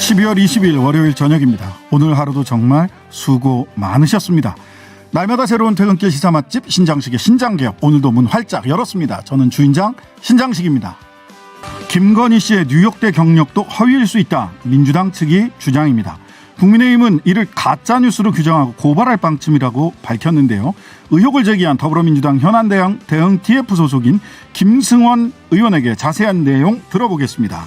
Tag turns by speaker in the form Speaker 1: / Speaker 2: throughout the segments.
Speaker 1: 12월 20일 월요일 저녁입니다. 오늘 하루도 정말 수고 많으셨습니다. 날마다 새로운 퇴근길 시사 맛집 신장식의 신장개업, 오늘도 문 활짝 열었습니다. 저는 주인장 신장식입니다. 김건희 씨의 뉴욕대 경력도 허위일 수 있다, 민주당 측이 주장입니다. 국민의힘은 이를 가짜뉴스로 규정하고 고발할 방침이라고 밝혔는데요. 의혹을 제기한 더불어민주당 현안대응 TF 소속인 김승원 의원에게 자세한 내용 들어보겠습니다.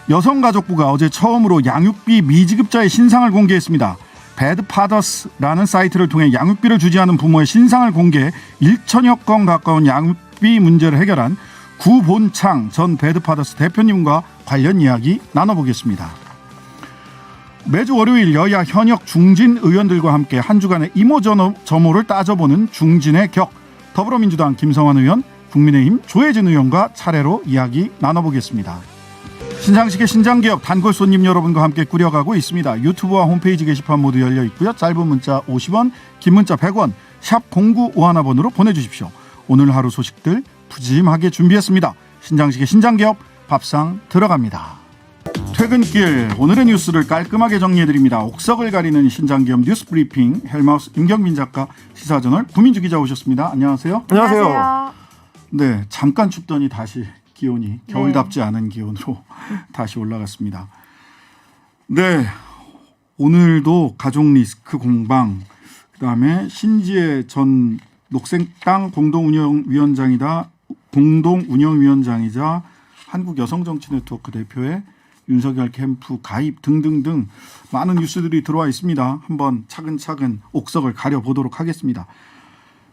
Speaker 1: 여성가족부가 어제 처음으로 양육비 미지급자의 신상을 공개했습니다. 배드파더스라는 사이트를 통해 양육비를 주지 않은 부모의 신상을 공개해 1천여 건 가까운 양육비 문제를 해결한 구본창 전 배드파더스 대표님과 관련 이야기 나눠보겠습니다. 매주 월요일 여야 현역 중진 의원들과 함께 한 주간의 이모저모를 따져보는 중진의 격, 더불어민주당 김성환 의원, 국민의힘 조혜진 의원과 차례로 이야기 나눠보겠습니다. 신장식의 신장개업 단골 손님 여러분과 함께 꾸려가고 있습니다. 유튜브와 홈페이지 게시판 모두 열려 있고요. 짧은 문자 50원, 긴 문자 100원, 샵 0951번으로 보내주십시오. 오늘 하루 소식들 푸짐하게 준비했습니다. 신장식의 신장개업 밥상 들어갑니다. 퇴근길 오늘의 뉴스를 깔끔하게 정리해드립니다. 옥석을 가리는 신장개업 뉴스 브리핑, 헬마우스 임경민 작가, 시사저널 구민주 기자 오셨습니다. 안녕하세요.
Speaker 2: 안녕하세요.
Speaker 1: 네, 잠깐 춥더니 다시 기온이 겨울답지 않은 기온으로 다시 올라갔습니다. 네, 오늘도 가족 리스크 공방, 그다음에 신지혜 전 녹색당 공동운영위원장이자 한국여성정치네트워크 대표의 윤석열 캠프 가입 등등등 많은 뉴스들이 들어와 있습니다. 한번 차근차근 옥석을 가려보도록 하겠습니다.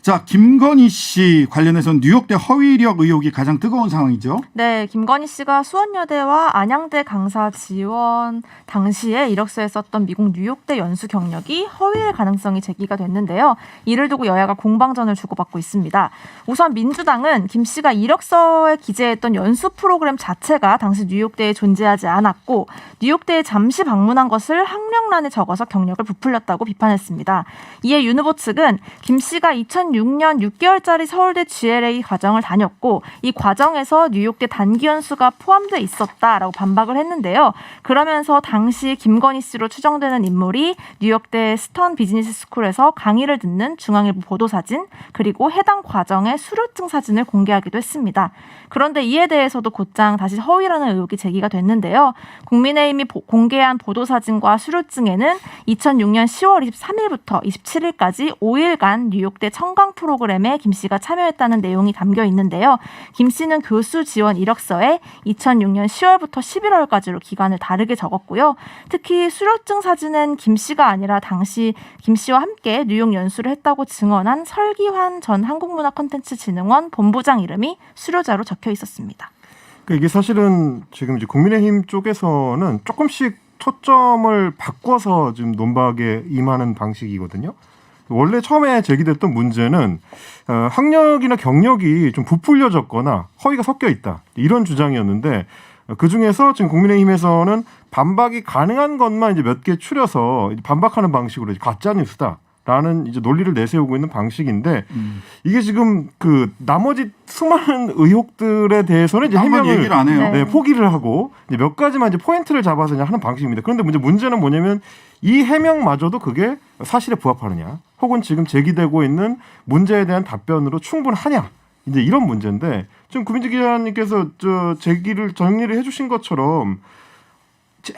Speaker 1: 자, 김건희 씨 관련해서는 뉴욕대 허위 이력 의혹이 가장 뜨거운 상황이죠.
Speaker 2: 네, 김건희 씨가 수원여대와 안양대 강사 지원 당시에 이력서에 썼던 미국 뉴욕대 연수 경력이 허위일 가능성이 제기가 됐는데요. 이를 두고 여야가 공방전을 주고받고 있습니다. 우선 민주당은 김 씨가 이력서에 기재했던 연수 프로그램 자체가 당시 뉴욕대에 존재하지 않았고 뉴욕대에 잠시 방문한 것을 학력란에 적어서 경력을 부풀렸다고 비판했습니다. 이에 윤 후보 측은 김 씨가 2006년 6개월짜리 서울대 GLA 과정을 다녔고 이 과정에서 뉴욕대 단기 연수가 포함돼 있었다라고 반박을 했는데요. 그러면서 당시 김건희 씨로 추정되는 인물이 뉴욕대 스턴 비즈니스 스쿨에서 강의를 듣는 중앙일보 보도사진, 그리고 해당 과정의 수료증 사진을 공개하기도 했습니다. 그런데 이에 대해서도 곧장 다시 허위라는 의혹이 제기가 됐는데요. 국민의힘이 공개한 보도사진과 수료증에는 2006년 10월 23일부터 27일까지 5일간 뉴욕대 청강 프로그램에 김 씨가 참여했다는 내용이 담겨 있는데요. 김 씨는 교수 지원 이력서에 2006년 10월부터 11월까지로 기간을 다르게 적었고요. 특히 수료증 사진은 김 씨가 아니라 당시 김 씨와 함께 뉴욕 연수를 했다고 증언한 설기환 전 한국문화콘텐츠진흥원 본부장 이름이 수료자로 적혀 있었습니다.
Speaker 3: 이게 사실은 지금 이제 국민의힘 쪽에서는 조금씩 초점을 바꿔서 지금 논박에 임하는 방식이거든요. 원래 처음에 제기됐던 문제는 학력이나 경력이 좀 부풀려졌거나 허위가 섞여 있다, 이런 주장이었는데 그중에서 지금 국민의힘에서는 반박이 가능한 것만 이제 몇 개 추려서 반박하는 방식으로 가짜 뉴스다라는 이제 논리를 내세우고 있는 방식인데 이게 지금 그 나머지 수많은 의혹들에 대해서는 이제 해명을
Speaker 1: 얘기를 안 해요.
Speaker 3: 네, 포기를 하고 이제 몇 가지만 이제 포인트를 잡아서 이제 하는 방식입니다. 그런데 문제는 뭐냐면 이 해명마저도 그게 사실에 부합하느냐, 혹은 지금 제기되고 있는 문제에 대한 답변으로 충분하냐, 이제 이런 문제인데 지금 구민주 기자님께서 정리를 해주신 것처럼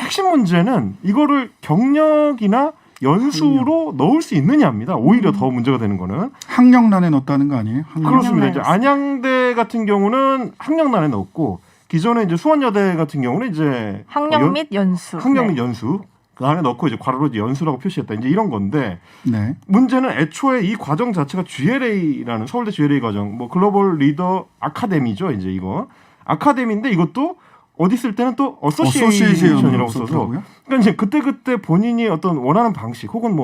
Speaker 3: 핵심 문제는 이거를 경력이나 연수로 넣을 수 있느냐입니다. 오히려 더 문제가 되는 거는
Speaker 1: 학력란에 넣었다는 거 아니에요?
Speaker 3: 그렇습니다. 이제 안양대 같은 경우는 학력란에 넣었고 기존에 이제 수원여대 같은 경우는 이제
Speaker 2: 학력 및 연수.
Speaker 3: 학력 및 연수 그 안에 넣고 이제 괄호로 이제 연수라고 표시했다, 이제 이런 건데
Speaker 1: 네.
Speaker 3: 문제는 애초에 이 과정 자체가 GLA라는 서울대 GLA 과정, 뭐 글로벌 리더 아카데미죠. 이제 이거 아카데미인데 이것도 어디 쓸 때는 또 어소시에이션이라고 써서, 그러니까 이제 그때 본인이 어떤 원하는 방식 혹은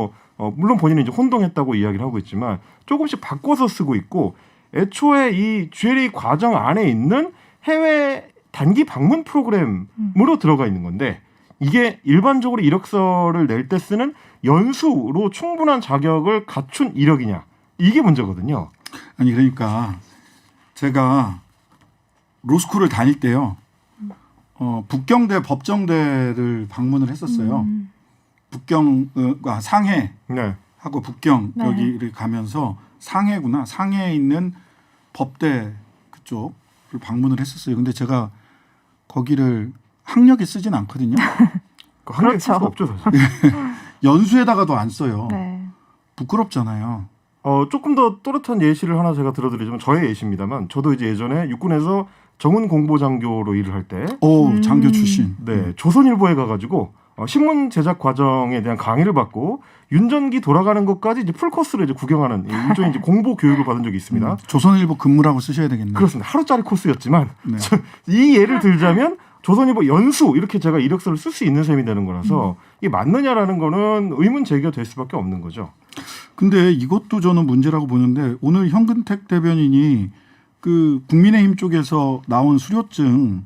Speaker 3: 물론 본인이 이제 혼동했다고 이야기를 하고 있지만 조금씩 바꿔서 쓰고 있고, 애초에 이 GLA 과정 안에 있는 해외 단기 방문 프로그램으로 들어가 있는 건데 이게 일반적으로 이력서를 낼 때 쓰는 연수로 충분한 자격을 갖춘 이력이냐, 이게 문제거든요.
Speaker 1: 아니 그러니까 제가 로스쿨을 다닐 때요. 북경대 법정대를 방문을 했었어요. 북경 상해
Speaker 3: 네.
Speaker 1: 하고 북경
Speaker 2: 네.
Speaker 1: 여기를 가면서 상해구나. 상해에 있는 법대 그쪽을 방문을 했었어요. 근데 제가 거기를 학력에 쓰진 않거든요.
Speaker 3: 한국에 쓸
Speaker 2: 그렇죠.
Speaker 3: 수 없죠 사실.
Speaker 1: 연수에다가도 안 써요.
Speaker 2: 네.
Speaker 1: 부끄럽잖아요.
Speaker 3: 조금 더 또렷한 예시를 하나 제가 들어드리자면 저의 예시입니다만 저도 이제 예전에 육군에서 정훈 공보장교로 일을 할 때
Speaker 1: 오, 장교 출신.
Speaker 3: 네, 조선일보에 가가지고 신문 제작 과정에 대한 강의를 받고 윤전기 돌아가는 것까지 이제 풀 코스를 이제 구경하는 일종의 이제 공보 교육을 받은 적이 있습니다.
Speaker 1: 조선일보 근무라고 쓰셔야 되겠네요.
Speaker 3: 그렇습니다. 하루짜리 코스였지만
Speaker 1: 네.
Speaker 3: 이 예를 들자면 조선일보 연수 이렇게 제가 이력서를 쓸 수 있는 셈이 되는 거라서 이게 맞느냐라는 거는 의문 제기가 될 수밖에 없는 거죠.
Speaker 1: 근데 이것도 저는 문제라고 보는데 오늘 현근택 대변인이 그 국민의힘 쪽에서 나온 수료증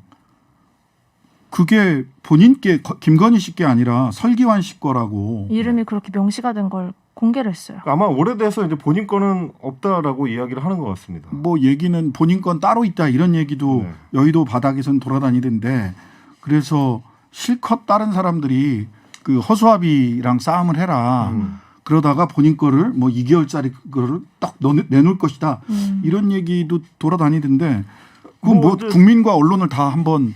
Speaker 1: 그게 본인께 김건희 씨께 아니라 설기환 씨 거라고.
Speaker 2: 이름이 그렇게 명시가 된 걸 공개를 했어요.
Speaker 3: 아마 오래돼서 이제 본인 거는 없다라고 이야기를 하는 것 같습니다.
Speaker 1: 뭐 얘기는 본인 건 따로 있다 이런 얘기도
Speaker 3: 네.
Speaker 1: 여의도 바닥에선 돌아다니던데 그래서 실컷 다른 사람들이 그 허수아비랑 싸움을 해라. 그러다가 본인 거를 뭐 2개월짜리 거를 딱 내놓을 것이다. 이런 얘기도 돌아다니던데 그건 뭐
Speaker 3: 이제
Speaker 1: 국민과 언론을 다 한번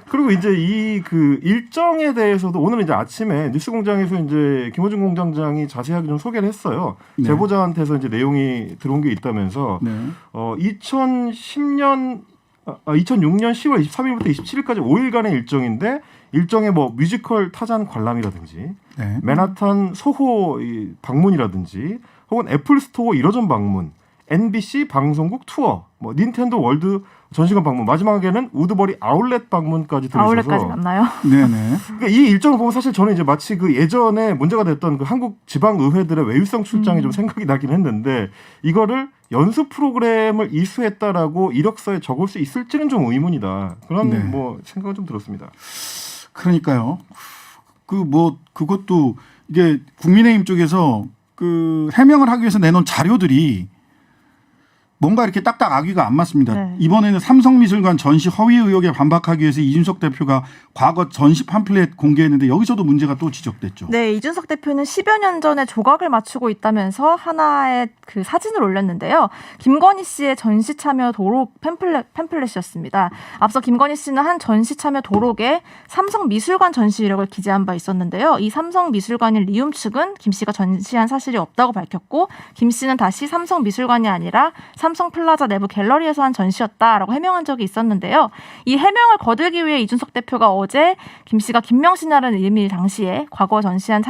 Speaker 3: 그리고 이제 이 그 일정에 대해서도 오늘 이제 아침에 뉴스공장에서 이제 김호중 공장장이 자세하게 좀 소개를 했어요.
Speaker 1: 네.
Speaker 3: 제보자한테서 이제 내용이 들어온 게 있다면서
Speaker 1: 네.
Speaker 3: 2006년 10월 23일부터 27일까지 5일간의 일정인데 일정에 뭐 뮤지컬 타잔 관람이라든지
Speaker 1: 네.
Speaker 3: 맨하탄 소호 이 방문이라든지 혹은 애플 스토어 1호점 방문, NBC 방송국 투어, 뭐 닌텐도 월드 전시관 방문, 마지막에는 우드버리 아울렛 방문까지 들어있어서
Speaker 2: 아울렛까지 갔나요?
Speaker 1: 네네.
Speaker 3: 그러니까 이 일정을 보면 사실 저는 이제 마치 그 예전에 문제가 됐던 그 한국 지방 의회들의 외유성 출장이 좀 생각이 나긴 했는데 이거를 연수 프로그램을 이수했다라고 이력서에 적을 수 있을지는 좀 의문이다. 그런
Speaker 1: 네.
Speaker 3: 뭐 생각은 좀 들었습니다.
Speaker 1: 그러니까요. 그 뭐 그것도 이게 국민의힘 쪽에서 그 해명을 하기 위해서 내놓은 자료들이 뭔가 이렇게 딱딱 아기가 안 맞습니다.
Speaker 2: 네.
Speaker 1: 이번에는 삼성미술관 전시 허위 의혹에 반박하기 위해서 이준석 대표가 과거 전시 팜플렛 공개했는데 여기서도 문제가 또 지적됐죠.
Speaker 2: 네, 이준석 대표는 10여 년 전에 조각을 맞추고 있다면서 하나의 그 사진을 올렸는데요. 김건희 씨의 전시 참여 도록 팸플렛이었습니다. 앞서 김건희 씨는 한 전시 참여 도록에 삼성미술관 전시 이력을 기재한 바 있었는데요. 이 삼성미술관인 리움 측은 김 씨가 전시한 사실이 없다고 밝혔고 김 씨는 다시 삼성미술관이 아니라 삼성플라자 내부 갤러리에서 한 전시였다라고 해명한 적이 있었는데요. 이 해명을 거들기 위해 이준석 대표가 어제 김 씨가 김명신이라는 이름이 당시에 과거 전시에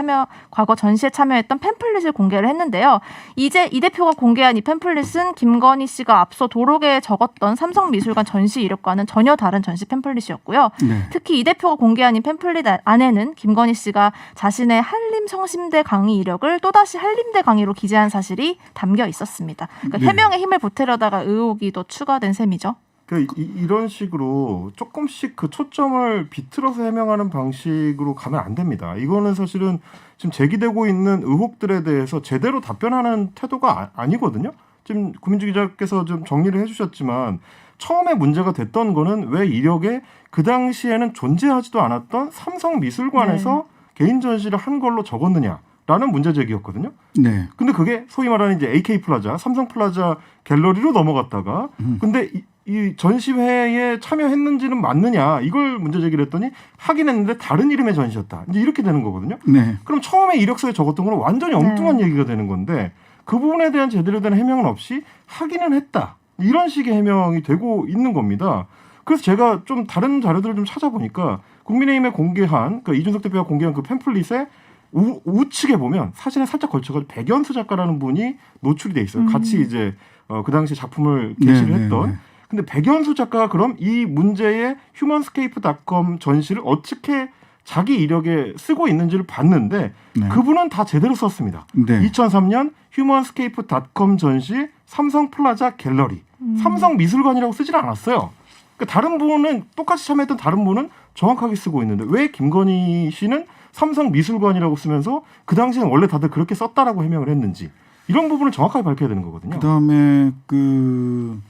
Speaker 2: 참여했던 팸플릿을 공개를 했는데요. 이제 이 대표가 공개한 이 팸플릿은 김건희 씨가 앞서 도록에 적었던 삼성미술관 전시 이력과는 전혀 다른 전시 팸플릿이었고요.
Speaker 1: 네.
Speaker 2: 특히 이 대표가 공개한 이 팸플릿 안에는 김건희 씨가 자신의 한림성심대 강의 이력을 또다시 한림대 강의로 기재한 사실이 담겨 있었습니다. 그러니까
Speaker 1: 네.
Speaker 2: 해명에 힘을 보태려다가 의혹이 더 추가된 셈이죠.
Speaker 3: 그러니까 이런 식으로 조금씩 그 초점을 비틀어서 해명하는 방식으로 가면 안 됩니다. 이거는 사실은 지금 제기되고 있는 의혹들에 대해서 제대로 답변하는 태도가 아니거든요. 지금 구민주 기자께서 좀 정리를 해주셨지만 처음에 문제가 됐던 거는 왜 이력에 그 당시에는 존재하지도 않았던 삼성미술관에서 개인 전시를 한 걸로 적었느냐라는 문제 제기였거든요.
Speaker 1: 네.
Speaker 3: 근데 그게 소위 말하는 이제 AK 플라자, 삼성 플라자 갤러리로 넘어갔다가 근데 이 전시회에 참여했는지는 맞느냐 이걸 문제 제기를 했더니 하긴 했는데 다른 이름의 전시였다. 이제 이렇게 되는 거거든요.
Speaker 1: 네.
Speaker 3: 그럼 처음에 이력서에 적었던 거는 완전히 엉뚱한 얘기가 되는 건데 그 부분에 대한 제대로 된 해명은 없이 하기는 했다. 이런 식의 해명이 되고 있는 겁니다. 그래서 제가 좀 다른 자료들을 좀 찾아보니까 국민의힘에 공개한 그러니까 이준석 대표가 공개한 그 팸플릿에 우측에 보면 사진에 살짝 걸쳐가지고 백연수 작가라는 분이 노출이 돼 있어요. 같이 이제 그 당시 작품을 게시를
Speaker 1: 네,
Speaker 3: 했던.
Speaker 1: 네, 네.
Speaker 3: 근데 백연수 작가가 그럼 이 문제의 휴먼스케이프닷컴 전시를 어떻게 자기 이력에 쓰고 있는지를 봤는데
Speaker 1: 네.
Speaker 3: 그분은 다 제대로 썼습니다.
Speaker 1: 네.
Speaker 3: 2003년 휴먼스케이프닷컴 전시 삼성플라자 갤러리 삼성미술관이라고 쓰질 않았어요. 그러니까 다른 분은 똑같이 참여했던 다른 분은 정확하게 쓰고 있는데 왜 김건희 씨는 삼성미술관이라고 쓰면서 그 당시에는 원래 다들 그렇게 썼다라고 해명을 했는지 이런 부분을 정확하게 밝혀야 되는 거거든요.
Speaker 1: 그다음에 그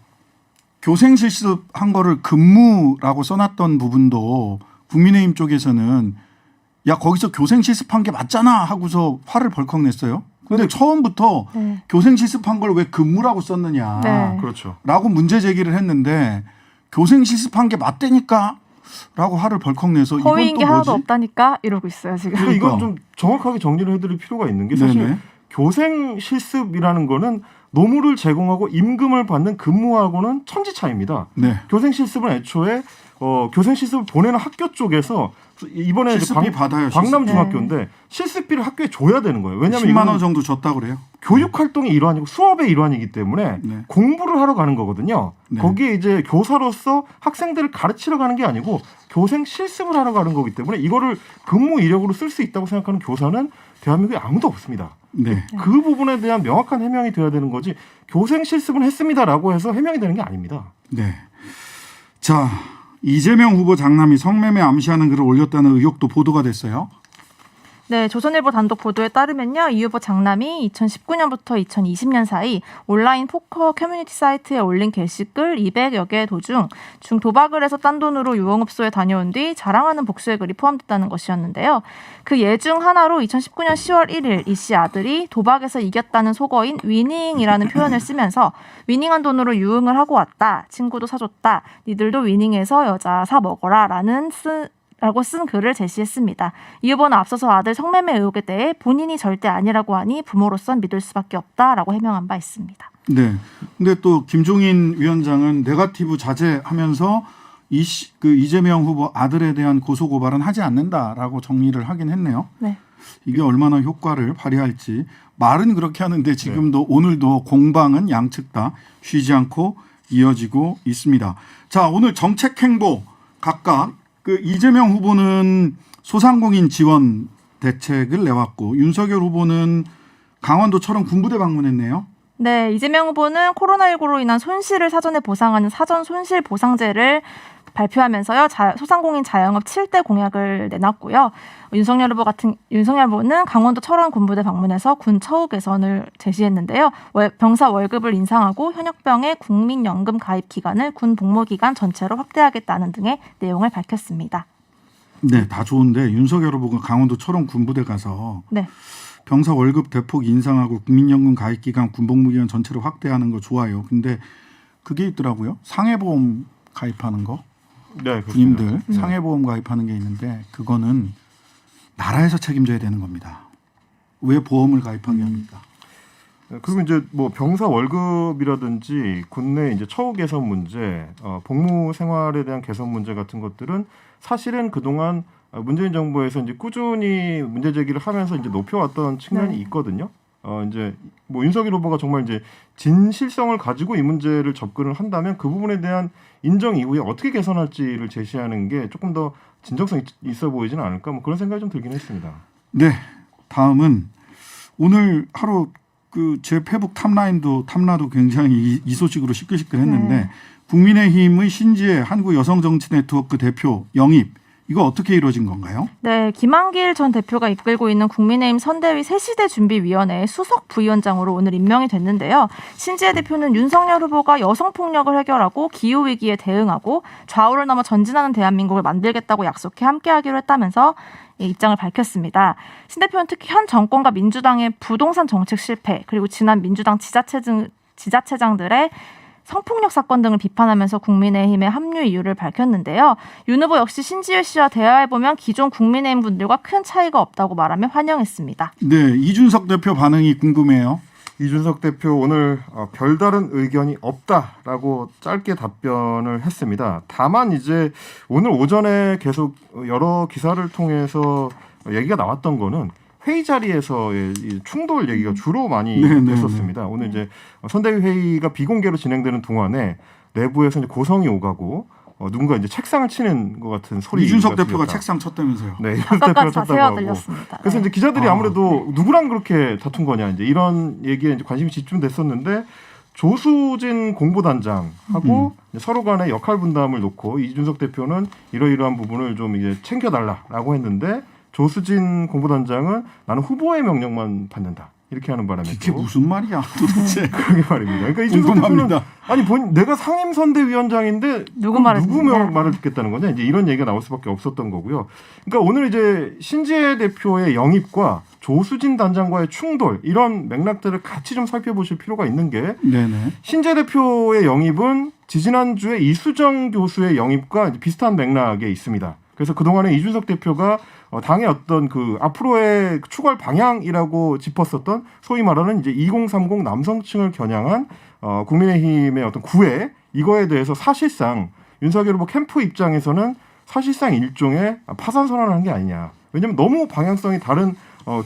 Speaker 1: 교생 실습한 거를 근무라고 써놨던 부분도 국민의힘 쪽에서는 야 거기서 교생 실습한 게 맞잖아 하고서 화를 벌컥 냈어요. 근데 처음부터
Speaker 2: 네.
Speaker 1: 교생 실습한 걸 왜 근무라고 썼느냐
Speaker 2: 네.
Speaker 3: 그렇죠.
Speaker 1: 라고 문제 제기를 했는데 교생 실습한 게 맞다니까 라고 화를 벌컥 내서
Speaker 2: 허위인
Speaker 1: 이건
Speaker 2: 게
Speaker 1: 또
Speaker 2: 하나도
Speaker 1: 뭐지?
Speaker 2: 없다니까 이러고 있어요 지금.
Speaker 3: 근데 이건
Speaker 1: 그러니까.
Speaker 3: 좀 정확하게 정리를 해드릴 필요가 있는 게 사실
Speaker 1: 네네.
Speaker 3: 교생 실습이라는 거는 노무를 제공하고 임금을 받는 근무하고는 천지 차이입니다.
Speaker 1: 네.
Speaker 3: 교생 실습은 애초에 교생 실습을 보내는 학교 쪽에서 이번에 이제
Speaker 1: 실습비 받아요.
Speaker 3: 광남중학교인데 실습비를 학교에 줘야 되는 거예요. 왜냐하면
Speaker 1: 10만 원
Speaker 3: 이거는
Speaker 1: 정도 줬다고 그래요.
Speaker 3: 교육 활동의 일환이고 수업의 일환이기 때문에
Speaker 1: 네.
Speaker 3: 공부를 하러 가는 거거든요.
Speaker 1: 네.
Speaker 3: 거기에 이제 교사로서 학생들을 가르치러 가는 게 아니고 교생 실습을 하러 가는 거기 때문에 이거를 근무 이력으로 쓸 수 있다고 생각하는 교사는 대한민국에 아무도 없습니다.
Speaker 1: 네.
Speaker 3: 그 부분에 대한 명확한 해명이 돼야 되는 거지 교생 실습은 했습니다라고 해서 해명이 되는 게 아닙니다.
Speaker 1: 네. 자, 이재명 후보 장남이 성매매 암시하는 글을 올렸다는 의혹도 보도가 됐어요.
Speaker 2: 네, 조선일보 단독 보도에 따르면요. 이 후보 장남이 2019년부터 2020년 사이 온라인 포커 커뮤니티 사이트에 올린 게시글 200여 개 도중 도박을 해서 딴 돈으로 유흥업소에 다녀온 뒤 자랑하는 복수의 글이 포함됐다는 것이었는데요. 그 예 중 하나로 2019년 10월 1일 이 씨 아들이 도박에서 이겼다는 속어인 위닝이라는 표현을 쓰면서 위닝한 돈으로 유흥을 하고 왔다. 친구도 사줬다. 니들도 위닝해서 여자 사 먹어라. 라고 쓴 글을 제시했습니다. 이 후보는 앞서서 아들 성매매 의혹에 대해 본인이 절대 아니라고 하니 부모로선 믿을 수밖에 없다라고 해명한 바 있습니다.
Speaker 1: 네. 근데 또 김종인 위원장은 네거티브 자제하면서 이재명 후보 아들에 대한 고소 고발은 하지 않는다라고 정리를 하긴 했네요.
Speaker 2: 네.
Speaker 1: 이게 얼마나 효과를 발휘할지 말은 그렇게 하는데 지금도 오늘도 공방은 양측 다 쉬지 않고 이어지고 있습니다. 자, 오늘 정책 행보 각각 이재명 후보는 소상공인 지원 대책을 내왔고 윤석열 후보는 강원도 철원 군부대 방문했네요.
Speaker 2: 네, 이재명 후보는 코로나19로 인한 손실을 사전에 보상하는 사전 손실 보상제를 발표하면서요. 소상공인 자영업 7대 공약을 내놨고요. 윤석열 후보는 강원도 철원 군부대 방문해서 군 처우 개선을 제시했는데요. 병사 월급을 인상하고 현역병의 국민연금 가입 기간을 군 복무 기간 전체로 확대하겠다는 등의 내용을 밝혔습니다.
Speaker 1: 네, 다 좋은데 윤석열 후보가 강원도 철원 군부대 가서
Speaker 2: 네.
Speaker 1: 병사 월급 대폭 인상하고 국민연금 가입 기간 군 복무 기간 전체로 확대하는 거 좋아요. 근데 그게 있더라고요. 상해보험 가입하는 거.
Speaker 3: 네,
Speaker 1: 군인들 상해보험 가입하는 게 있는데 그거는 나라에서 책임져야 되는 겁니다. 왜 보험을 가입하게 합니까?
Speaker 3: 그리고 이제 뭐 병사 월급이라든지 군내 이제 처우 개선 문제, 복무 생활에 대한 개선 문제 같은 것들은 사실은 그동안 문재인 정부에서 이제 꾸준히 문제 제기를 하면서 이제 높여왔던 측면이
Speaker 2: 네.
Speaker 3: 있거든요. 이제 뭐 윤석열 후보가 정말 이제 진실성을 가지고 이 문제를 접근을 한다면 그 부분에 대한 인정 이후에 어떻게 개선할지를 제시하는 게 조금 더 진정성 있어 보이지는 않을까 뭐 그런 생각이 좀 들긴 했습니다.
Speaker 1: 네, 다음은 오늘 하루 제 페북 탐라도 굉장히 이 소식으로 시끌시끌했는데
Speaker 2: 네.
Speaker 1: 국민의힘의 신지혜 한국여성정치네트워크 대표 영입 이거 어떻게 이루어진 건가요?
Speaker 2: 네, 김한길 전 대표가 이끌고 있는 국민의힘 선대위 새시대 준비위원회 수석 부위원장으로 오늘 임명이 됐는데요. 신지혜 대표는 윤석열 후보가 여성폭력을 해결하고 기후위기에 대응하고 좌우를 넘어 전진하는 대한민국을 만들겠다고 약속해 함께하기로 했다면서 입장을 밝혔습니다. 신 대표는 특히 현 정권과 민주당의 부동산 정책 실패 그리고 지난 민주당 지자체장들의 성폭력 사건 등을 비판하면서 국민의힘의 합류 이유를 밝혔는데요. 윤 후보 역시 신지혜 씨와 대화해보면 기존 국민의힘 분들과 큰 차이가 없다고 말하며 환영했습니다.
Speaker 1: 네, 이준석 대표 반응이 궁금해요.
Speaker 3: 이준석 대표 오늘 별다른 의견이 없다라고 짧게 답변을 했습니다. 다만 이제 오늘 오전에 계속 여러 기사를 통해서 얘기가 나왔던 거는 회의 자리에서의 이 충돌 얘기가 주로 많이 됐었습니다. 오늘 이제 선대위 회의가 비공개로 진행되는 동안에 내부에서 이제 고성이 오가고 누군가 이제 책상을 치는 것 같은 소리.
Speaker 1: 이준석 대표가 책상 쳤다면서요?
Speaker 3: 네, 이준석 대표가 쳤다고 하고.
Speaker 2: 들렸습니다.
Speaker 3: 그래서 이제 기자들이 아무래도 누구랑 그렇게 다툰 거냐 이제 이런 얘기에 이제 관심이 집중됐었는데 조수진 공보단장하고 서로 간의 역할 분담을 놓고 이준석 대표는 이러이러한 부분을 좀 이제 챙겨달라라고 했는데. 조수진 공보단장은 나는 후보의 명령만 받는다. 이렇게 하는 바람에
Speaker 1: 이게
Speaker 3: 또
Speaker 1: 무슨 말이야 도대체.
Speaker 3: 그러게 말입니다. 그러니까 이준석 대표는
Speaker 1: 궁금합니다.
Speaker 3: 아니 내가 상임선대위원장인데
Speaker 2: 누구 말을
Speaker 3: 말을 듣겠다는 거냐 이제 이런 얘기가 나올 수밖에 없었던 거고요. 그러니까 오늘 이제 신지혜 대표의 영입과 조수진 단장과의 충돌 이런 맥락들을 같이 좀 살펴보실 필요가 있는 게
Speaker 1: 네네.
Speaker 3: 신지혜 대표의 영입은 지지난주에 이수정 교수의 영입과 비슷한 맥락에 있습니다. 그래서 그동안에 이준석 대표가 당의 어떤 그 앞으로의 추구할 방향이라고 짚었었던 소위 말하는 이제 2030 남성층을 겨냥한 국민의힘의 어떤 구애 이거에 대해서 사실상 윤석열 후보 캠프 입장에서는 사실상 일종의 파산 선언을 한 게 아니냐. 왜냐하면 너무 방향성이 다른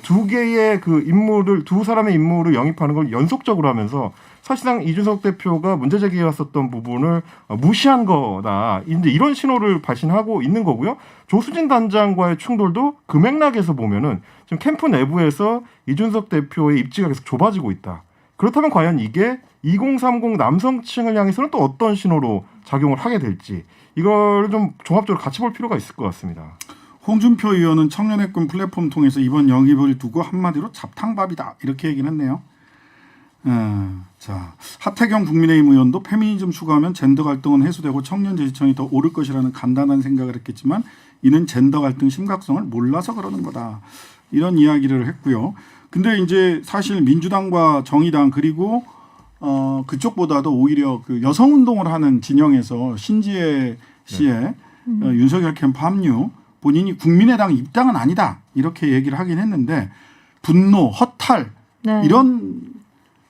Speaker 3: 두 개의 그 인물을 두 사람의 인물을 영입하는 걸 연속적으로 하면서 사실상 이준석 대표가 문제 제기해왔었던 부분을 무시한 거다. 이제 이런 신호를 발신하고 있는 거고요. 조수진 단장과의 충돌도 그 맥락에서 보면은 지금 캠프 내부에서 이준석 대표의 입지가 계속 좁아지고 있다. 그렇다면 과연 이게 2030 남성층을 향해서는 또 어떤 신호로 작용을 하게 될지 이걸 좀 종합적으로 같이 볼 필요가 있을 것 같습니다.
Speaker 1: 홍준표 의원은 청년의권 플랫폼 통해서 이번 영입을 두고 한마디로 잡탕밥이다 이렇게 얘기는 했네요. 자, 하태경 국민의힘 의원도 페미니즘 추가하면 젠더 갈등은 해소되고 청년 지지층이 더 오를 것이라는 간단한 생각을 했겠지만 이는 젠더 갈등 심각성을 몰라서 그러는 거다. 이런 이야기를 했고요. 근데 이제 사실 민주당과 정의당 그리고 그쪽보다도 오히려 그 여성 운동을 하는 진영에서 신지혜 씨의 윤석열 캠프 합류 본인이 국민의당 입당은 아니다 이렇게 얘기를 하긴 했는데 분노, 허탈
Speaker 2: 네.
Speaker 1: 이런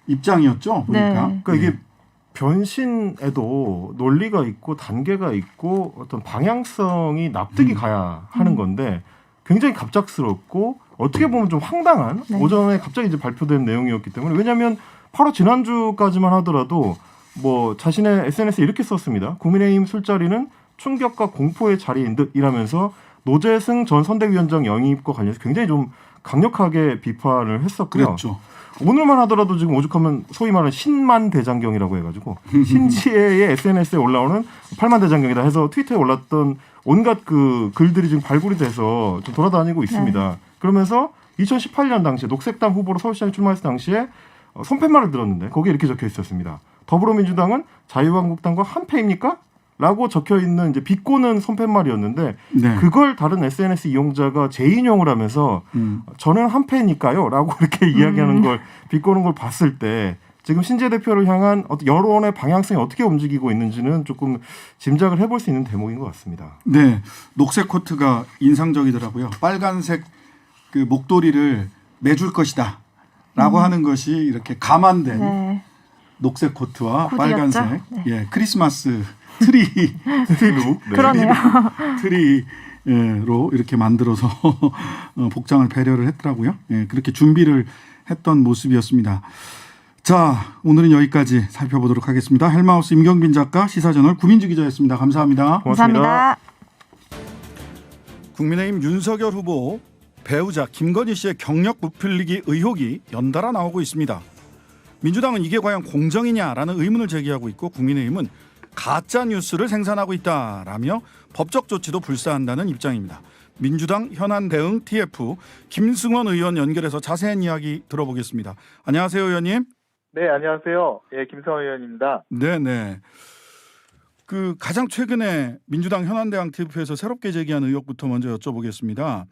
Speaker 1: 입장이었죠. 보니까.
Speaker 2: 네.
Speaker 3: 그러니까 이게 변신에도 논리가 있고 단계가 있고 어떤 방향성이 납득이 가야 하는 건데 굉장히 갑작스럽고 어떻게 보면 좀 황당한
Speaker 2: 네.
Speaker 3: 오전에 갑자기 이제 발표된 내용이었기 때문에 왜냐하면 바로 지난주까지만 하더라도 뭐 자신의 SNS에 이렇게 썼습니다. 국민의힘 술자리는 충격과 공포의 자리인 듯 이라면서 노재승 전 선대위원장 영입과 관련해서 굉장히 좀 강력하게 비판을 했었고요.
Speaker 1: 그랬죠.
Speaker 3: 오늘만 하더라도 지금 오죽하면 소위 말하는 신만 대장경이라고 해가지고 신지혜의 SNS에 올라오는 8만 대장경이다 해서 트위터에 올랐던 온갖 그 글들이 지금 발굴이 돼서 좀 돌아다니고 있습니다. 그러면서 2018년 당시에 녹색당 후보로 서울시장에 출마했을 당시에 손팻말을 들었는데 거기에 이렇게 적혀 있었습니다. 더불어민주당은 자유한국당과 한패입니까? 라고 적혀있는 이제 비꼬는 손팻말이었는데
Speaker 1: 네.
Speaker 3: 그걸 다른 SNS 이용자가 재인용을 하면서 저는 한패니까요 라고 이렇게 이야기하는 걸 비꼬는 걸 봤을 때 지금 신재 대표를 향한 어떤 여론의 방향성이 어떻게 움직이고 있는지는 조금 짐작을 해볼 수 있는 대목인 것 같습니다.
Speaker 1: 네, 녹색 코트가 인상적이더라고요. 빨간색 그 목도리를 매줄 것이다라고 하는 것이 이렇게 감안된
Speaker 2: 네.
Speaker 1: 녹색 코트와
Speaker 2: 코디였죠?
Speaker 1: 빨간색
Speaker 2: 네.
Speaker 1: 예, 크리스마스 트리룩
Speaker 2: 그러네요.
Speaker 1: 트리로 이렇게 만들어서 복장을 배려를 했더라고요. 예, 그렇게 준비를 했던 모습이었습니다. 자, 오늘은 여기까지 살펴보도록 하겠습니다. 헬마우스 임경빈 작가, 시사저널 구민주 기자였습니다. 감사합니다.
Speaker 3: 고맙습니다.
Speaker 2: 감사합니다.
Speaker 1: 국민의힘 윤석열 후보 배우자 김건희 씨의 경력 부풀리기 의혹이 연달아 나오고 있습니다. 민주당은 이게 과연 공정이냐라는 의문을 제기하고 있고 국민의힘은 가짜 뉴스를 생산하고 있다라며 법적 조치도 불사한다는 입장입니다. 민주당 현안 대응 TF 김승원 의원 연결해서 자세한 이야기 들어보겠습니다. 안녕하세요, 의원님.
Speaker 4: 네, 안녕하세요. 예, 김성원 의원입니다.
Speaker 1: 네네. 그 가장 최근에 민주당 현안 대응 TF에서 새롭게 제기한 의혹부터 먼저 여쭤보겠습니다.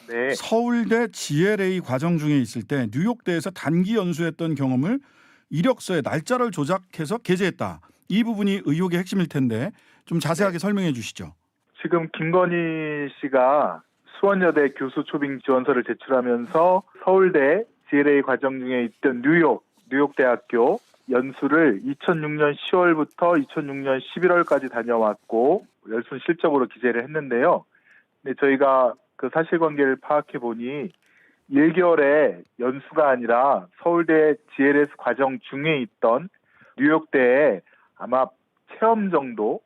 Speaker 4: 네,
Speaker 1: 서울대 GLA 과정 중에 있을 때 뉴욕대에서 단기 연수했던 경험을 이력서에 날짜를 조작해서 게재했다. 이 부분이 의혹의 핵심일 텐데 좀 자세하게 설명해 주시죠.
Speaker 4: 지금 김건희 씨가 수원여대 교수 초빙 지원서를 제출하면서 서울대 GLA 과정 중에 있던 뉴욕대학교 연수를 2006년 10월부터 2006년 11월까지 다녀왔고 연수 실적으로 기재를 했는데요. 근데 저희가 그 사실관계를 파악해 보니 1개월의 연수가 아니라 서울대 GLS 과정 중에 있던 뉴욕대에 아마 체험 정도,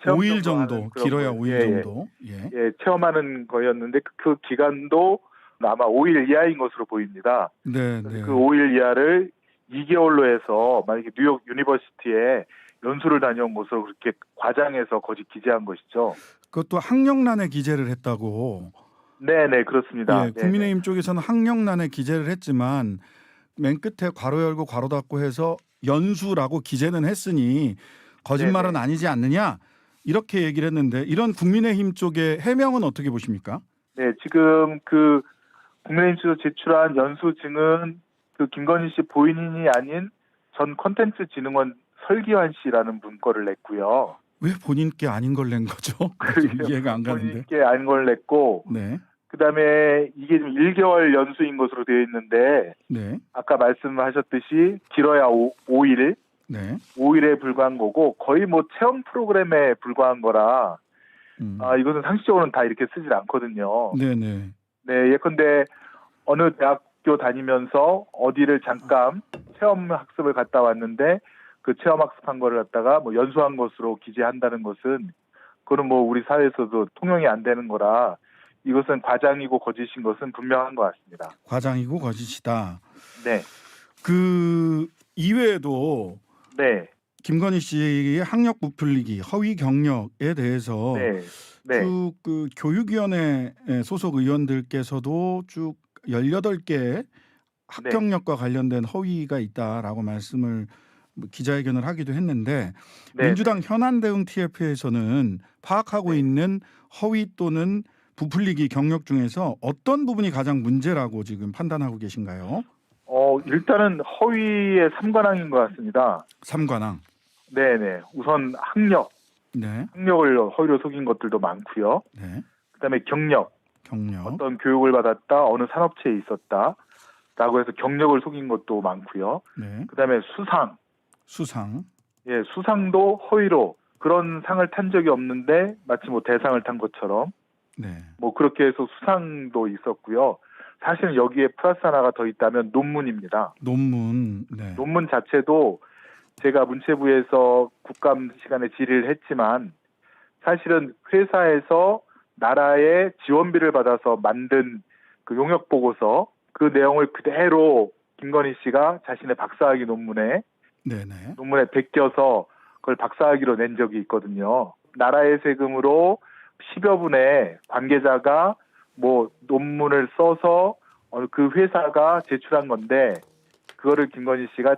Speaker 4: 체험
Speaker 1: 5일
Speaker 4: 정도
Speaker 1: 정도,
Speaker 4: 하는 그런
Speaker 1: 길어야
Speaker 4: 거,
Speaker 1: 5일 정도. 예.
Speaker 4: 예, 체험하는 거였는데 그 기간도 아마 5일 이하인 것으로 보입니다.
Speaker 1: 네, 네.
Speaker 4: 그 5일 이하를 2개월로 해서 만약에 뉴욕 유니버시티에 연수를 다녀온 것으로 그렇게 과장해서 거짓 기재한 것이죠.
Speaker 1: 그것도 학력란에 기재를 했다고.
Speaker 4: 네, 그렇습니다.
Speaker 1: 예, 국민의힘 쪽에서는 학력란에 기재를 했지만 맨 끝에 괄호 열고 괄호 닫고 해서 연수라고 기재는 했으니 거짓말은
Speaker 4: 네네.
Speaker 1: 아니지 않느냐 이렇게 얘기를 했는데 이런 국민의힘 쪽의 해명은 어떻게 보십니까?
Speaker 4: 네, 지금 그 국민의힘 측에서 제출한 연수증은 그 김건희 씨 본인이 아닌 전 콘텐츠진흥원 설기환 씨라는 분 거를 냈고요.
Speaker 1: 왜 본인께 아닌 걸 낸 거죠? 좀 이해가 안 가는데.
Speaker 4: 본인께 아닌 걸 냈고,
Speaker 1: 네,
Speaker 4: 그다음에 이게 좀 1개월 연수인 것으로 되어 있는데
Speaker 1: 네,
Speaker 4: 아까 말씀하셨듯이 길어야 5일,
Speaker 1: 네.
Speaker 4: 5일에 불과한 거고 거의 뭐 체험 프로그램에 불과한 거라 이것은 상식적으로는 다 이렇게 쓰질 않거든요.
Speaker 1: 네, 네.
Speaker 4: 네, 예컨대 어느 대학교 다니면서 어디를 잠깐 체험 학습을 갔다 왔는데 그 체험 학습한 거를 갖다가 뭐 연수한 것으로 기재한다는 것은 그거는 뭐 우리 사회에서도 통용이 안 되는 거라 이것은 과장이고 거짓인 것은 분명한 것 같습니다.
Speaker 1: 과장이고 거짓이다.
Speaker 4: 네,
Speaker 1: 그 이외에도
Speaker 4: 네,
Speaker 1: 김건희 씨의 학력 부풀리기, 허위 경력에 대해서
Speaker 4: 네, 네,
Speaker 1: 쭉 그 교육위원회 소속 의원들께서도 쭉 18개 학경력과 관련된 허위가 있다라고 말씀을 기자회견을 하기도 했는데
Speaker 4: 네.
Speaker 1: 민주당 현안대응 TF에서는 파악하고
Speaker 4: 네.
Speaker 1: 있는 허위 또는 부풀리기 경력 중에서 어떤 부분이 가장 문제라고 지금 판단하고 계신가요?
Speaker 4: 일단은 허위의 3관왕인 것 같습니다.
Speaker 1: 3관왕.
Speaker 4: 네네. 우선 학력을 허위로 속인 것들도 많고요.
Speaker 1: 네.
Speaker 4: 그다음에 경력, 어떤 교육을 받았다, 어느 산업체에 있었다라고 해서 경력을 속인 것도 많고요.
Speaker 1: 네.
Speaker 4: 그다음에 수상도 허위로 그런 상을 탄 적이 없는데 마치 뭐 대상을 탄 것처럼
Speaker 1: 네.
Speaker 4: 뭐 그렇게 해서 수상도 있었고요. 사실은 여기에 플러스 하나가 더 있다면 논문입니다.
Speaker 1: 논문. 네.
Speaker 4: 논문 자체도 제가 문체부에서 국감 시간에 질의를 했지만 사실은 회사에서 나라의 지원비를 받아서 만든 그 용역 보고서 그 내용을 그대로 김건희 씨가 자신의 박사학위 논문에 베껴서 그걸 박사학위로 낸 적이 있거든요. 나라의 세금으로 10여 분의 관계자가 뭐 논문을 써서 그 회사가 제출한 건데 그거를 김건희 씨가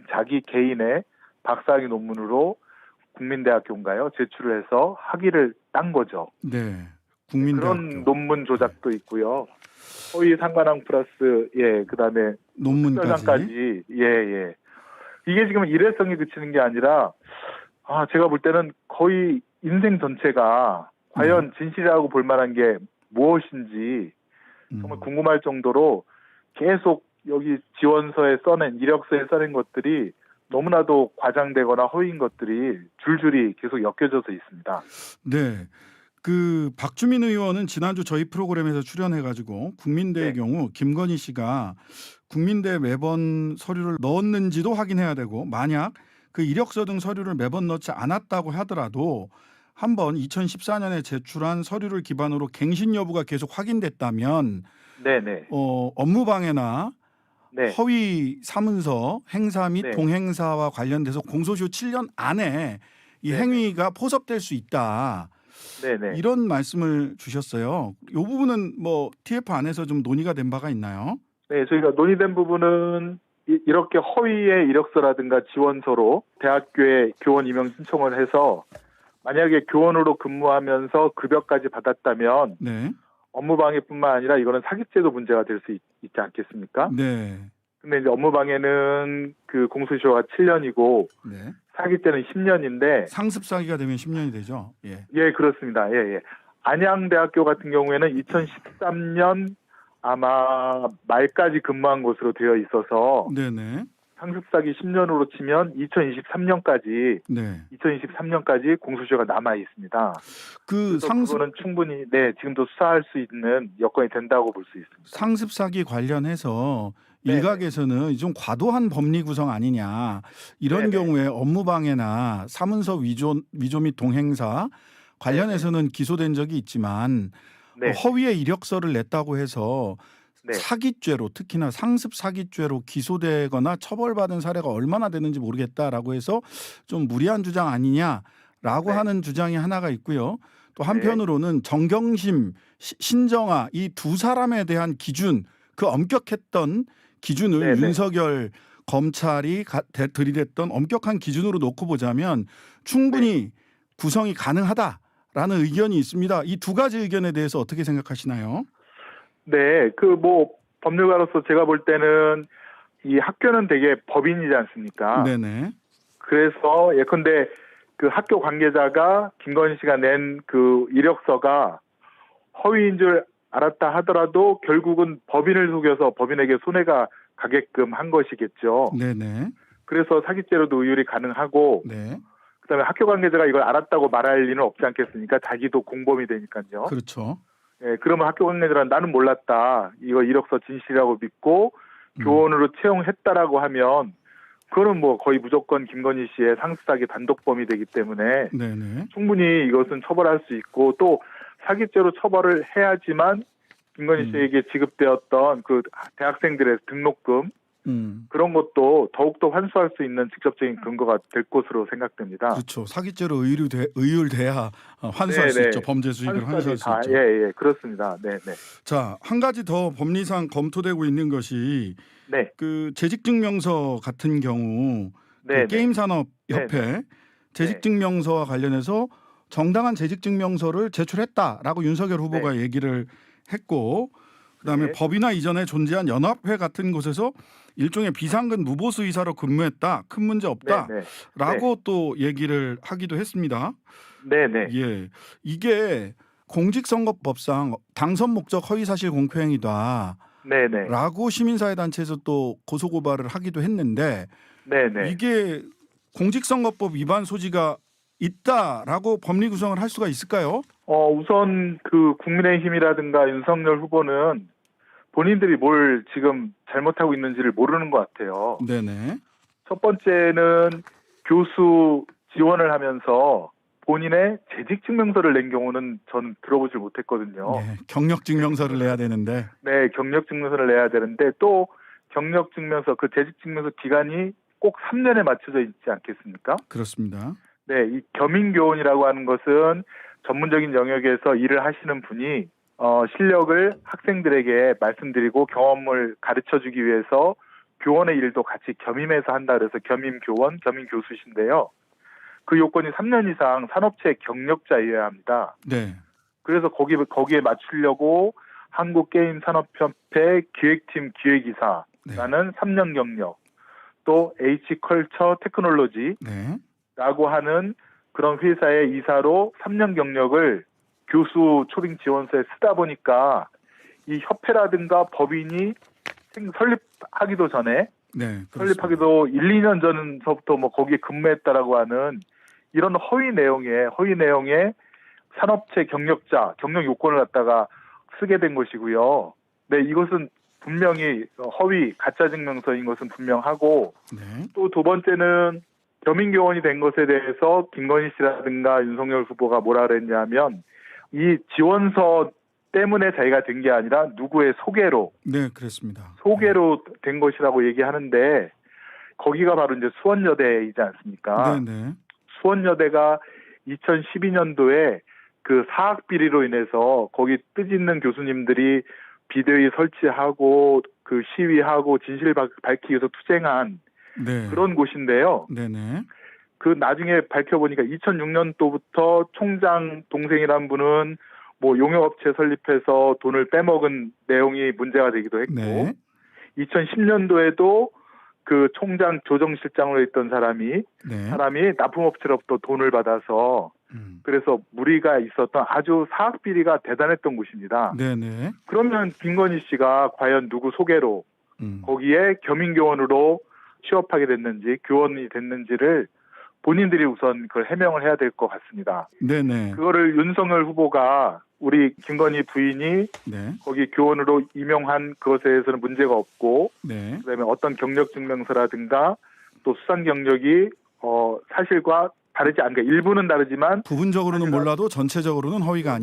Speaker 4: 자기 개인의 박사학위 논문으로 국민대학교인가요? 제출을 해서 학위를 딴 거죠.
Speaker 1: 네. 국민대학교.
Speaker 4: 그런 논문 조작도 있고요. 허위 상관왕 플러스 그다음에
Speaker 1: 논문까지.
Speaker 4: 예. 이게 지금 일회성이 그치는 게 아니라 제가 볼 때는 거의 인생 전체가 과연 진실이라고 볼 만한 게 무엇인지 정말 궁금할 정도로 계속 여기 지원서에 써낸 이력서에 써낸 것들이 너무나도 과장되거나 허위인 것들이 줄줄이 계속 엮여져서 있습니다.
Speaker 1: 네. 그 박주민 의원은 지난주 저희 프로그램에서 출연해가지고 국민대의 경우 김건희 씨가 국민대에 매번 서류를 넣었는지도 확인해야 되고 만약 그 이력서 등 서류를 매번 넣지 않았다고 하더라도 한번 2014년에 제출한 서류를 기반으로 갱신 여부가 계속 확인됐다면 업무방해나 허위 사문서 행사 및 동행사와 관련돼서 공소시효 7년 안에 이 행위가 포섭될 수 있다. 이런 말씀을 주셨어요. 이 부분은 뭐 TF 안에서 좀 논의가 된 바가 있나요?
Speaker 4: 네, 저희가 논의된 부분은 이렇게 허위의 이력서라든가 지원서로 대학교에 교원 임용 신청을 해서 만약에 교원으로 근무하면서 급여까지 받았다면 업무방해뿐만 아니라 이거는 사기죄도 문제가 될 수 있지 않겠습니까?
Speaker 1: 네.
Speaker 4: 근데 이제 업무방해는 그 공소시효가 7년이고 사기죄는 10년인데
Speaker 1: 상습사기가 되면 10년이 되죠.
Speaker 4: 예, 그렇습니다. 예. 안양대학교 같은 경우에는 2013년 아마 말까지 근무한 것으로 되어 있어서 상습사기 10년으로 치면 2023년까지 공소시효가 남아 있습니다. 그거는 충분히 지금도 수사할 수 있는 여건이 된다고 볼 수 있습니다.
Speaker 1: 상습 사기 관련해서 일각에서는 좀 과도한 법리 구성 아니냐 이런 경우에 업무방해나 사문서 위조 및 동행사 관련해서는 기소된 적이 있지만 허위의 이력서를 냈다고 해서 사기죄로 특히나 상습 사기죄로 기소되거나 처벌받은 사례가 얼마나 되는지 모르겠다라고 해서 좀 무리한 주장 아니냐라고 하는 주장이 하나가 있고요. 또 한편으로는 정경심, 신정아 이 두 사람에 대한 기준 그 엄격했던 기준을
Speaker 4: 네네.
Speaker 1: 윤석열 검찰이 들이댔던 엄격한 기준으로 놓고 보자면 충분히 구성이 가능하다라는 의견이 있습니다. 이 두 가지 의견에 대해서 어떻게 생각하시나요?
Speaker 4: 네, 법률가로서 제가 볼 때는 이 학교는 되게 법인이지 않습니까?
Speaker 1: 네네.
Speaker 4: 그래서 예컨대 그 학교 관계자가 김건희 씨가 낸 그 이력서가 허위인 줄 알았다 하더라도 결국은 법인을 속여서 법인에게 손해가 가게끔 한 것이겠죠.
Speaker 1: 네네.
Speaker 4: 그래서 사기죄로도 의율이 가능하고
Speaker 1: 네.
Speaker 4: 그다음에 학교 관계자가 이걸 알았다고 말할 리는 없지 않겠습니까? 자기도 공범이 되니까요.
Speaker 1: 그렇죠.
Speaker 4: 예, 그러면 학교 관계자는 나는 몰랐다. 이거 이력서 진실이라고 믿고 교원으로 채용했다라고 하면 그거는 뭐 거의 무조건 김건희 씨의 상습사기 단독범이 되기 때문에
Speaker 1: 네네.
Speaker 4: 충분히 이것은 처벌할 수 있고 또 사기죄로 처벌을 해야지만 김건희 씨에게 지급되었던 그 대학생들의 등록금 그런 것도 더욱더 환수할 수 있는 직접적인 근거가 될 것으로 생각됩니다.
Speaker 1: 그렇죠. 사기죄로 의율돼야 환수할 수
Speaker 4: 네네.
Speaker 1: 있죠. 범죄 수익을 환수할 수 있죠.
Speaker 4: 예, 그렇습니다. 네.
Speaker 1: 자, 한 가지 더 법리상 검토되고 있는 것이
Speaker 4: 네.
Speaker 1: 그 재직증명서 같은 경우
Speaker 4: 네.
Speaker 1: 게임산업협회 재직증명서와 관련해서 정당한 재직증명서를 제출했다라고 윤석열 후보가 얘기를 했고 그다음에 법이나 이전에 존재한 연합회 같은 곳에서 일종의 비상근 무보수 이사로 근무했다. 큰 문제 없다라고 또 얘기를 하기도 했습니다.
Speaker 4: 네네.
Speaker 1: 예. 이게 공직선거법상 당선 목적 허위사실 공표행위다.
Speaker 4: 네네.
Speaker 1: 라고 시민사회단체에서 또 고소고발을 하기도 했는데
Speaker 4: 네네.
Speaker 1: 이게 공직선거법 위반 소지가 있다라고 법리 구성을 할 수가 있을까요?
Speaker 4: 우선 그 국민의힘이라든가 윤석열 후보는 본인들이 뭘 지금 잘못하고 있는지를 모르는 것 같아요.
Speaker 1: 네네.
Speaker 4: 첫 번째는 교수 지원을 하면서 본인의 재직증명서를 낸 경우는 저는 들어보질 못했거든요.
Speaker 1: 네, 경력증명서를 내야 되는데.
Speaker 4: 네, 경력증명서를 내야 되는데 또 경력증명서 그 재직증명서 기간이 꼭 3년에 맞춰져 있지 않겠습니까?
Speaker 1: 그렇습니다.
Speaker 4: 네, 이 겸임교원이라고 하는 것은 전문적인 영역에서 일을 하시는 분이 실력을 학생들에게 말씀드리고 경험을 가르쳐주기 위해서 교원의 일도 같이 겸임해서 한다 그래서 겸임교원, 겸임교수신데요. 그 요건이 3년 이상 산업체 경력자여야 합니다.
Speaker 1: 네.
Speaker 4: 그래서 거기에 맞추려고 한국게임산업협회 기획팀 기획이사라는 3년 경력, 또 H컬처 테크놀로지라고 하는 그런 회사의 이사로 3년 경력을 교수 초빙 지원서에 쓰다 보니까 이 협회라든가 법인이 설립하기도 전에 설립하기도 1, 2년 전부터 뭐 거기에 근무했다라고 하는 이런 허위 내용에 산업체 경력자, 경력 요건을 갖다가 쓰게 된 것이고요. 네, 이것은 분명히 허위, 가짜 증명서인 것은 분명하고 또 두 번째는 겸임교원이 된 것에 대해서 김건희 씨라든가 윤석열 후보가 뭐라 그랬냐면 이 지원서 때문에 자기가 된 게 아니라 누구의 소개로
Speaker 1: 그렇습니다.
Speaker 4: 소개로 된 것이라고 얘기하는데 거기가 바로 이제 수원여대이지 않습니까?
Speaker 1: 네.
Speaker 4: 수원여대가 2012년도에 그 사학 비리로 인해서 거기 뜻있는 교수님들이 비대위 설치하고 그 시위하고 진실 밝히기 위해서 투쟁한 그런 곳인데요.
Speaker 1: 네네.
Speaker 4: 그 나중에 밝혀보니까 2006년도부터 총장 동생이란 분은 뭐 용역업체 설립해서 돈을 빼먹은 내용이 문제가 되기도 했고 2010년도에도 그 총장 조정실장으로 있던 사람이 납품업체로부터 돈을 받아서 그래서 무리가 있었던 아주 사학 비리가 대단했던 곳입니다.
Speaker 1: 네네.
Speaker 4: 그러면 김건희 씨가 과연 누구 소개로 거기에 겸임교원으로 취업하게 됐는지 교원이 됐는지를 본인들이 우선 그걸 해명을 해야 될 것 같습니다.
Speaker 1: 네네.
Speaker 4: 그거를 윤석열 후보가 우리 김건희 부인이 거기 교원으로 임용한 그것에 대해서는 문제가 없고 그다음에 어떤 경력증명서라든가 또 수상 경력이 사실과 다르지 않게 일부는 다르지만
Speaker 1: 부분적으로는 몰라도 전체적으로는 허위가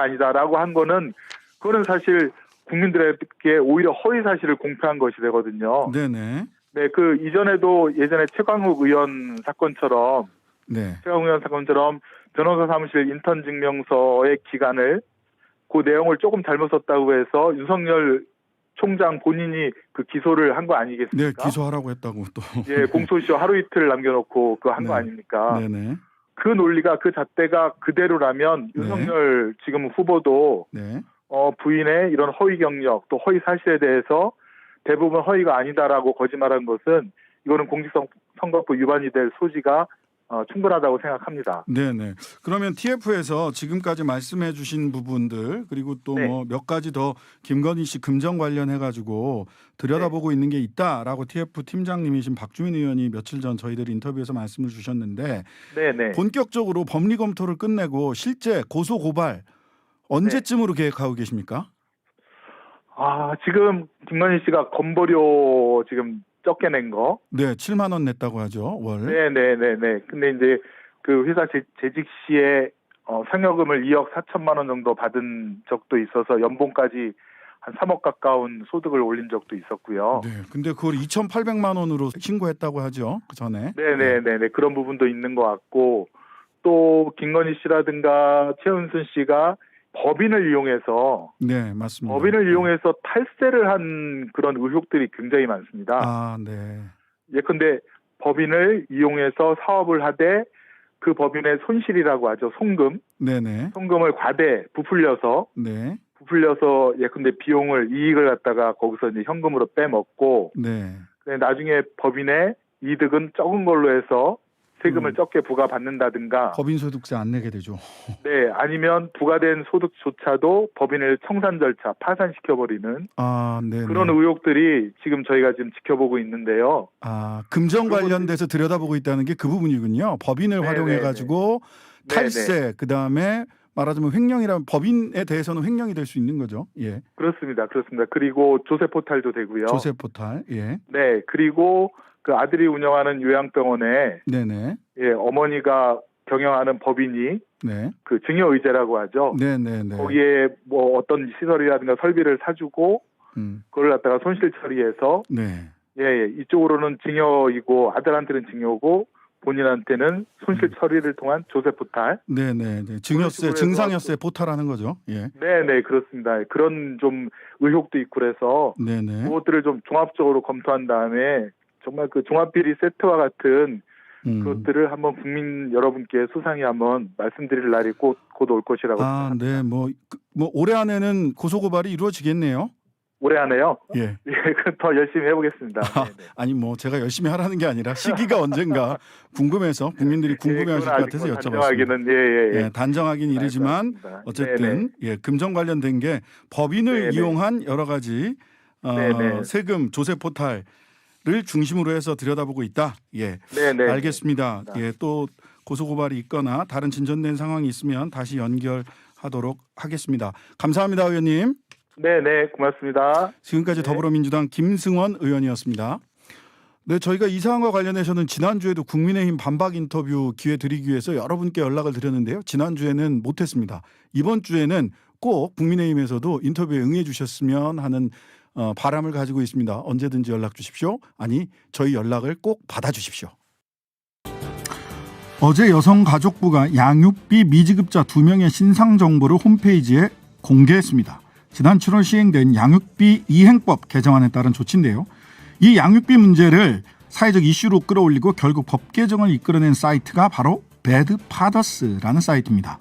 Speaker 4: 아니다라고 한 거는 그거는 사실 국민들에게 오히려 허위 사실을 공표한 것이 되거든요.
Speaker 1: 네네.
Speaker 4: 네, 그 이전에도 예전에 최광욱 의원 사건처럼 변호사 사무실 인턴 증명서의 기간을 그 내용을 조금 잘못 썼다고 해서 윤석열 총장 본인이 그 기소를 한 거 아니겠습니까?
Speaker 1: 네, 기소하라고 했다고 또.
Speaker 4: 예, 공소시효 하루 이틀 남겨놓고 그거 한 거
Speaker 1: 네.
Speaker 4: 아닙니까?
Speaker 1: 네네.
Speaker 4: 그 논리가 그 잣대가 그대로라면
Speaker 1: 네.
Speaker 4: 윤석열 지금 후보도
Speaker 1: 네.
Speaker 4: 부인의 이런 허위 경력 또 허위 사실에 대해서 대부분 허위가 아니다라고 거짓말한 것은 이거는 공직선거법 위반이 될 소지가 충분하다고 생각합니다.
Speaker 1: 네네. 그러면 TF에서 지금까지 말씀해 주신 부분들 그리고 또
Speaker 4: 네.
Speaker 1: 뭐 몇 가지 더 김건희 씨 금전 관련해 가지고 들여다보고 있는 게 있다라고 TF 팀장님이신 박주민 의원이 며칠 전 저희들 인터뷰에서 말씀을 주셨는데
Speaker 4: 네네.
Speaker 1: 본격적으로 법리 검토를 끝내고 실제 고소 고발 언제쯤으로 계획하고 계십니까?
Speaker 4: 지금 김건희 씨가 건보료 지금 적게 낸 거.
Speaker 1: 네, 7만 원 냈다고 하죠 월.
Speaker 4: 네네네네. 근데 이제 그 회사 재직 시에 상여금을 2억 4천만 원 정도 받은 적도 있어서 연봉까지 한 3억 가까운 소득을 올린 적도 있었고요.
Speaker 1: 네, 근데 그걸 2,800만 원으로 신고했다고 하죠 그 전에.
Speaker 4: 네네네네. 그런 부분도 있는 것 같고 또 김건희 씨라든가 최은순 씨가 법인을 이용해서
Speaker 1: 네, 맞습니다.
Speaker 4: 법인을 이용해서 탈세를 한 그런 의혹들이 굉장히 많습니다.
Speaker 1: 아, 네.
Speaker 4: 예컨대 법인을 이용해서 사업을 하되 그 법인의 손실이라고 하죠. 송금.
Speaker 1: 네네.
Speaker 4: 송금을 과대 부풀려서
Speaker 1: 네.
Speaker 4: 예컨대 이익을 갖다가 거기서 이제 현금으로 빼먹고
Speaker 1: 네.
Speaker 4: 나중에 법인의 이득은 적은 걸로 해서 세금을 적게 부과받는다든가
Speaker 1: 법인 소득세 안 내게 되죠.
Speaker 4: 네, 아니면 부과된 소득조차도 법인을 청산 절차 파산시켜버리는
Speaker 1: 아, 네.
Speaker 4: 그런 의혹들이 지금 저희가 지금 지켜보고 있는데요.
Speaker 1: 아, 금전 관련돼서 들여다보고 있다는 게 그 부분이군요. 법인을
Speaker 4: 네,
Speaker 1: 활용해 가지고
Speaker 4: 네,
Speaker 1: 탈세, 그다음에 말하자면 횡령이라면 법인에 대해서는 횡령이 될 수 있는 거죠. 예.
Speaker 4: 그렇습니다. 그리고 조세 포탈도 되고요.
Speaker 1: 조세 포탈. 예.
Speaker 4: 네, 그리고 그 아들이 운영하는 요양병원에
Speaker 1: 네네.
Speaker 4: 어머니가 경영하는 법인이
Speaker 1: 네.
Speaker 4: 그 증여의제라고 하죠.
Speaker 1: 네네네.
Speaker 4: 거기에 뭐 어떤 시설이라든가 설비를 사주고 그걸 갖다가 손실 처리해서
Speaker 1: 네.
Speaker 4: 이쪽으로는 증여이고 아들한테는 증여고 본인한테는 손실 처리를 통한 조세 포탈.
Speaker 1: 네네. 증여세, 증상여세 포탈하는 거죠. 예.
Speaker 4: 네네, 그렇습니다. 그런 좀 의혹도 있고 그래서
Speaker 1: 네네.
Speaker 4: 그것들을 좀 종합적으로 검토한 다음에 정말 그 종합비리 세트와 같은 그것들을 한번 국민 여러분께 수상히 한번 말씀드릴 날이 곧 올 것이라고 생각합니다.
Speaker 1: 네. 뭐 올해 안에는 고소고발이 이루어지겠네요.
Speaker 4: 올해 안에요?
Speaker 1: 예.
Speaker 4: 그럼 더 열심히 해보겠습니다.
Speaker 1: 아니 뭐 제가 열심히 하라는 게 아니라 시기가 언젠가 궁금해서 국민들이 궁금해하실 것 같아서 여쭤봤습니다.
Speaker 4: 단정하기는
Speaker 1: 단정하긴 이르지만 어쨌든 금전 관련된 게 법인을 이용한 여러 가지 세금 조세 포탈을 중심으로 해서 들여다보고 있다. 예.
Speaker 4: 네네.
Speaker 1: 알겠습니다. 예. 또 고소고발이 있거나 다른 진전된 상황이 있으면 다시 연결하도록 하겠습니다. 감사합니다, 의원님.
Speaker 4: 네네, 고맙습니다.
Speaker 1: 지금까지 더불어민주당 김승원 의원이었습니다. 네, 저희가 이 사안과 관련해서는 지난주에도 국민의힘 반박 인터뷰 기회 드리기 위해서 여러분께 연락을 드렸는데요. 지난주에는 못했습니다. 이번 주에는 꼭 국민의힘에서도 인터뷰에 응해 주셨으면 하는 바람을 가지고 있습니다. 언제든지 연락 주십시오. 아니, 저희 연락을 꼭 받아주십시오. 어제 여성가족부가 양육비 미지급자 2명의 신상 정보를 홈페이지에 공개했습니다. 지난 7월 시행된 양육비 이행법 개정안에 따른 조치인데요. 이 양육비 문제를 사회적 이슈로 끌어올리고 결국 법 개정을 이끌어낸 사이트가 바로 배드파더스라는 사이트입니다.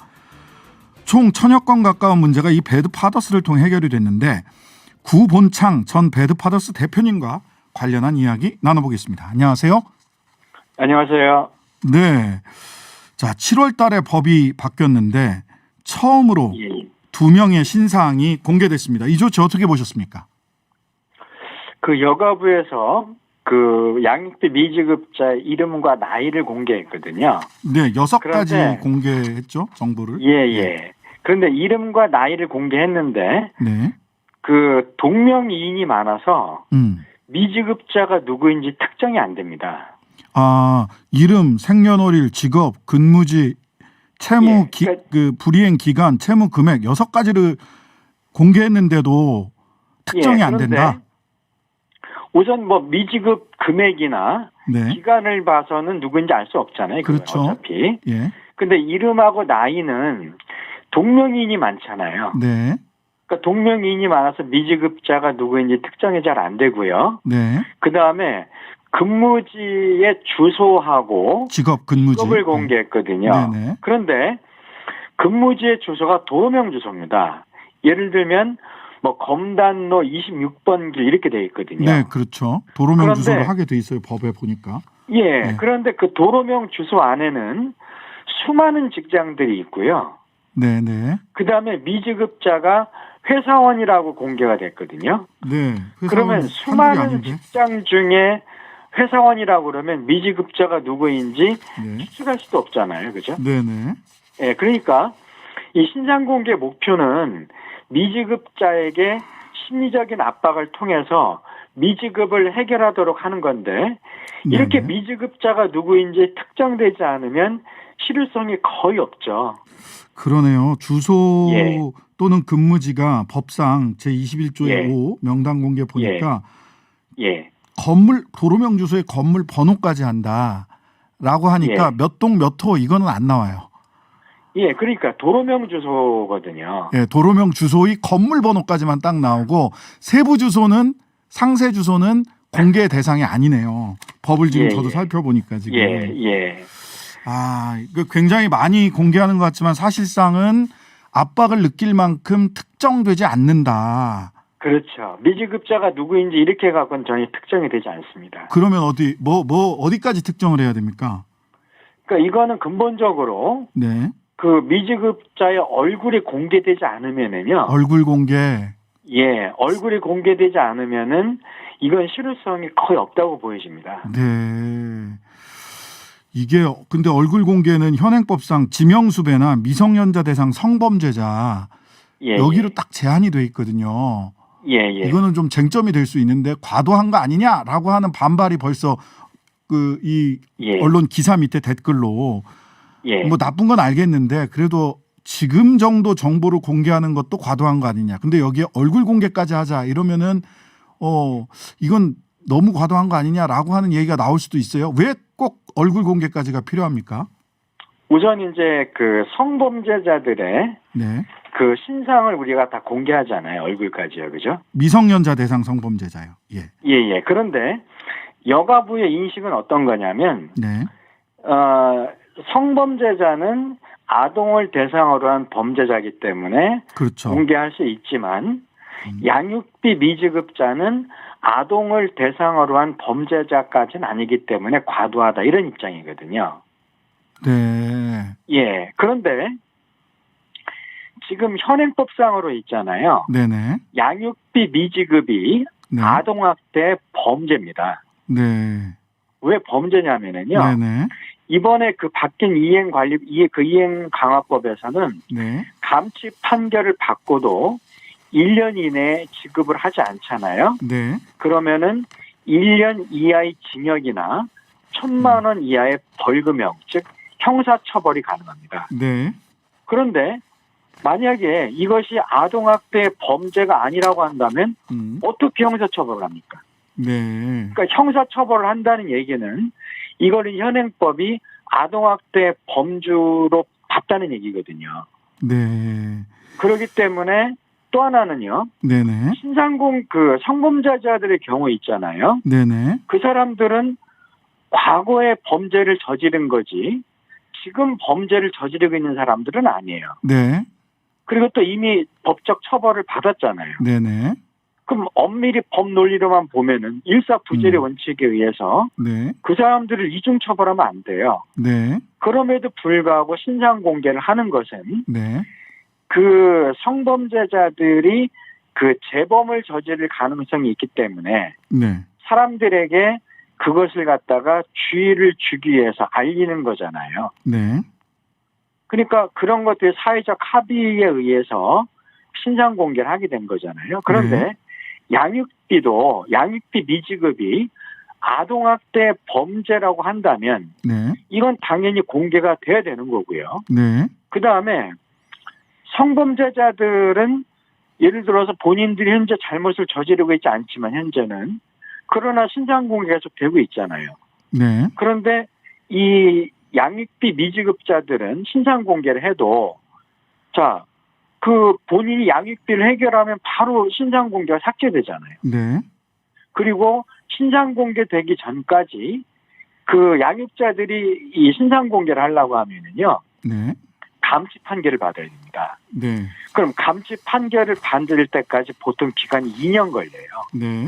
Speaker 1: 총 1000여 건 가까운 문제가 이 배드파더스를 통해 해결이 됐는데 구본창 전 배드파더스 대표님과 관련한 이야기 나눠보겠습니다. 안녕하세요.
Speaker 5: 안녕하세요.
Speaker 1: 네. 자, 7월 달에 법이 바뀌었는데 처음으로 2명의 신상이 공개됐습니다. 이 조치 어떻게 보셨습니까?
Speaker 5: 그 여가부에서 그 양육비 미지급자 이름과 나이를 공개했거든요.
Speaker 1: 네, 6가지 공개했죠, 정보를.
Speaker 5: 예. 그런데 이름과 나이를 공개했는데
Speaker 1: 네.
Speaker 5: 그 동명이인이 많아서 미지급자가 누구인지 특정이 안 됩니다.
Speaker 1: 아, 이름, 생년월일, 직업, 근무지, 채무, 그 불이행 기간, 채무 금액 6가지를 공개했는데도 특정이 안 된다.
Speaker 5: 우선 뭐 미지급 금액이나 기간을 봐서는 누구인지 알 수 없잖아요.
Speaker 1: 그렇죠.
Speaker 5: 어차피.
Speaker 1: 예.
Speaker 5: 근데 이름하고 나이는 동명이인이 많잖아요.
Speaker 1: 네.
Speaker 5: 그러니까 동명이인이 많아서 미지급자가 누구인지 특정이 잘 안 되고요.
Speaker 1: 네.
Speaker 5: 그 다음에 근무지의 주소하고
Speaker 1: 직업 근무지.
Speaker 5: 직업을 공개했거든요.
Speaker 1: 네네.
Speaker 5: 그런데 근무지의 주소가 도로명 주소입니다. 예를 들면 뭐 검단로 26번 길 이렇게 돼 있거든요.
Speaker 1: 네, 그렇죠. 도로명
Speaker 5: 그런데,
Speaker 1: 주소로 하게 돼 있어요. 법에 보니까.
Speaker 5: 예.
Speaker 1: 네.
Speaker 5: 그런데 그 도로명 주소 안에는 수많은 직장들이 있고요.
Speaker 1: 네네.
Speaker 5: 그 다음에 미지급자가 회사원이라고 공개가 됐거든요.
Speaker 1: 네.
Speaker 5: 그러면 수많은 직장 중에 회사원이라고 그러면 미지급자가 누구인지
Speaker 1: 네.
Speaker 5: 추측할 수도 없잖아요. 그죠?
Speaker 1: 네네.
Speaker 5: 예, 그러니까 이 신상 공개 목표는 미지급자에게 심리적인 압박을 통해서 미지급을 해결하도록 하는 건데 이렇게
Speaker 1: 네네.
Speaker 5: 미지급자가 누구인지 특정되지 않으면 실효성이 거의 없죠.
Speaker 1: 그러네요. 주소
Speaker 5: 예.
Speaker 1: 또는 근무지가 법상 제21조의
Speaker 5: 예.
Speaker 1: 5 명단 공개 보니까
Speaker 5: 예.
Speaker 1: 건물 도로명 주소에 건물 번호까지 한다라고 하니까
Speaker 5: 예.
Speaker 1: 몇 동 몇 호 이거는 안 나와요.
Speaker 5: 예, 그러니까 도로명 주소거든요.
Speaker 1: 예, 도로명 주소의 건물 번호까지만 딱 나오고 세부 주소는 상세 주소는 공개 대상이 아니네요. 법을 지금
Speaker 5: 예,
Speaker 1: 저도
Speaker 5: 예.
Speaker 1: 살펴보니까 지금.
Speaker 5: 예.
Speaker 1: 아, 이거 굉장히 많이 공개하는 것 같지만 사실상은 압박을 느낄 만큼 특정되지 않는다.
Speaker 5: 그렇죠. 미지급자가 누구인지 이렇게 갖고는 전혀 특정이 되지 않습니다.
Speaker 1: 그러면 어디까지 특정을 해야 됩니까?
Speaker 5: 그러니까 이거는 근본적으로
Speaker 1: 네.
Speaker 5: 그 미지급자의 얼굴이 공개되지 않으면은요.
Speaker 1: 얼굴 공개.
Speaker 5: 예, 얼굴이 공개되지 않으면은 이건 실효성이 거의 없다고 보여집니다.
Speaker 1: 네. 이게 근데 얼굴 공개는 현행법상 지명수배나 미성년자 대상 성범죄자
Speaker 5: 예,
Speaker 1: 여기로 딱 제한이 돼 있거든요.
Speaker 5: 예.
Speaker 1: 이거는 좀 쟁점이 될 수 있는데 과도한 거 아니냐라고 하는 반발이 벌써 이
Speaker 5: 예.
Speaker 1: 언론 기사 밑에 댓글로
Speaker 5: 예.
Speaker 1: 뭐 나쁜 건 알겠는데 그래도 지금 정도 정보를 공개하는 것도 과도한 거 아니냐. 근데 여기에 얼굴 공개까지 하자 이러면은 이건 너무 과도한 거 아니냐라고 하는 얘기가 나올 수도 있어요. 왜 꼭 얼굴 공개까지가 필요합니까?
Speaker 5: 우선 이제 그 성범죄자들의
Speaker 1: 네.
Speaker 5: 그 신상을 우리가 다 공개하잖아요. 얼굴까지요. 그죠?
Speaker 1: 미성년자 대상 성범죄자요. 예.
Speaker 5: 예. 그런데 여가부의 인식은 어떤 거냐면
Speaker 1: 네.
Speaker 5: 성범죄자는 아동을 대상으로 한 범죄자이기 때문에
Speaker 1: 그렇죠.
Speaker 5: 공개할 수 있지만 양육비 미지급자는 아동을 대상으로 한 범죄자까지는 아니기 때문에 과도하다 이런 입장이거든요.
Speaker 1: 네.
Speaker 5: 예. 그런데 지금 현행법상으로 있잖아요.
Speaker 1: 네네.
Speaker 5: 양육비 미지급이
Speaker 1: 네.
Speaker 5: 아동학대 범죄입니다.
Speaker 1: 네.
Speaker 5: 왜 범죄냐면은요.
Speaker 1: 네네.
Speaker 5: 이번에 그 바뀐 이행 강화법에서는
Speaker 1: 네.
Speaker 5: 감치 판결을 받고도 1년 이내에 지급을 하지 않잖아요.
Speaker 1: 네.
Speaker 5: 그러면은 1년 이하의 징역이나 1,000만 원 이하의 벌금형, 즉 형사처벌이 가능합니다.
Speaker 1: 네.
Speaker 5: 그런데 만약에 이것이 아동학대 범죄가 아니라고 한다면 어떻게 형사처벌을 합니까?
Speaker 1: 네.
Speaker 5: 그러니까 형사처벌을 한다는 얘기는 이거는 현행법이 아동학대 범주로 봤다는 얘기거든요.
Speaker 1: 네.
Speaker 5: 그렇기 때문에 또 하나는요.
Speaker 1: 네네.
Speaker 5: 그 성범죄자들의 경우 있잖아요.
Speaker 1: 네네.
Speaker 5: 그 사람들은 과거에 범죄를 저지른 거지 지금 범죄를 저지르고 있는 사람들은 아니에요.
Speaker 1: 네.
Speaker 5: 그리고 또 이미 법적 처벌을 받았잖아요.
Speaker 1: 네네.
Speaker 5: 그럼 엄밀히 법 논리로만 보면은 일사부재의 원칙에 의해서
Speaker 1: 네.
Speaker 5: 그 사람들을 이중 처벌하면 안 돼요.
Speaker 1: 네.
Speaker 5: 그럼에도 불구하고 신상 공개를 하는 것은
Speaker 1: 네.
Speaker 5: 그 성범죄자들이 그 재범을 저지를 가능성이 있기 때문에
Speaker 1: 네.
Speaker 5: 사람들에게 그것을 갖다가 주의를 주기 위해서 알리는 거잖아요.
Speaker 1: 네.
Speaker 5: 그러니까 그런 것들이 사회적 합의에 의해서 신상 공개를 하게 된 거잖아요. 그런데 양육비 미지급이 아동학대 범죄라고 한다면
Speaker 1: 네.
Speaker 5: 이건 당연히 공개가 돼야 되는 거고요.
Speaker 1: 네.
Speaker 5: 그다음에 성범죄자들은 예를 들어서 본인들이 현재 잘못을 저지르고 있지 않지만 현재는 그러나 신상 공개가 계속 되고 있잖아요.
Speaker 1: 네.
Speaker 5: 그런데 이 양육비 미지급자들은 신상 공개를 해도 자 그 본인이 양육비를 해결하면 바로 신상 공개가 삭제되잖아요.
Speaker 1: 네.
Speaker 5: 그리고 신상 공개되기 전까지 그 양육자들이 이 신상 공개를 하려고 하면은요,
Speaker 1: 네.
Speaker 5: 감치 판결을 받아야 됩니다.
Speaker 1: 네.
Speaker 5: 그럼 감치 판결을 받을 때까지 보통 기간이 2년 걸려요.
Speaker 1: 네.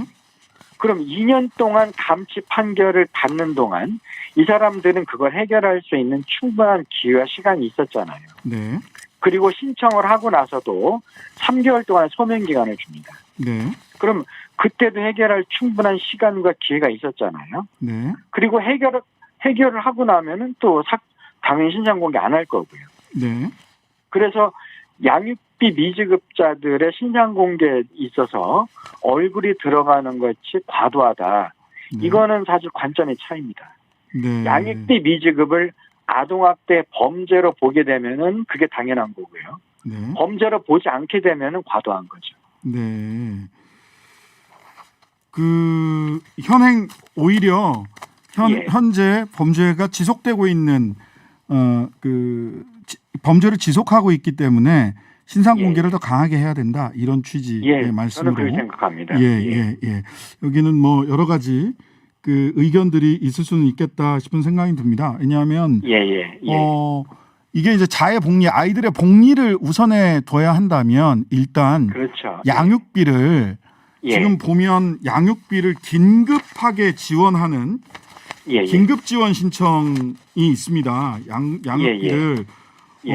Speaker 5: 그럼 2년 동안 감치 판결을 받는 동안 이 사람들은 그걸 해결할 수 있는 충분한 기회와 시간이 있었잖아요.
Speaker 1: 네.
Speaker 5: 그리고 신청을 하고 나서도 3개월 동안 소명 기간을 줍니다.
Speaker 1: 네.
Speaker 5: 그럼 그때도 해결할 충분한 시간과 기회가 있었잖아요.
Speaker 1: 네.
Speaker 5: 그리고 해결을 하고 나면은 또 당연히 신상 공개 안 할 거고요.
Speaker 1: 네.
Speaker 5: 그래서 양육비 미지급자들의 신상 공개에 있어서 얼굴이 들어가는 것이 과도하다.
Speaker 1: 네.
Speaker 5: 이거는 사실 관점의 차이입니다.
Speaker 1: 네.
Speaker 5: 양육비 미지급을 아동학대 범죄로 보게 되면은 그게 당연한 거고요.
Speaker 1: 네.
Speaker 5: 범죄로 보지 않게 되면은 과도한 거죠.
Speaker 1: 네. 그 오히려
Speaker 5: 예.
Speaker 1: 현재 범죄가 지속되고 있는 범죄를 지속하고 있기 때문에 신상
Speaker 5: 예.
Speaker 1: 공개를 더 강하게 해야 된다. 이런 취지의
Speaker 5: 예,
Speaker 1: 말씀으로.
Speaker 5: 저는 그렇게 생각합니다.
Speaker 1: 예. 여기는 뭐 여러 가지 그 의견들이 있을 수는 있겠다 싶은 생각이 듭니다. 왜냐하면
Speaker 5: 예.
Speaker 1: 이게 이제 자의 복리, 아이들의 복리를 우선에 둬야 한다면 일단
Speaker 5: 그렇죠.
Speaker 1: 양육비를
Speaker 5: 예.
Speaker 1: 지금 보면 양육비를 긴급하게 지원하는
Speaker 5: 예.
Speaker 1: 긴급 지원 신청이 있습니다. 양육비를
Speaker 5: 예.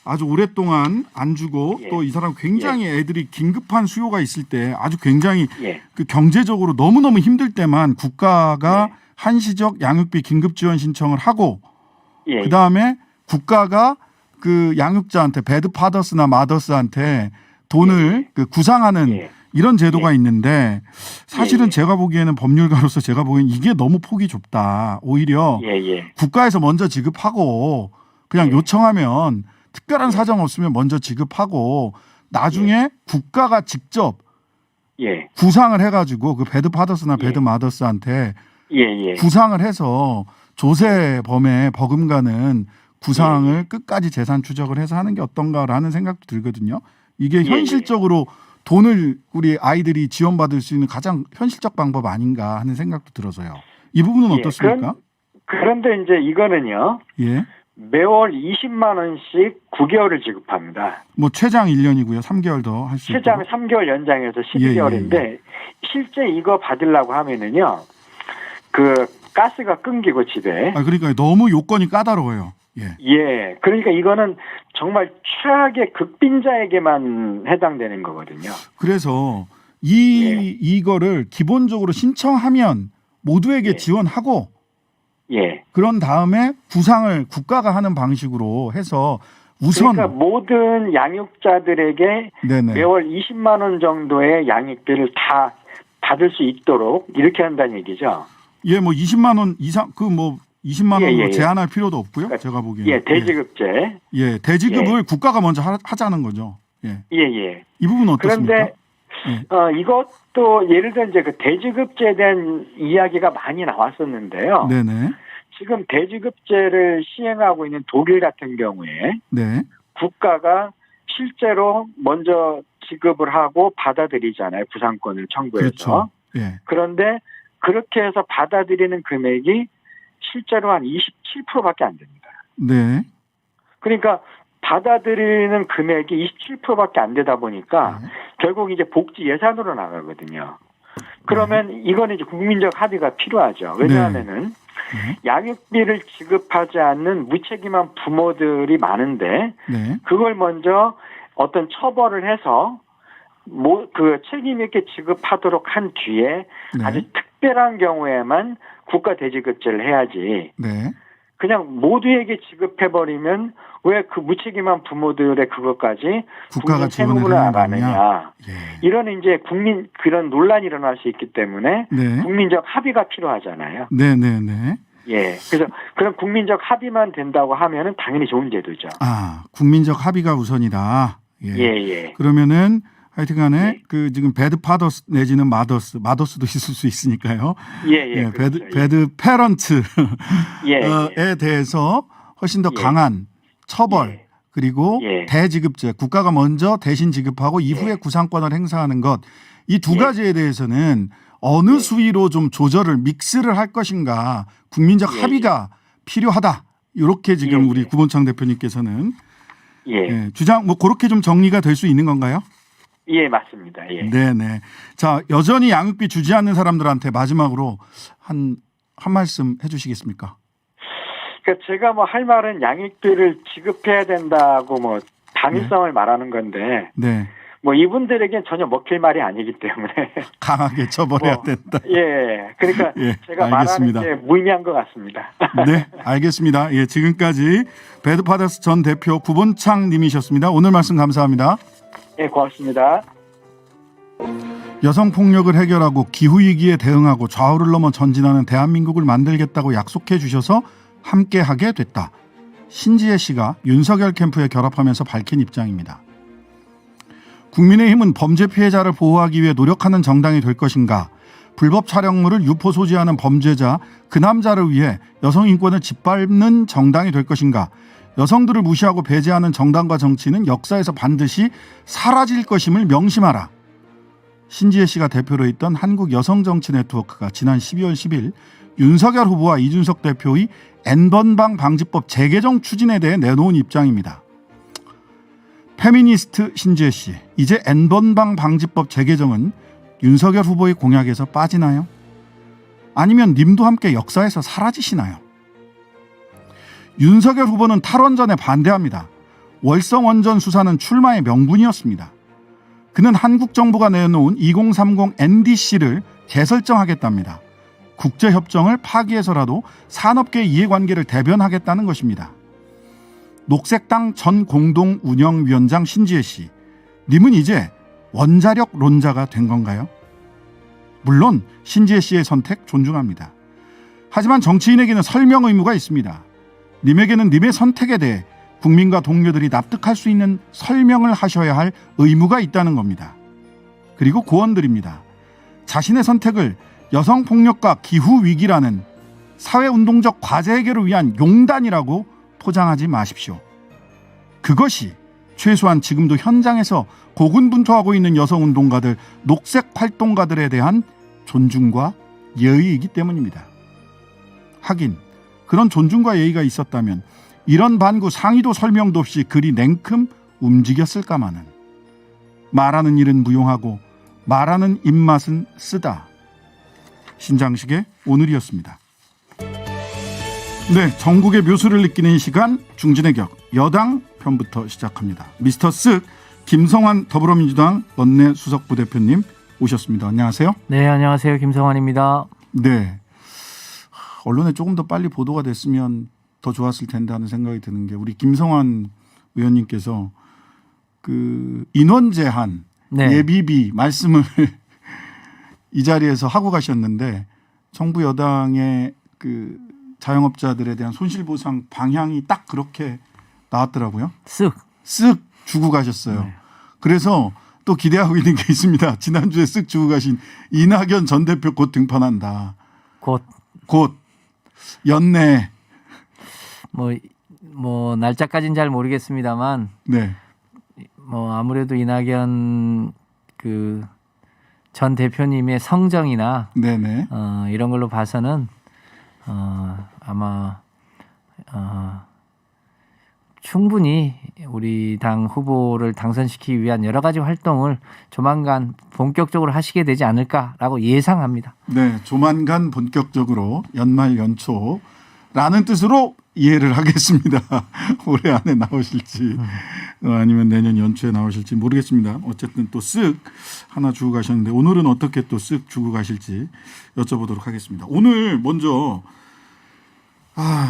Speaker 1: 아주 오랫동안 안 주고
Speaker 5: 예.
Speaker 1: 또 이 사람 굉장히 애들이 긴급한 수요가 있을 때 아주 굉장히
Speaker 5: 예.
Speaker 1: 그 경제적으로 너무너무 힘들 때만 국가가
Speaker 5: 예.
Speaker 1: 한시적 양육비 긴급 지원 신청을 하고
Speaker 5: 예.
Speaker 1: 그다음에 국가가 그 양육자한테 배드 파더스나 마더스한테 돈을 그 구상하는
Speaker 5: 예.
Speaker 1: 이런 제도가 있는데 사실은
Speaker 5: 예.
Speaker 1: 제가 보기에는 법률가로서 제가 보기엔 이게 너무 폭이 좁다. 오히려
Speaker 5: 예.
Speaker 1: 국가에서 먼저 지급하고 그냥
Speaker 5: 예.
Speaker 1: 요청하면 특별한 사정 없으면 먼저 지급하고 나중에 국가가 직접
Speaker 5: 예.
Speaker 1: 구상을 해가지고 그 배드 파더스나
Speaker 5: 예.
Speaker 1: 배드 마더스한테
Speaker 5: 예.
Speaker 1: 구상을 해서 조세범에 버금가는 구상을 끝까지 재산 추적을 해서 하는 게 어떤가라는 생각도 들거든요. 이게 현실적으로 돈을 우리 아이들이 지원받을 수 있는 가장 현실적 방법 아닌가 하는 생각도 들어서요. 이 부분은 어떻습니까?
Speaker 5: 그런데 이제 이거는요.
Speaker 1: 예.
Speaker 5: 매월 20만 원씩 9개월을 지급합니다.
Speaker 1: 뭐 최장 1년이고요. 3개월 더 할 수 있고.
Speaker 5: 최장 3개월 연장해서 12개월인데 실제 이거 받으려고 하면은요. 그 가스가 끊기고 집에.
Speaker 1: 그러니까 너무 요건이 까다로워요.
Speaker 5: 예. 그러니까 이거는 정말 최악의 극빈자에게만 해당되는 거거든요.
Speaker 1: 그래서 이거를 기본적으로 신청하면 모두에게 지원하고 그런 다음에 구상을 국가가 하는 방식으로 해서 우선
Speaker 5: 그러니까 모든 양육자들에게
Speaker 1: 네네.
Speaker 5: 매월 20만 원 정도의 양육비를 다 받을 수 있도록 이렇게 한다는 얘기죠.
Speaker 1: 예, 뭐 20만 원 이상 20만 원으로 제한할 필요도 없고요.
Speaker 5: 그러니까,
Speaker 1: 제가 보기에는.
Speaker 5: 대지급제.
Speaker 1: 대지급을 국가가 먼저 하자는 거죠. 이 부분은 어떻습니까?
Speaker 5: 그런데 이것도 예를 들어 이제 그 대지급제에 대한 이야기가 많이 나왔었는데요.
Speaker 1: 네네.
Speaker 5: 지금 대지급제를 시행하고 있는 독일 같은 경우에 국가가 실제로 먼저 지급을 하고 받아들이잖아요. 구상권을 청구해서.
Speaker 1: 그렇죠.
Speaker 5: 그런데 그렇게 해서 받아들이는 금액이 실제로 한 27%밖에 안 됩니다.
Speaker 1: 네.
Speaker 5: 그러니까 받아들이는 금액이 27%밖에 안 되다 보니까 결국 이제 복지 예산으로 나가거든요. 그러면 이거는 이제 국민적 합의가 필요하죠. 왜냐하면은 양육비를 지급하지 않는 무책임한 부모들이 많은데 그걸 먼저 어떤 처벌을 해서 그 책임 있게 지급하도록 한 뒤에 아주 특별한 경우에만 국가 대지급제를 해야지. 그냥 모두에게 지급해버리면 왜 그 무책임한 부모들의 그것까지
Speaker 1: 국가가
Speaker 5: 세무를 나가느냐. 이런 이제 그런 논란이 일어날 수 있기 때문에 국민적 합의가 필요하잖아요. 그래서 그런 국민적 합의만 된다고 하면은 당연히 좋은 제도죠.
Speaker 1: 국민적 합의가 우선이다. 그러면은 하여튼간에 그 지금 배드 파더스 내지는 마더스도 있을 수 있으니까요. 배드 페런트에 대해서 훨씬 더 강한 처벌 그리고
Speaker 5: 예.
Speaker 1: 대지급제, 국가가 먼저 대신 지급하고 이후에 구상권을 행사하는 것, 이 두
Speaker 5: 예.
Speaker 1: 가지에 대해서는 어느 수위로 좀 조절을 믹스를 할 것인가 국민적
Speaker 5: 예.
Speaker 1: 합의가 필요하다. 이렇게 지금
Speaker 5: 예.
Speaker 1: 우리 구본창 대표님께서는
Speaker 5: 예.
Speaker 1: 주장 뭐 그렇게 좀 정리가 될 수 있는 건가요?
Speaker 5: 예, 맞습니다. 예.
Speaker 1: 네네. 자, 여전히 양육비 주지 않는 사람들한테 마지막으로 한 말씀 해주시겠습니까?
Speaker 5: 그러니까 제가 뭐 할 말은 양육비를 지급해야 된다고 뭐 당위성을 말하는 건데
Speaker 1: 네.
Speaker 5: 뭐 이분들에겐 전혀 먹힐 말이 아니기 때문에
Speaker 1: 강하게 처벌해야
Speaker 5: 뭐,
Speaker 1: 된다.
Speaker 5: 예. 그러니까
Speaker 1: 예,
Speaker 5: 제가
Speaker 1: 알겠습니다.
Speaker 5: 말하는 게 무의미한 것 같습니다.
Speaker 1: 네, 알겠습니다. 예, 지금까지 배드파더스 전 대표 구본창 님이셨습니다. 오늘 말씀 감사합니다.
Speaker 5: 예, 고맙습니다.
Speaker 1: 여성 폭력을 해결하고 기후 위기에 대응하고 좌우를 넘어 전진하는 대한민국을 만들겠다고 약속해 주셔서 함께하게 됐다. 신지혜 씨가 윤석열 캠프에 결합하면서 밝힌 입장입니다. 국민의힘은 범죄 피해자를 보호하기 위해 노력하는 정당이 될 것인가? 불법 촬영물을 유포 소지하는 범죄자 그 남자를 위해 여성 인권을 짓밟는 정당이 될 것인가? 여성들을 무시하고 배제하는 정당과 정치는 역사에서 반드시 사라질 것임을 명심하라. 신지혜 씨가 대표로 있던 한국여성정치네트워크가 지난 12월 10일 윤석열 후보와 이준석 대표의 N번방 방지법 재개정 추진에 대해 내놓은 입장입니다. 페미니스트 신지혜 씨, 이제 N번방 방지법 재개정은 윤석열 후보의 공약에서 빠지나요? 아니면 님도 함께 역사에서 사라지시나요? 윤석열 후보는 탈원전에 반대합니다. 월성원전 수사는 출마의 명분이었습니다. 그는 한국 정부가 내놓은 2030 NDC를 재설정하겠답니다. 국제협정을 파기해서라도 산업계 이해관계를 대변하겠다는 것입니다. 녹색당 전 공동운영위원장 신지혜 씨, 님은 이제 원자력론자가 된 건가요? 물론 신지혜 씨의 선택 존중합니다. 하지만 정치인에게는 설명 의무가 있습니다. 님에게는 님의 선택에 대해 국민과 동료들이 납득할 수 있는 설명을 하셔야 할 의무가 있다는 겁니다. 그리고 고언드립니다. 자신의 선택을 여성폭력과 기후위기라는 사회운동적 과제 해결을 위한 용단이라고 포장하지 마십시오. 그것이 최소한 지금도 현장에서 고군분투하고 있는 여성운동가들, 녹색활동가들에 대한 존중과 예의이기 때문입니다. 하긴 그런 존중과 예의가 있었다면 이런 반구 상의도 설명도 없이 그리 냉큼 움직였을까마는. 말하는 일은 무용하고 말하는 입맛은 쓰다. 신장식의 오늘이었습니다. 네, 전국의 묘수를 느끼는 시간 중진의 격 여당 편부터 시작합니다. 미스터 쓱 김성환 더불어민주당 원내 수석 부대표님 오셨습니다. 안녕하세요.
Speaker 6: 네, 안녕하세요. 김성환입니다.
Speaker 1: 네, 언론에 조금 더 빨리 보도가 됐으면 더 좋았을 텐데 하는 생각이 드는 게 우리 김성환 의원님께서 그 인원 제한
Speaker 6: 네.
Speaker 1: 예비비 말씀을 이 자리에서 하고 가셨는데 정부 여당의 그 자영업자들에 대한 손실보상 방향이 딱 그렇게 나왔더라고요. 쓱 주고 가셨어요.
Speaker 6: 네.
Speaker 1: 그래서 또 기대하고 있는 게 있습니다. 지난주에 쓱 주고 가신 이낙연 전 대표 곧 등판한다. 곧 연내.
Speaker 6: 뭐 날짜까지는 잘 모르겠습니다만,
Speaker 1: 네.
Speaker 6: 뭐 아무래도 이낙연 그 전 대표님의 성정이나
Speaker 1: 네네.
Speaker 6: 이런 걸로 봐서는 아마 충분히 우리 당 후보를 당선시키기 위한 여러 가지 활동을 조만간 본격적으로 하시게 되지 않을까라고 예상합니다.
Speaker 1: 네, 조만간 본격적으로 연말 연초라는 뜻으로 이해를 하겠습니다. 올해 안에 나오실지 아니면 내년 연초에 나오실지 모르겠습니다. 어쨌든 또 쓱 하나 주고 가셨는데 오늘은 어떻게 또 쓱 주고 가실지 여쭤보도록 하겠습니다. 오늘 먼저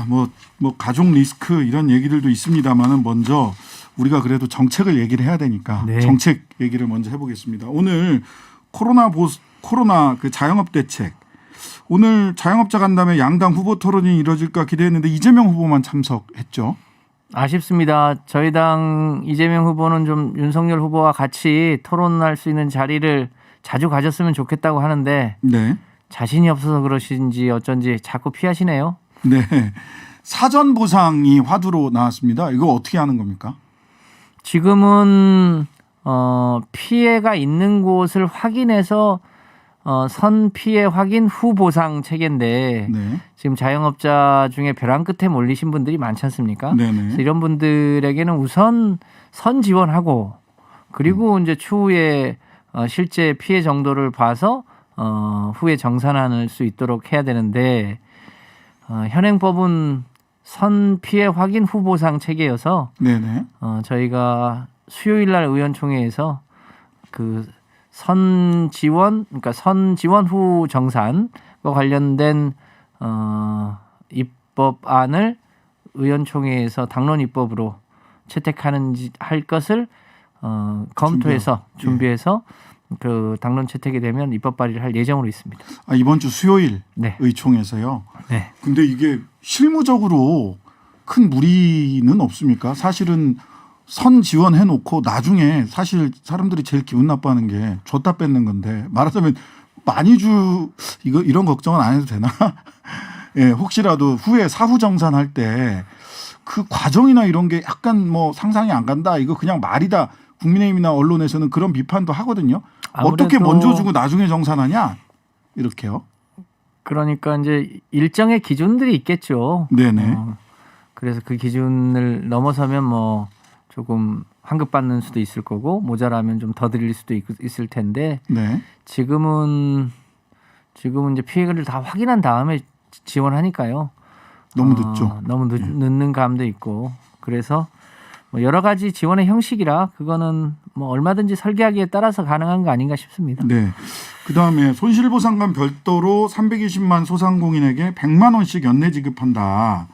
Speaker 1: 뭐 가족 리스크 이런 얘기들도 있습니다만은 먼저 우리가 그래도 정책을 얘기를 해야 되니까
Speaker 6: 네.
Speaker 1: 정책 얘기를 먼저 해보겠습니다. 오늘 코로나 그 자영업 대책 오늘 자영업자 간담회 양당 후보 토론이 이뤄질까 기대했는데 이재명 후보만 참석했죠.
Speaker 6: 아쉽습니다. 저희 당 이재명 후보는 좀 윤석열 후보와 같이 토론할 수 있는 자리를 자주 가졌으면 좋겠다고 하는데
Speaker 1: 네.
Speaker 6: 자신이 없어서 그러신지 어쩐지 자꾸 피하시네요.
Speaker 1: 네. 사전 보상이 화두로 나왔습니다. 이거 어떻게 하는 겁니까?
Speaker 6: 지금은 피해가 있는 곳을 확인해서 선 피해 확인 후 보상 체계인데
Speaker 1: 네.
Speaker 6: 지금 자영업자 중에 벼랑 끝에 몰리신 분들이 많지 않습니까?
Speaker 1: 네네.
Speaker 6: 그래서 이런 분들에게는 우선 선 지원하고 그리고 이제 추후에 실제 피해 정도를 봐서 후에 정산할 수 있도록 해야 되는데 현행법은 선 피해 확인 후 보상 체계여서
Speaker 1: 네네.
Speaker 6: 저희가 수요일 날 의원총회에서 그 선 지원 그러니까 선 지원 후 정산과 관련된 입법안을 의원총회에서 당론 입법으로 채택하는지 할 것을 검토해서 준비해서 그 당론 채택이 되면 입법 발의를 할 예정으로 있습니다.
Speaker 1: 아, 이번 주 수요일
Speaker 6: 네.
Speaker 1: 의총에서요.
Speaker 6: 네.
Speaker 1: 근데 이게 실무적으로 큰 무리는 없습니까? 사실은 선 지원해 놓고 나중에 사실 사람들이 제일 기분 나빠하는 게 줬다 뺏는 건데 말하자면 많이 이런 걱정은 안 해도 되나? 예, 혹시라도 후에 사후 정산할 때 그 과정이나 이런 게 약간 뭐 상상이 안 간다. 이거 그냥 말이다. 국민의힘이나 언론에서는 그런 비판도 하거든요. 어떻게 먼저 주고 나중에 정산하냐? 이렇게요.
Speaker 6: 그러니까 이제 일정의 기준들이 있겠죠.
Speaker 1: 네네.
Speaker 6: 그래서 그 기준을 넘어서면 뭐 조금 환급받는 수도 있을 거고 모자라면 좀 더 드릴 수도 있을 텐데
Speaker 1: 네.
Speaker 6: 지금은 이제 피해를 다 확인한 다음에 지원하니까요.
Speaker 1: 너무 늦죠.
Speaker 6: 너무 늦는 감도 있고 그래서 뭐 여러 가지 지원의 형식이라 그거는 뭐 얼마든지 설계하기에 따라서 가능한 거 아닌가 싶습니다.
Speaker 1: 네. 그다음에 손실보상과 별도로 320만 소상공인에게 100만 원씩 연내 지급한다.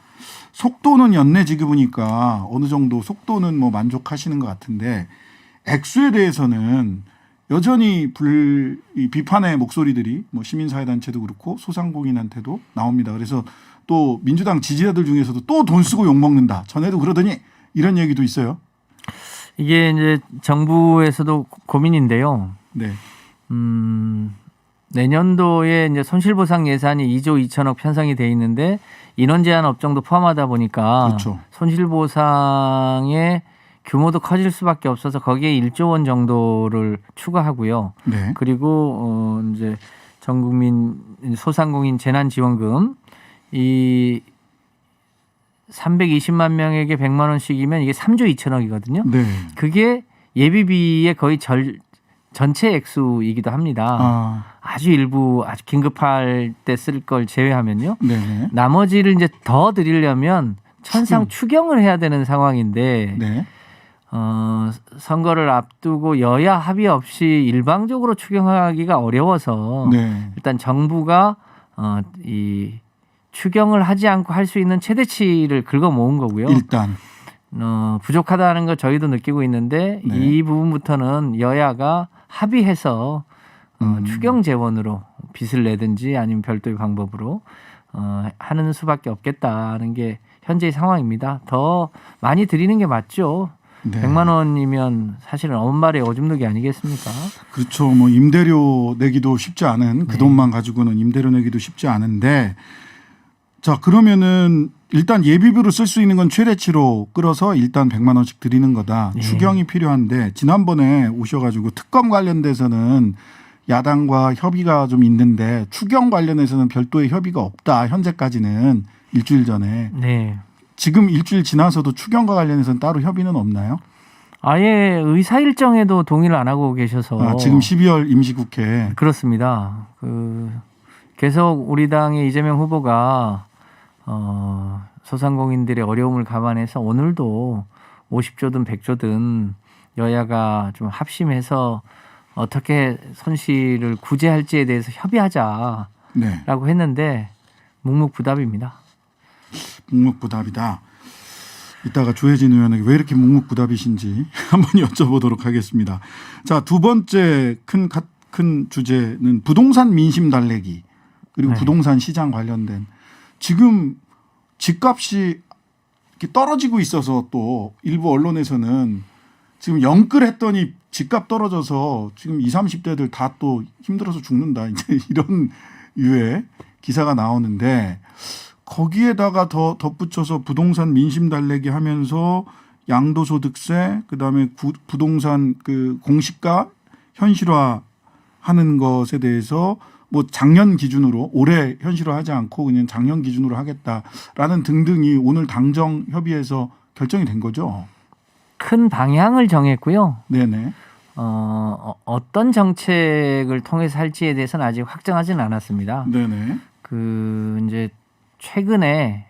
Speaker 1: 속도는 연내 지급이니까 어느 정도 속도는 뭐 만족하시는 것 같은데 액수에 대해서는 여전히 이 비판의 목소리들이 뭐 시민사회단체도 그렇고 소상공인한테도 나옵니다. 그래서 또 민주당 지지자들 중에서도 또 돈 쓰고 욕 먹는다. 전에도 그러더니 이런 얘기도 있어요.
Speaker 6: 이게 이제 정부에서도 고민인데요.
Speaker 1: 네.
Speaker 6: 내년도에 이제 손실보상 예산이 2조 2천억 편성이 돼 있는데 인원 제한 업종도 포함하다 보니까
Speaker 1: 그렇죠.
Speaker 6: 손실보상의 규모도 커질 수밖에 없어서 거기에 1조 원 정도를 추가하고요.
Speaker 1: 네.
Speaker 6: 그리고 이제 전국민 소상공인 재난지원금 이 320만 명에게 100만 원씩이면 이게 3조 2천억이거든요.
Speaker 1: 네.
Speaker 6: 그게 예비비의 거의 전체 액수이기도 합니다. 아주 일부 아주 긴급할 때 쓸 걸 제외하면요.
Speaker 1: 네.
Speaker 6: 나머지를 이제 더 드리려면 천상 추경을 해야 되는 상황인데
Speaker 1: 네.
Speaker 6: 선거를 앞두고 여야 합의 없이 일방적으로 추경하기가 어려워서
Speaker 1: 네.
Speaker 6: 일단 정부가 이 추경을 하지 않고 할 수 있는 최대치를 긁어 모은 거고요.
Speaker 1: 일단
Speaker 6: 부족하다는 거 저희도 느끼고 있는데
Speaker 1: 네.
Speaker 6: 이 부분부터는 여야가 합의해서 추경 재원으로 빚을 내든지 아니면 별도의 방법으로 하는 수밖에 없겠다는 게 현재의 상황입니다. 더 많이 드리는 게 맞죠.
Speaker 1: 네.
Speaker 6: 100만 원이면 사실은 엄말의 오줌 누기 아니겠습니까?
Speaker 1: 그렇죠. 뭐 임대료 내기도 쉽지 않은 그
Speaker 6: 네.
Speaker 1: 돈만 가지고는 임대료 내기도 쉽지 않은데 자 그러면은 일단 예비비로 쓸 수 있는 건 최대치로 끌어서 일단 100만 원씩 드리는 거다.
Speaker 6: 네.
Speaker 1: 추경이 필요한데 지난번에 오셔가지고 특검 관련돼서는 야당과 협의가 좀 있는데 추경 관련해서는 별도의 협의가 없다. 현재까지는 일주일 전에.
Speaker 6: 네.
Speaker 1: 지금 일주일 지나서도 추경과 관련해서는 따로 협의는 없나요?
Speaker 6: 아예 의사 일정에도 동의를 안 하고 계셔서
Speaker 1: 지금 12월 임시국회.
Speaker 6: 그렇습니다. 계속 우리 당의 이재명 후보가 소상공인들의 어려움을 감안해서 오늘도 50조든 100조든 여야가 좀 합심해서 어떻게 손실을 구제할지에 대해서 협의하자라고
Speaker 1: 네.
Speaker 6: 했는데 묵묵부답입니다.
Speaker 1: 묵묵부답이다. 이따가 조혜진 의원에게 왜 이렇게 묵묵부답이신지 한번 여쭤보도록 하겠습니다. 자, 두 번째 큰 주제는 부동산 민심 달래기 그리고
Speaker 6: 네.
Speaker 1: 부동산 시장 관련된 지금 집값이 이렇게 떨어지고 있어서 또 일부 언론에서는 지금 영끌했더니 집값 떨어져서 지금 20, 30대들 다 또 힘들어서 죽는다. 이제 이런 유의 기사가 나오는데 거기에다가 더 덧붙여서 부동산 민심 달래기 하면서 양도소득세, 그다음에 부동산 그 공시가 현실화하는 것에 대해서 뭐 작년 기준으로 올해 현실화하지 않고 그냥 작년 기준으로 하겠다라는 등등이 오늘 당정 협의에서 결정이 된 거죠.
Speaker 6: 큰 방향을 정했고요.
Speaker 1: 네네.
Speaker 6: 어떤 정책을 통해서 할지에 대해서는 아직 확정하지는 않았습니다.
Speaker 1: 네네.
Speaker 6: 그 이제 최근에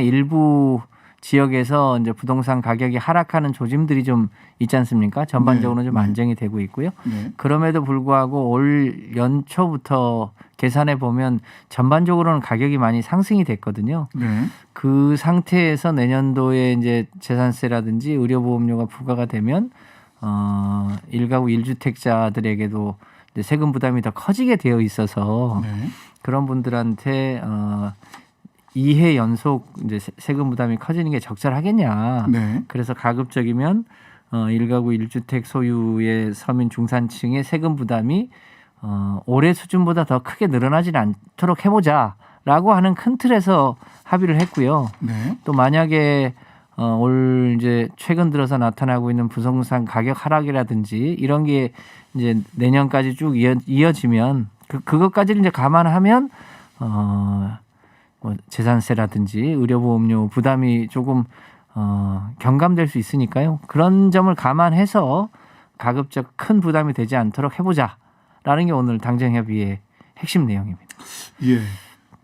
Speaker 6: 일부 지역에서 이제 부동산 가격이 하락하는 조짐들이 좀 있지 않습니까? 전반적으로는 좀 안정이 되고 있고요.
Speaker 1: 네.
Speaker 6: 그럼에도 불구하고 올 연초부터 계산해 보면 전반적으로는 가격이 많이 상승이 됐거든요.
Speaker 1: 네.
Speaker 6: 그 상태에서 내년도에 이제 재산세라든지 의료보험료가 부과가 되면 1가구 1주택자들에게도 이제 세금 부담이 더 커지게 되어 있어서
Speaker 1: 네.
Speaker 6: 그런 분들한테 2회 연속 이제 세금 부담이 커지는 게 적절하겠냐.
Speaker 1: 네.
Speaker 6: 그래서 가급적이면 1가구 1주택 소유의 서민 중산층의 세금 부담이 올해 수준보다 더 크게 늘어나지는 않도록 해보자라고 하는 큰 틀에서 합의를 했고요.
Speaker 1: 네.
Speaker 6: 또 만약에 올 이제 최근 들어서 나타나고 있는 부동산 가격 하락이라든지 이런 게 이제 내년까지 쭉 이어지면 그것까지를 이제 감안하면 뭐 재산세라든지 의료보험료 부담이 조금 경감될 수 있으니까요. 그런 점을 감안해서 가급적 큰 부담이 되지 않도록 해보자라는 게 오늘 당정협의의 핵심 내용입니다.
Speaker 1: 예.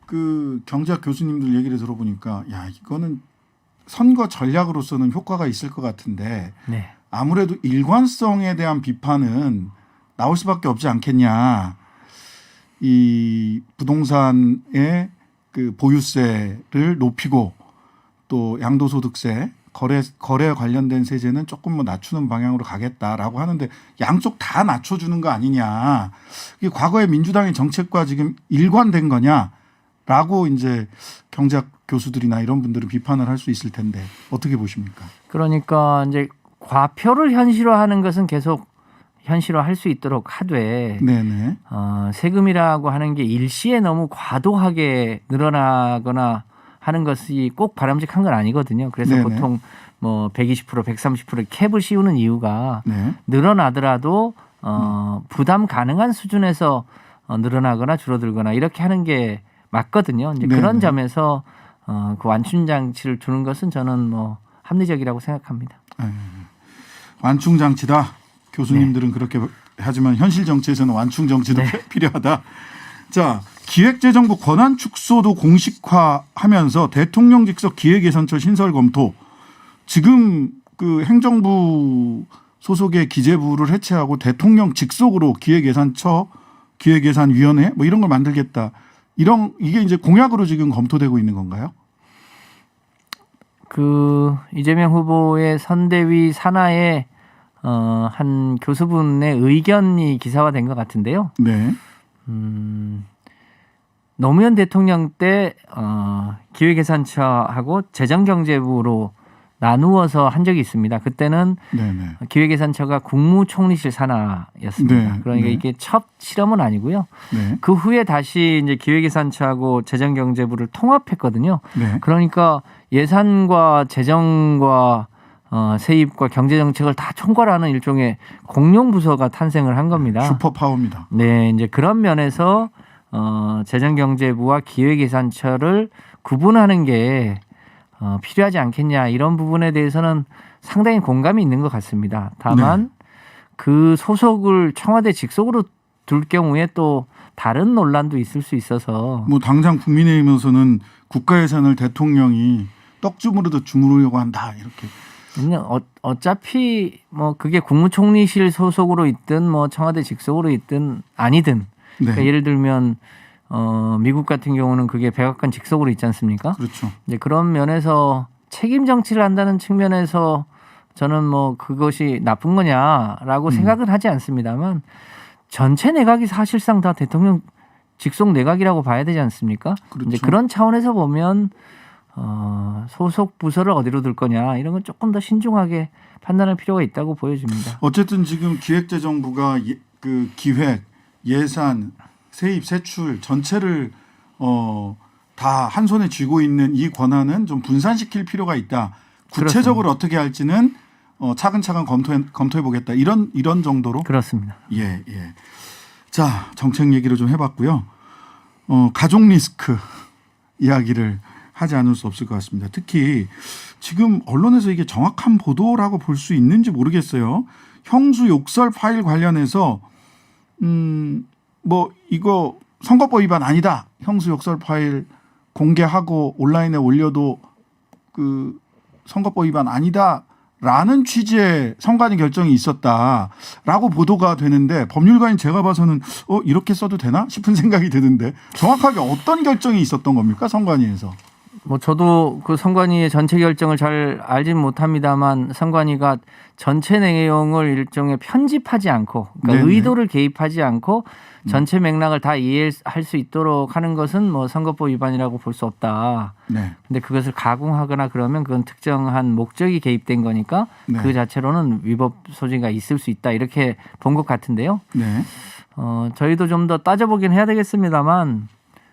Speaker 1: 그 경제학 교수님들 얘기를 들어보니까 야 이거는 선거 전략으로서는 효과가 있을 것 같은데
Speaker 6: 네.
Speaker 1: 아무래도 일관성에 대한 비판은 나올 수밖에 없지 않겠냐. 이 부동산의 그 보유세를 높이고 또 양도소득세 거래 관련된 세제는 조금 뭐 낮추는 방향으로 가겠다라고 하는데 양쪽 다 낮춰주는 거 아니냐. 이게 과거의 민주당의 정책과 지금 일관된 거냐라고 이제 경제학 교수들이나 이런 분들은 비판을 할 수 있을 텐데 어떻게 보십니까?
Speaker 6: 그러니까 이제 과표를 현실화하는 것은 계속 현실화할 수 있도록 하되
Speaker 1: 네네.
Speaker 6: 세금이라고 하는 게 일시에 너무 과도하게 늘어나거나 하는 것이 꼭 바람직한 건 아니거든요. 그래서
Speaker 1: 네네.
Speaker 6: 보통 뭐 120%, 130% 캡을 씌우는 이유가
Speaker 1: 네.
Speaker 6: 늘어나더라도 부담 가능한 수준에서 늘어나거나 줄어들거나 이렇게 하는 게 맞거든요. 이제
Speaker 1: 네네.
Speaker 6: 그런 점에서 그 완충 장치를 두는 것은 저는 뭐 합리적이라고 생각합니다.
Speaker 1: 완충 장치다. 교수님들은 그렇게 하지만 현실 정치에서는 완충 정치도 필요하다. 자, 기획재정부 권한 축소도 공식화하면서 대통령 직속 기획예산처 신설 검토. 지금 그 행정부 소속의 기재부를 해체하고 대통령 직속으로 기획예산처, 기획예산위원회 뭐 이런 걸 만들겠다. 이게 이제 공약으로 지금 검토되고 있는 건가요?
Speaker 6: 그 이재명 후보의 선대위 산하에 한 교수분의 의견이 기사화된 것 같은데요.
Speaker 1: 네.
Speaker 6: 노무현 대통령 때 기획예산처하고 재정경제부로 나누어서 한 적이 있습니다. 그때는
Speaker 1: 네네.
Speaker 6: 기획예산처가 국무총리실 산하였습니다.
Speaker 1: 네,
Speaker 6: 그러니까
Speaker 1: 네.
Speaker 6: 이게 첫 실험은 아니고요.
Speaker 1: 네.
Speaker 6: 그 후에 다시 이제 기획예산처하고 재정경제부를 통합했거든요.
Speaker 1: 네.
Speaker 6: 그러니까 예산과 재정과 세입과 경제정책을 다 총괄하는 일종의 공룡부서가 탄생을 한 겁니다.
Speaker 1: 슈퍼파워입니다.
Speaker 6: 네, 이제 그런 면에서 재정경제부와 기획예산처를 구분하는 게 필요하지 않겠냐 이런 부분에 대해서는 상당히 공감이 있는 것 같습니다. 다만 그 소속을 청와대 직속으로 둘 경우에 또 다른 논란도 있을 수 있어서
Speaker 1: 뭐 당장 국민의힘에서는 국가예산을 대통령이 떡주무르듯 주무르려고 한다 이렇게.
Speaker 6: 그냥 어차피 뭐 그게 국무총리실 소속으로 있든 뭐 청와대 직속으로 있든 아니든 그러니까 예를 들면 미국 같은 경우는 그게 백악관 직속으로 있지 않습니까?
Speaker 1: 그렇죠.
Speaker 6: 이제 그런 면에서 책임 정치를 한다는 측면에서 저는 뭐 그것이 나쁜 거냐라고 생각은 하지 않습니다만 전체 내각이 사실상 다 대통령 직속 내각이라고 봐야 되지 않습니까?
Speaker 1: 그렇죠.
Speaker 6: 이제 그런 차원에서 보면 소속 부서를 어디로 둘 거냐 이런 건 조금 더 신중하게 판단할 필요가 있다고 보여집니다.
Speaker 1: 어쨌든 지금 기획재정부가 그 기획, 예산, 세입, 세출 전체를 다 한 손에 쥐고 있는 이 권한은 좀 분산시킬 필요가 있다. 구체적으로 어떻게 할지는 차근차근 검토해 보겠다. 이런 정도로.
Speaker 6: 그렇습니다.
Speaker 1: 예. 자, 정책 얘기를 좀 해봤고요. 가족 리스크 이야기를 하지 않을 수 없을 것 같습니다. 특히 지금 언론에서 이게 정확한 보도라고 볼 수 있는지 모르겠어요. 형수 욕설 파일 관련해서 뭐 이거 선거법 위반 아니다. 형수 욕설 파일 공개하고 온라인에 올려도 그 선거법 위반 아니다라는 취지의 선관위 결정이 있었다라고 보도가 되는데 법률가인 제가 봐서는 이렇게 써도 되나 싶은 생각이 드는데 정확하게 어떤 결정이 있었던 겁니까 선관위에서?
Speaker 6: 뭐 저도 그 선관위의 전체 결정을 잘 알진 못합니다만 선관위가 전체 내용을 일종의 편집하지 않고 그러니까
Speaker 1: 네네.
Speaker 6: 의도를 개입하지 않고 전체 맥락을 다 이해할 수 있도록 하는 것은 뭐 선거법 위반이라고 볼 수 없다.
Speaker 1: 네.
Speaker 6: 근데 그것을 가공하거나 그러면 그건 특정한 목적이 개입된 거니까
Speaker 1: 네.
Speaker 6: 그 자체로는 위법 소지가 있을 수 있다. 이렇게 본 것 같은데요.
Speaker 1: 네.
Speaker 6: 저희도 좀 더 따져보긴 해야 되겠습니다만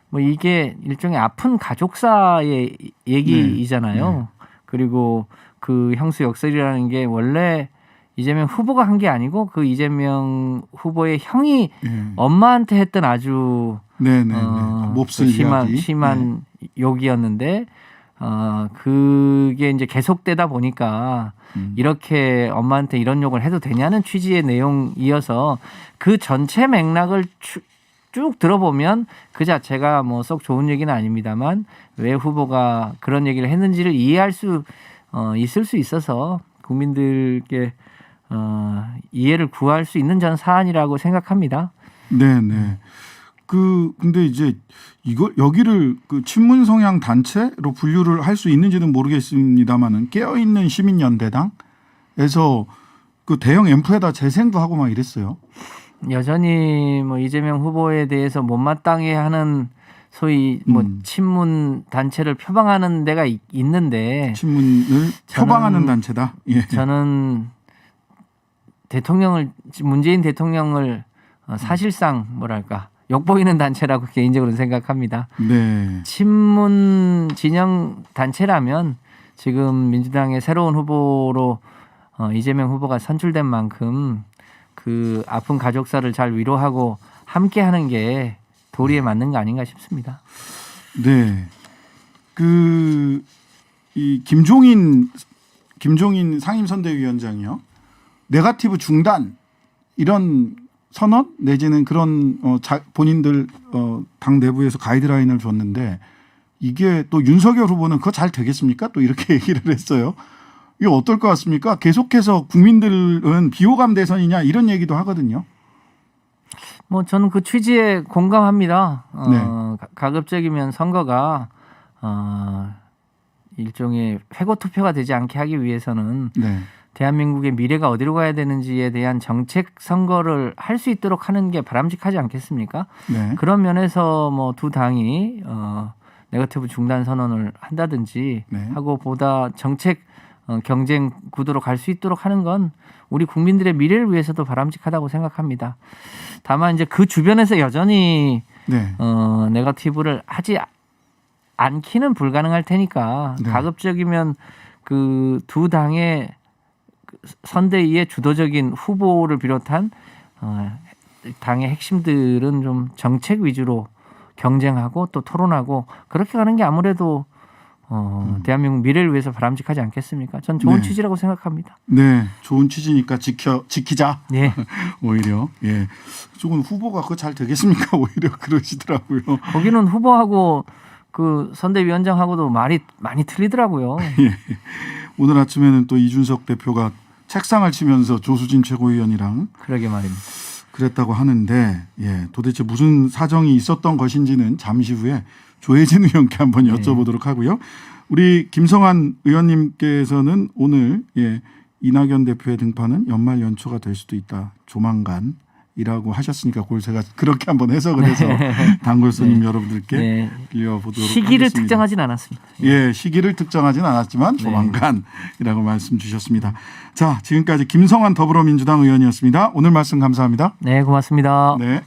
Speaker 6: 뭐 이게 일종의 아픈 가족사의 얘기이잖아요.
Speaker 1: 네.
Speaker 6: 그리고 그 형수 역설이라는 게 원래 이재명 후보가 한 게 아니고 그 이재명 후보의 형이 엄마한테 했던 아주
Speaker 1: 네네. 몹쓸 이야기.
Speaker 6: 심한 욕이었는데 그게 이제 계속되다 보니까 이렇게 엄마한테 이런 욕을 해도 되냐는 취지의 내용이어서 그 전체 맥락을 쭉 들어보면 그 자체가 뭐 썩 좋은 얘기는 아닙니다만 왜 후보가 그런 얘기를 했는지를 이해할 수 있을 수 있어서 국민들께 이해를 구할 수 있는 전 사안이라고 생각합니다.
Speaker 1: 네네. 근데 이제 여기를 그 친문 성향 단체로 분류를 할 수 있는지는 모르겠습니다만은 깨어있는 시민연대당에서 그 대형 앰프에다 재생도 하고 막 이랬어요.
Speaker 6: 여전히 뭐 이재명 후보에 대해서 못마땅해 하는 소위 뭐 친문 단체를 표방하는 데가 있는데
Speaker 1: 친문을 표방하는 단체다. 예.
Speaker 6: 저는 문재인 대통령을 사실상 뭐랄까 욕보이는 단체라고 개인적으로 생각합니다.
Speaker 1: 네.
Speaker 6: 친문 진영 단체라면 지금 민주당의 새로운 후보로 이재명 후보가 선출된 만큼 그 아픈 가족사를 잘 위로하고 함께하는 게 도리에 맞는 거 아닌가 싶습니다.
Speaker 1: 네. 이 김종인 상임선대위원장이요. 네거티브 중단 이런 선언 내지는 그런 본인들 당 내부에서 가이드라인을 줬는데 이게 또 윤석열 후보는 그거 잘 되겠습니까? 또 이렇게 얘기를 했어요. 이게 어떨 것 같습니까? 계속해서 국민들은 비호감 대선이냐 이런 얘기도 하거든요.
Speaker 6: 뭐 저는 그 취지에 공감합니다.
Speaker 1: 네.
Speaker 6: 가급적이면 선거가 일종의 회고 투표가 되지 않게 하기 위해서는
Speaker 1: 네.
Speaker 6: 대한민국의 미래가 어디로 가야 되는지에 대한 정책 선거를 할 수 있도록 하는 게 바람직하지 않겠습니까?
Speaker 1: 네.
Speaker 6: 그런 면에서 뭐 두 당이 네거티브 중단 선언을 한다든지
Speaker 1: 네.
Speaker 6: 하고 보다 정책 경쟁 구도로 갈 수 있도록 하는 건 우리 국민들의 미래를 위해서도 바람직하다고 생각합니다. 다만 이제 그 주변에서 여전히
Speaker 1: 네.
Speaker 6: 네거티브를 하지 않기는 불가능할 테니까
Speaker 1: 네.
Speaker 6: 가급적이면 그 두 당의 선대위의 주도적인 후보를 비롯한 당의 핵심들은 좀 정책 위주로 경쟁하고 또 토론하고 그렇게 가는 게 아무래도 대한민국 미래를 위해서 바람직하지 않겠습니까? 전 좋은
Speaker 1: 네.
Speaker 6: 취지라고 생각합니다.
Speaker 1: 네, 좋은 취지니까 지키자.
Speaker 6: 네.
Speaker 1: 오히려 예, 조금 후보가 그거 잘 되겠습니까? 오히려 그러시더라고요.
Speaker 6: 거기는 후보하고 그 선대위원장하고도 말이 많이 틀리더라고요.
Speaker 1: 예. 오늘 아침에는 또 이준석 대표가 책상을 치면서 조수진 최고위원이랑
Speaker 6: 그러게 말입니다.
Speaker 1: 그랬다고 하는데 예, 도대체 무슨 사정이 있었던 것인지는 잠시 후에 조혜진 의원께 한번 여쭤보도록 하고요. 우리 김성환 의원님께서는 오늘 이낙연 대표의 등판은 연말 연초가 될 수도 있다. 조만간이라고 하셨으니까 그걸 제가 그렇게 한번 해석을 해서 단골 손님 여러분들께 빌려보도록
Speaker 6: 시기를
Speaker 1: 하겠습니다.
Speaker 6: 특정하진 않았습니다.
Speaker 1: 예, 시기를 특정하진 않았지만 조만간이라고 말씀 주셨습니다. 자, 지금까지 김성환 더불어민주당 의원이었습니다. 오늘 말씀 감사합니다.
Speaker 6: 네, 고맙습니다.
Speaker 1: 네.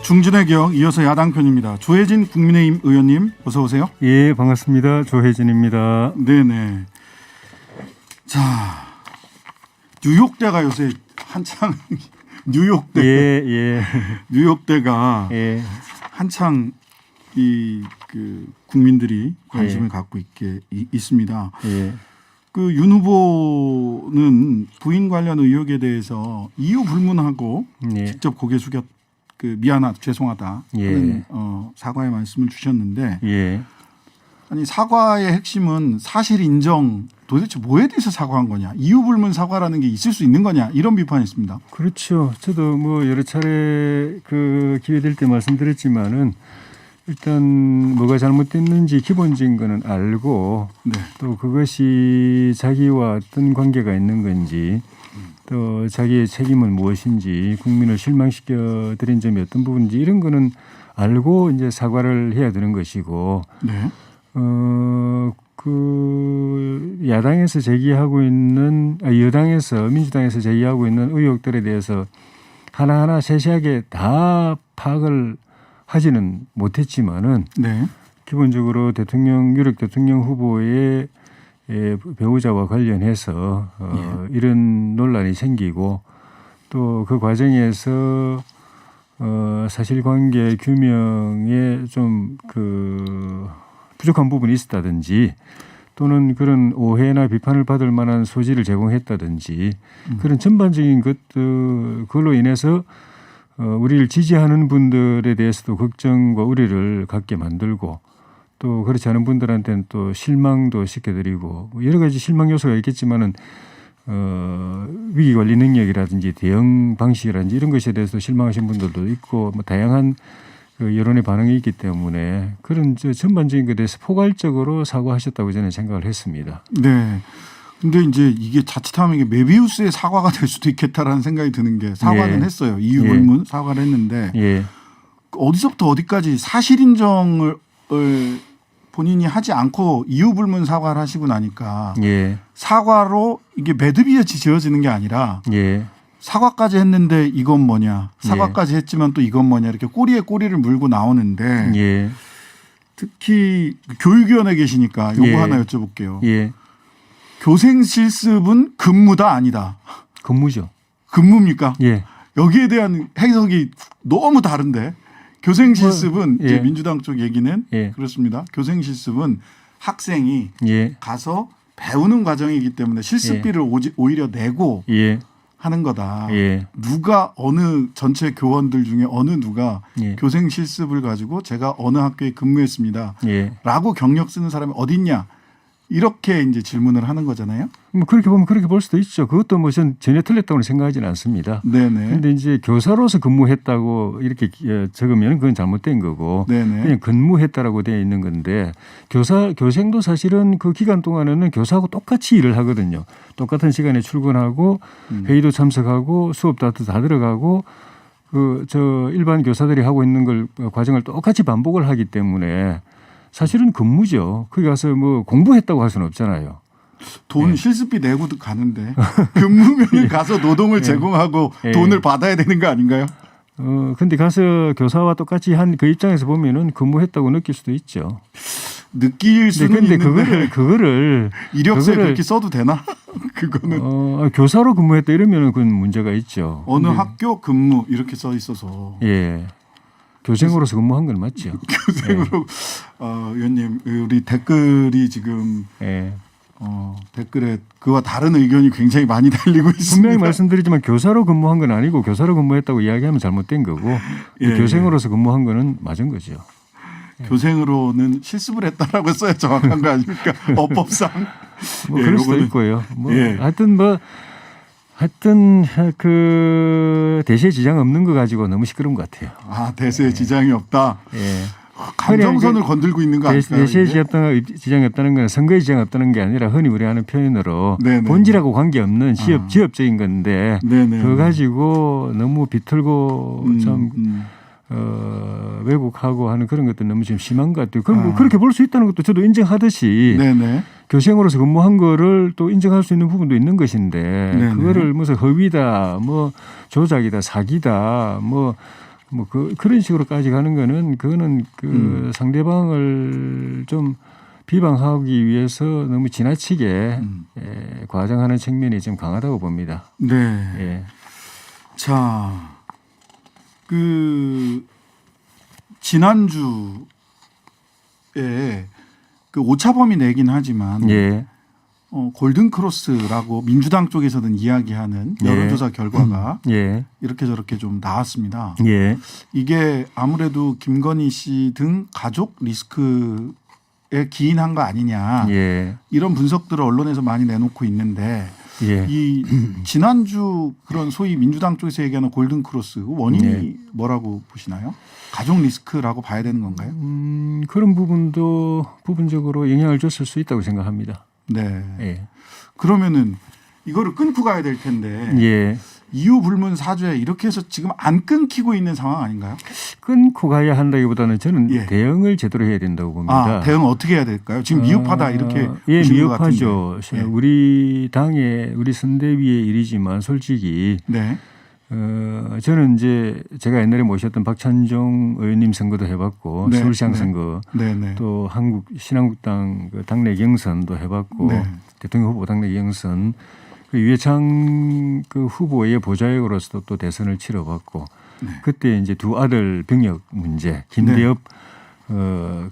Speaker 1: 중진의 기억 이어서 야당 편입니다. 조혜진 국민의힘 의원님 어서 오세요.
Speaker 7: 예, 반갑습니다. 조혜진입니다.
Speaker 1: 네네. 자, 뉴욕대가 요새 한창 뉴욕대
Speaker 7: 예.
Speaker 1: 뉴욕대가
Speaker 7: 예.
Speaker 1: 한창 그 국민들이 관심을 갖고 있습니다.
Speaker 7: 예.
Speaker 1: 그 윤 후보는 부인 관련 의혹에 대해서 이유 불문하고
Speaker 7: 예.
Speaker 1: 직접 고개 숙였 죄송하다
Speaker 7: 예.
Speaker 1: 하는 사과의 말씀을 주셨는데
Speaker 7: 예.
Speaker 1: 아니 사과의 핵심은 사실 인정 도대체 뭐에 대해서 사과한 거냐 이유 불문 사과라는 게 있을 수 있는 거냐 이런 비판이 있습니다.
Speaker 7: 그렇죠. 저도 뭐 여러 차례 그 기회 될 때 말씀드렸지만은 일단 뭐가 잘못됐는지 기본적인 거는 알고
Speaker 1: 네.
Speaker 7: 또 그것이 자기와 어떤 관계가 있는 건지 또 자기의 책임은 무엇인지 국민을 실망시켜 드린 점이 어떤 부분인지 이런 거는 알고 이제 사과를 해야 되는 것이고
Speaker 1: 네.
Speaker 7: 그 야당에서 제기하고 있는 여당에서 민주당에서 제기하고 있는 의혹들에 대해서 하나하나 세세하게 다 파악을 하지는 못했지만은
Speaker 1: 네.
Speaker 7: 기본적으로 유력 대통령 후보의 배우자와 관련해서 이런 논란이 생기고 또 그 과정에서 사실관계 규명에 좀 그 부족한 부분이 있었다든지 또는 그런 오해나 비판을 받을 만한 소지를 제공했다든지 그런 전반적인 그걸로 인해서 우리를 지지하는 분들에 대해서도 걱정과 우려를 갖게 만들고 또 그렇지 않은 분들한테는 또 실망도 시켜드리고 여러 가지 실망 요소가 있겠지만은 위기 관리 능력이라든지 대응 방식이라든지 이런 것에 대해서 실망하신 분들도 있고 뭐 다양한 그 여론의 반응이 있기 때문에 그런 전반적인 것에 대해서 포괄적으로 사과하셨다고 저는 생각을 했습니다.
Speaker 1: 네. 근데 이제 이게 자칫하면 이게 메비우스의 사과가 될 수도 있겠다라는 생각이 드는 게 사과는
Speaker 7: 예.
Speaker 1: 했어요. 이유 불문 사과를 했는데
Speaker 7: 예.
Speaker 1: 어디서부터 어디까지 사실 인정을 본인이 하지 않고 이유 불문 사과를 하시고 나니까
Speaker 7: 예.
Speaker 1: 사과로 이게 매듭이 지어지는 게 아니라
Speaker 7: 예.
Speaker 1: 사과까지 했는데 이건 뭐냐 사과까지 했지만 또 이건 뭐냐 이렇게 꼬리에 꼬리를 물고 나오는데
Speaker 7: 예.
Speaker 1: 특히 교육위원회 계시니까 요거
Speaker 7: 예.
Speaker 1: 하나 여쭤볼게요.
Speaker 7: 예.
Speaker 1: 교생 실습은 근무다 아니다.
Speaker 7: 근무죠.
Speaker 1: 근무입니까?
Speaker 7: 예.
Speaker 1: 여기에 대한 해석이 너무 다른데 교생 실습은
Speaker 7: 예.
Speaker 1: 이제 민주당 쪽 얘기는
Speaker 7: 예.
Speaker 1: 그렇습니다. 교생 실습은 학생이
Speaker 7: 예.
Speaker 1: 가서 배우는 과정이기 때문에 실습비를 오히려 내고
Speaker 7: 예.
Speaker 1: 하는 거다.
Speaker 7: 예.
Speaker 1: 누가 어느 전체 교원들 중에 어느 누가
Speaker 7: 예.
Speaker 1: 교생 실습을 가지고 제가 어느 학교에 근무했습니다.
Speaker 7: 예.
Speaker 1: 라고 경력 쓰는 사람이 어딨냐. 이렇게 이제 질문을 하는 거잖아요.
Speaker 7: 뭐 그렇게 보면 그렇게 볼 수도 있죠. 그것도 뭐 전혀 틀렸다고 생각하지는 않습니다.
Speaker 1: 네네.
Speaker 7: 그런데 이제 교사로서 근무했다고 이렇게 적으면 그건 잘못된 거고
Speaker 1: 네네.
Speaker 7: 그냥 근무했다라고 되어 있는 건데 교생도 사실은 그 기간 동안에는 교사하고 똑같이 일을 하거든요. 똑같은 시간에 출근하고 회의도 참석하고 수업도 다 들어가고 일반 교사들이 하고 있는 걸 과정을 똑같이 반복을 하기 때문에 사실은 근무죠. 거기 가서 뭐 공부했다고 할 수는 없잖아요.
Speaker 1: 돈 실습비 내고도 가는데 근무면을 가서 노동을 제공하고 돈을 받아야 되는 거 아닌가요?
Speaker 7: 근데 가서 교사와 똑같이 한 그 입장에서 보면은 근무했다고 느낄 수도 있죠.
Speaker 1: 느낄 수는
Speaker 7: 근데
Speaker 1: 있는데
Speaker 7: 그거를
Speaker 1: 이력서에 그렇게 써도 되나? 그거는
Speaker 7: 교사로 근무했다 이러면은 그건 문제가 있죠.
Speaker 1: 어느 학교 근무 이렇게 써 있어서
Speaker 7: 예. 교생으로서 근무한 건 맞죠.
Speaker 1: 교생으로 의원님 우리 댓글이 지금
Speaker 7: 예.
Speaker 1: 댓글에 그와 다른 의견이 굉장히 많이 달리고 있습니다.
Speaker 7: 분명히 말씀드리지만 교사로 근무한 건 아니고 교사로 근무했다고 이야기하면 잘못된 거고 교생으로서 근무한 거는 맞은 거죠.
Speaker 1: 교생으로는 실습을 했다라고 써야 정확한 거 아닙니까? 어법상.
Speaker 7: 뭐 그럴 수도 있고요. 뭐
Speaker 1: 예.
Speaker 7: 하여튼 그 대세에 지장 없는 거 가지고 너무 시끄러운 것 같아요.
Speaker 1: 아 대세에 지장이 없다.
Speaker 7: 예.
Speaker 1: 감정선을 건들고 있는 거 아닐까요?
Speaker 7: 대세에 지장이 없다는 건 선거에 지장이 없다는 게 아니라 흔히 우리 하는 표현으로
Speaker 1: 네네.
Speaker 7: 본질하고 관계없는 지엽적인 건데
Speaker 1: 네네.
Speaker 7: 그거 가지고 너무 비틀고 좀 왜곡하고 하는 그런 것도 너무 좀 심한 것 같아요. 그럼 그렇게 볼 수 있다는 것도 저도 인정하듯이
Speaker 1: 네네.
Speaker 7: 교생으로서 근무한 거를 또 인정할 수 있는 부분도 있는 것인데
Speaker 1: 네네.
Speaker 7: 그거를 무슨 허위다, 뭐 조작이다, 사기다, 뭐 뭐 그런 식으로까지 가는 거는 그거는 그 상대방을 좀 비방하기 위해서 너무 지나치게 과장하는 측면이 좀 강하다고 봅니다.
Speaker 1: 네.
Speaker 7: 예.
Speaker 1: 자, 그 지난주에 그 오차범위 내긴 하지만
Speaker 7: 예.
Speaker 1: 골든 크로스라고 민주당 쪽에서는 이야기하는
Speaker 7: 예.
Speaker 1: 여론조사 결과가
Speaker 7: 예.
Speaker 1: 이렇게 저렇게 좀 나왔습니다.
Speaker 7: 예.
Speaker 1: 이게 아무래도 김건희 씨 등 가족 리스크에 기인한 거 아니냐
Speaker 7: 예.
Speaker 1: 이런 분석들을 언론에서 많이 내놓고 있는데
Speaker 7: 예.
Speaker 1: 이 지난주 그런 소위 민주당 쪽에서 얘기하는 골든 크로스 원인이
Speaker 7: 예.
Speaker 1: 뭐라고 보시나요? 가족 리스크라고 봐야 되는 건가요?
Speaker 7: 그런 부분도 부분적으로 영향을 줬을 수 있다고 생각합니다.
Speaker 1: 네.
Speaker 7: 예.
Speaker 1: 그러면은 이거를 끊고 가야 될 텐데
Speaker 7: 예.
Speaker 1: 이유 불문 사죄 이렇게 해서 지금 안 끊기고 있는 상황 아닌가요?
Speaker 7: 끊고 가야 한다기보다는 저는
Speaker 1: 예.
Speaker 7: 대응을 제대로 해야 된다고 봅니다.
Speaker 1: 아, 대응 어떻게 해야 될까요? 지금 미흡하다 이렇게
Speaker 7: 예,
Speaker 1: 보시는 것
Speaker 7: 미흡하죠.
Speaker 1: 같은데. 예.
Speaker 7: 우리 당의 우리 선대위의 일이지만 솔직히
Speaker 1: 네.
Speaker 7: 저는 이제 제가 옛날에 모셨던 박찬종 의원님 선거도 해봤고
Speaker 1: 네,
Speaker 7: 서울시장
Speaker 1: 네.
Speaker 7: 선거
Speaker 1: 네, 네.
Speaker 7: 또 신한국당 그 당내 경선도 해봤고
Speaker 1: 네.
Speaker 7: 대통령 후보 당내 경선 그 유해창 그 후보의 보좌역으로서도 또 대선을 치러봤고
Speaker 1: 네.
Speaker 7: 그때 이제 두 아들 병역 문제 김대엽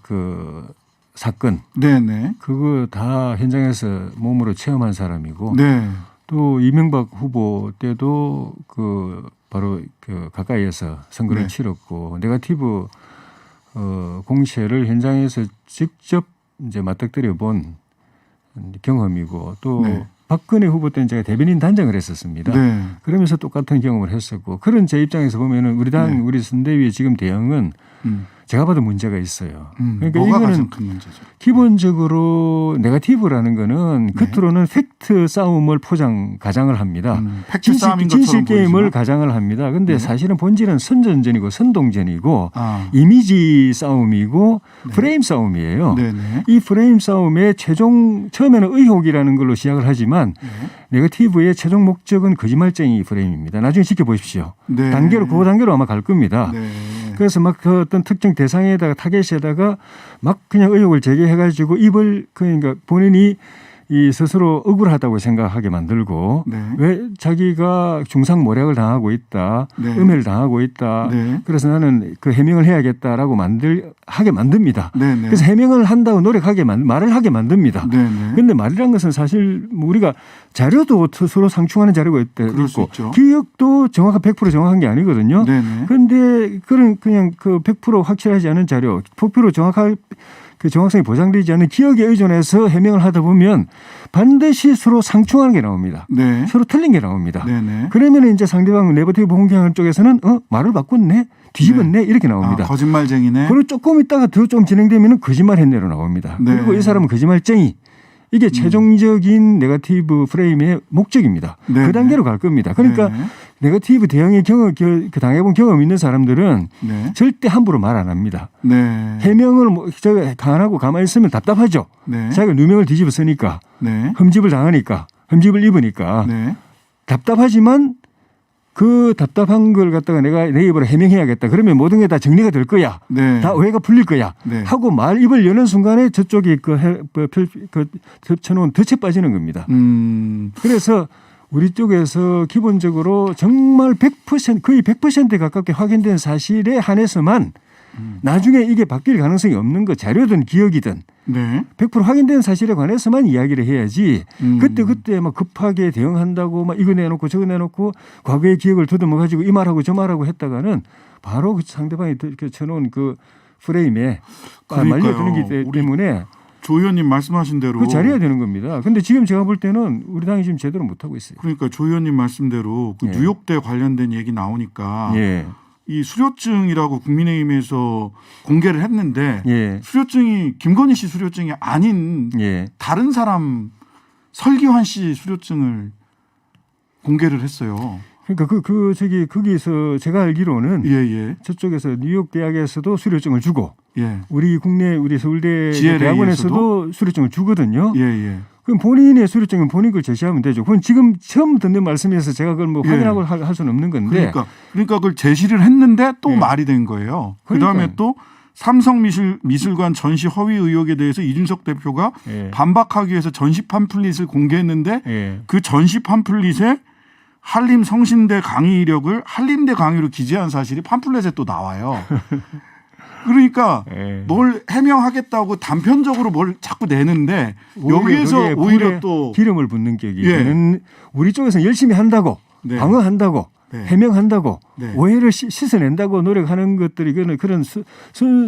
Speaker 7: 그 사건
Speaker 1: 네, 네.
Speaker 7: 그거 다 현장에서 몸으로 체험한 사람이고
Speaker 1: 네.
Speaker 7: 또 이명박 후보 때도 그 바로 그 가까이에서 선거를
Speaker 1: 네.
Speaker 7: 치렀고 네거티브 공세를 현장에서 직접 이제 맞닥뜨려 본 경험이고 또
Speaker 1: 네.
Speaker 7: 박근혜 후보 때는 제가 대변인 단장을 했었습니다.
Speaker 1: 네.
Speaker 7: 그러면서 똑같은 경험을 했었고 그런 제 입장에서 보면은 우리 당
Speaker 1: 네.
Speaker 7: 우리 선대위의 지금 대응은
Speaker 1: 음.
Speaker 7: 제가 봐도 문제가 있어요. 그러니까
Speaker 1: 뭐가
Speaker 7: 이거는
Speaker 1: 가장 큰 문제죠?
Speaker 7: 기본적으로 네거티브라는 거는 겉으로는 팩트 싸움을 가장을 합니다.
Speaker 1: 팩트 싸움인 것처럼
Speaker 7: 진실 게임을
Speaker 1: 보이지만.
Speaker 7: 가장을 합니다. 그런데
Speaker 1: 네.
Speaker 7: 사실은 본질은 선전전이고 선동전이고
Speaker 1: 아.
Speaker 7: 이미지 싸움이고
Speaker 1: 네.
Speaker 7: 프레임 싸움이에요.
Speaker 1: 네네.
Speaker 7: 이 프레임 싸움의 처음에는 의혹이라는 걸로 시작을 하지만
Speaker 1: 네.
Speaker 7: 네거티브의 최종 목적은 거짓말쟁이 프레임입니다. 나중에 지켜보십시오.
Speaker 1: 네.
Speaker 7: 그 단계로 아마 갈 겁니다.
Speaker 1: 네.
Speaker 7: 그래서 막 그 어떤 특정 대상에다가 타겟에다가 막 그냥 의혹을 제기해가지고 그러니까 본인이 이 스스로 억울하다고 생각하게 만들고
Speaker 1: 네.
Speaker 7: 왜 자기가 중상모략을 당하고 있다,
Speaker 1: 네.
Speaker 7: 음해를 당하고 있다.
Speaker 1: 네.
Speaker 7: 그래서 나는 그 해명을 해야겠다라고 하게 만듭니다.
Speaker 1: 네네.
Speaker 7: 그래서 해명을 한다고 말을 하게 만듭니다.
Speaker 1: 네네.
Speaker 7: 그런데 말이란 것은 사실 뭐 우리가 자료도 서로 상충하는 자료가
Speaker 1: 그럴 수
Speaker 7: 있고
Speaker 1: 있죠.
Speaker 7: 기억도 100% 정확한 게 아니거든요.
Speaker 1: 네네.
Speaker 7: 그런데 그냥 그 100% 확실하지 않은 자료, 100% 그 정확성이 보장되지 않는 기억에 의존해서 해명을 하다 보면 반드시 서로 상충하는 게 나옵니다.
Speaker 1: 네.
Speaker 7: 서로 틀린 게 나옵니다.
Speaker 1: 네네.
Speaker 7: 그러면 이제 상대방 네거티브 공격하는 쪽에서는 말을 바꿨네, 뒤집었네 이렇게 나옵니다.
Speaker 1: 아, 거짓말쟁이네.
Speaker 7: 그리고 조금 있다가 더 좀 진행되면 거짓말했네로 나옵니다.
Speaker 1: 네.
Speaker 7: 그리고 이 사람은 거짓말쟁이. 이게 최종적인 네거티브 프레임의 목적입니다.
Speaker 1: 네.
Speaker 7: 그 단계로 갈 겁니다. 그러니까
Speaker 1: 네네.
Speaker 7: 네거티브 대응의 그 당해본 경험 있는 사람들은
Speaker 1: 네.
Speaker 7: 절대 함부로 말 안 합니다.
Speaker 1: 네.
Speaker 7: 해명을 안 하고 가만히 있으면 답답하죠.
Speaker 1: 네.
Speaker 7: 자기가 누명을 뒤집어 쓰니까
Speaker 1: 네.
Speaker 7: 흠집을 당하니까 흠집을 입으니까
Speaker 1: 네.
Speaker 7: 답답하지만 그 답답한 걸 갖다가 내가 내 입으로 해명해야겠다. 그러면 모든 게 다 정리가 될 거야.
Speaker 1: 네.
Speaker 7: 다 오해가 풀릴 거야.
Speaker 1: 네. 하고
Speaker 7: 하고 입을 여는 순간에 저쪽이 덮쳐놓은 덫에 빠지는 겁니다. 그래서 우리 쪽에서 기본적으로 정말 100% 거의 100%에 가깝게 확인된 사실에 한해서만 나중에 이게 바뀔 가능성이 없는 거 자료든 기억이든
Speaker 1: 네.
Speaker 7: 100% 확인된 사실에 관해서만 이야기를 해야지 그때 막 급하게 대응한다고 막 이거 내놓고 저거 내놓고 과거의 기억을 더듬어 가지고 이 말하고 저 말하고 했다가는 바로 그 상대방이 이렇게 쳐놓은 그 프레임에 말려드는 기 때문에
Speaker 1: 조 의원님 말씀하신 대로
Speaker 7: 그 잘해야 되는 겁니다. 근데 지금 제가 볼 때는 우리 당이 지금 제대로 못하고 있어요.
Speaker 1: 그러니까 조 의원님 말씀대로 그
Speaker 7: 예.
Speaker 1: 뉴욕대 관련된 얘기 나오니까
Speaker 7: 예.
Speaker 1: 이 수료증이라고 국민의힘에서 공개를 했는데
Speaker 7: 예.
Speaker 1: 수료증이 김건희 씨 수료증이 아닌
Speaker 7: 예.
Speaker 1: 다른 사람 설기환 씨 수료증을 공개를 했어요.
Speaker 7: 그러니까 거기서 제가 알기로는
Speaker 1: 예예.
Speaker 7: 저쪽에서 뉴욕 대학에서도 수료증을 주고
Speaker 1: 예.
Speaker 7: 우리 서울대
Speaker 1: GLA
Speaker 7: 대학원에서도 수료증을 주거든요.
Speaker 1: 예예.
Speaker 7: 그럼 본인의 수료증은 본인 걸 제시하면 되죠. 그건 지금 처음 듣는 말씀에서 제가 그걸 뭐
Speaker 1: 예.
Speaker 7: 확인하고 할 수는 없는 건데.
Speaker 1: 그러니까 그걸 제시를 했는데 또
Speaker 7: 예.
Speaker 1: 말이 된 거예요. 그다음에 또 삼성미술관 전시 허위 의혹에 대해서 이준석 대표가
Speaker 7: 예.
Speaker 1: 반박하기 위해서 전시 팜플릿을 공개했는데
Speaker 7: 예.
Speaker 1: 그 전시 팜플릿에 한림 성신대 강의 이력을 한림대 강의로 기재한 사실이 팜플렛에 또 나와요. 그러니까
Speaker 7: 예.
Speaker 1: 뭘 해명하겠다고 단편적으로 뭘 자꾸 내는데 여기에서 오히려 또
Speaker 7: 기름을 붓는 격이
Speaker 1: 예.
Speaker 7: 되는 우리 쪽에서는 열심히 한다고
Speaker 1: 네.
Speaker 7: 방어한다고
Speaker 1: 네.
Speaker 7: 해명한다고
Speaker 1: 네.
Speaker 7: 오해를 씻어낸다고 노력하는 것들이 그런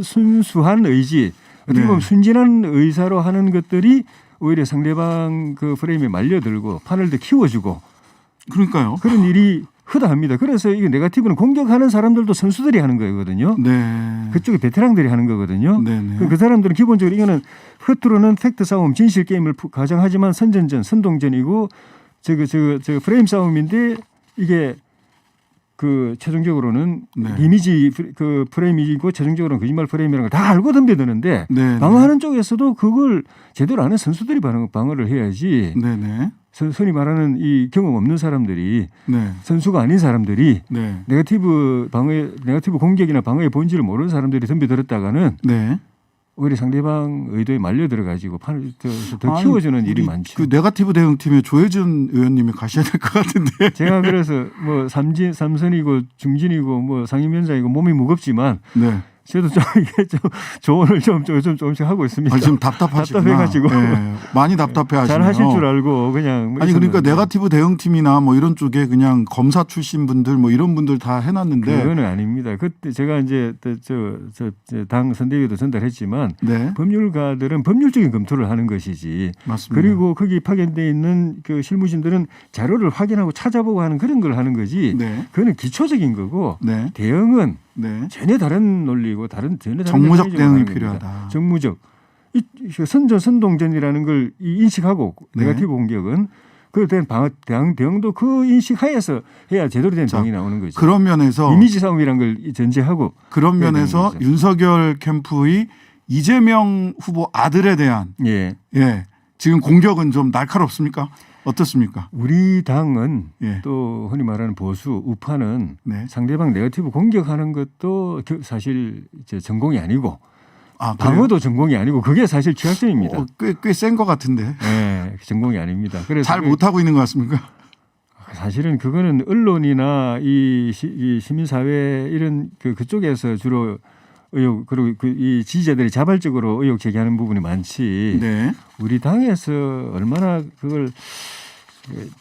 Speaker 7: 순수한 의지 어떻게
Speaker 1: 네.
Speaker 7: 보면 순진한 의사로 하는 것들이 오히려 상대방 그 프레임에 말려들고 판을 더 키워주고
Speaker 1: 그러니까요.
Speaker 7: 그런 일이 허다합니다. 그래서 이게 네거티브는 공격하는 사람들도 선수들이 하는 거거든요.
Speaker 1: 네.
Speaker 7: 그쪽에 베테랑들이 하는 거거든요.
Speaker 1: 네네.
Speaker 7: 그 사람들은 기본적으로 이거는 겉으로는 팩트 싸움, 진실 게임을 가정하지만 선전전, 선동전이고 저 프레임 싸움인데 이게 그 최종적으로는
Speaker 1: 네.
Speaker 7: 이미지 그 프레임이고 최종적으로는 거짓말 프레임이라는 걸 다 알고 덤벼드는데
Speaker 1: 네.
Speaker 7: 방어하는 쪽에서도 그걸 제대로 아는 선수들이 방어를 해야지.
Speaker 1: 네네.
Speaker 7: 흔히 말하는 이 경험 없는 사람들이
Speaker 1: 네.
Speaker 7: 선수가 아닌 사람들이
Speaker 1: 네.
Speaker 7: 네거티브 공격이나 방어의 본질을 모르는 사람들이 덤벼들었다가는
Speaker 1: 네.
Speaker 7: 오히려 상대방 의도에 말려 들어가지고 판을 더 키워주는 일이 많죠.
Speaker 1: 그 네거티브 대응팀에 조혜준 의원님이 가셔야 될 것 같은데.
Speaker 7: 제가 그래서 뭐 삼선이고 중진이고 뭐 상임위원장이고 몸이 무겁지만
Speaker 1: 네.
Speaker 7: 저도 좀 이게 좀 조언을 조금씩 하고 있습니다.
Speaker 1: 아, 지금 답답하시구나.
Speaker 7: 답답해가지고
Speaker 1: 네. 많이 답답해하시네요.
Speaker 7: 잘 하실 줄 알고 그냥 뭐
Speaker 1: 아니 그러니까
Speaker 7: 있었는데.
Speaker 1: 네거티브 대응팀이나 뭐 이런 쪽에 그냥 검사 출신 분들 뭐 이런 분들 다 해놨는데.
Speaker 7: 그거는 아닙니다. 그때 제가 이제 당 선대위도 전달했지만
Speaker 1: 네.
Speaker 7: 법률가들은 법률적인 검토를 하는 것이지.
Speaker 1: 맞습니다.
Speaker 7: 그리고 거기 파견돼 있는 그 실무진들은 자료를 확인하고 찾아보고 하는 그런 걸 하는 거지.
Speaker 1: 네.
Speaker 7: 그거는 기초적인 거고
Speaker 1: 네.
Speaker 7: 대응은
Speaker 1: 네.
Speaker 7: 전혀 다른 논리고 전혀 다른
Speaker 1: 정무적
Speaker 7: 메커니즘으로
Speaker 1: 대응이
Speaker 7: 하는 겁니다.
Speaker 1: 필요하다.
Speaker 7: 정무적. 이 선동전이라는 걸 인식하고
Speaker 1: 네.
Speaker 7: 네거티브 공격은 그에 대한 대응도 그 인식하에서 해야 제대로 된
Speaker 1: 자,
Speaker 7: 대응이 나오는 거죠.
Speaker 1: 그런 면에서
Speaker 7: 이미지 싸움이란 걸 전제하고
Speaker 1: 그런
Speaker 7: 해야 되는
Speaker 1: 면에서
Speaker 7: 거죠.
Speaker 1: 윤석열 캠프의 이재명 후보 아들에 대한
Speaker 7: 예.
Speaker 1: 지금 공격은 좀 날카롭습니까? 어떻습니까?
Speaker 7: 우리 당은
Speaker 1: 예.
Speaker 7: 또 흔히 말하는 보수 우파는
Speaker 1: 네.
Speaker 7: 상대방 네거티브 공격하는 것도 사실 이제 전공이 아니고
Speaker 1: 아, 그래요?
Speaker 7: 방어도 전공이 아니고 그게 사실 취약점입니다.
Speaker 1: 꽤 센 것 같은데.
Speaker 7: 네, 전공이 아닙니다. 그래서
Speaker 1: 잘 못하고 있는 것 같습니까?
Speaker 7: 사실은 그거는 언론이나 이 시민사회 이런 그쪽에서 주로 의혹 그리고 이 지지자들이 자발적으로 의혹 제기하는 부분이 많지.
Speaker 1: 네.
Speaker 7: 우리 당에서 얼마나 그걸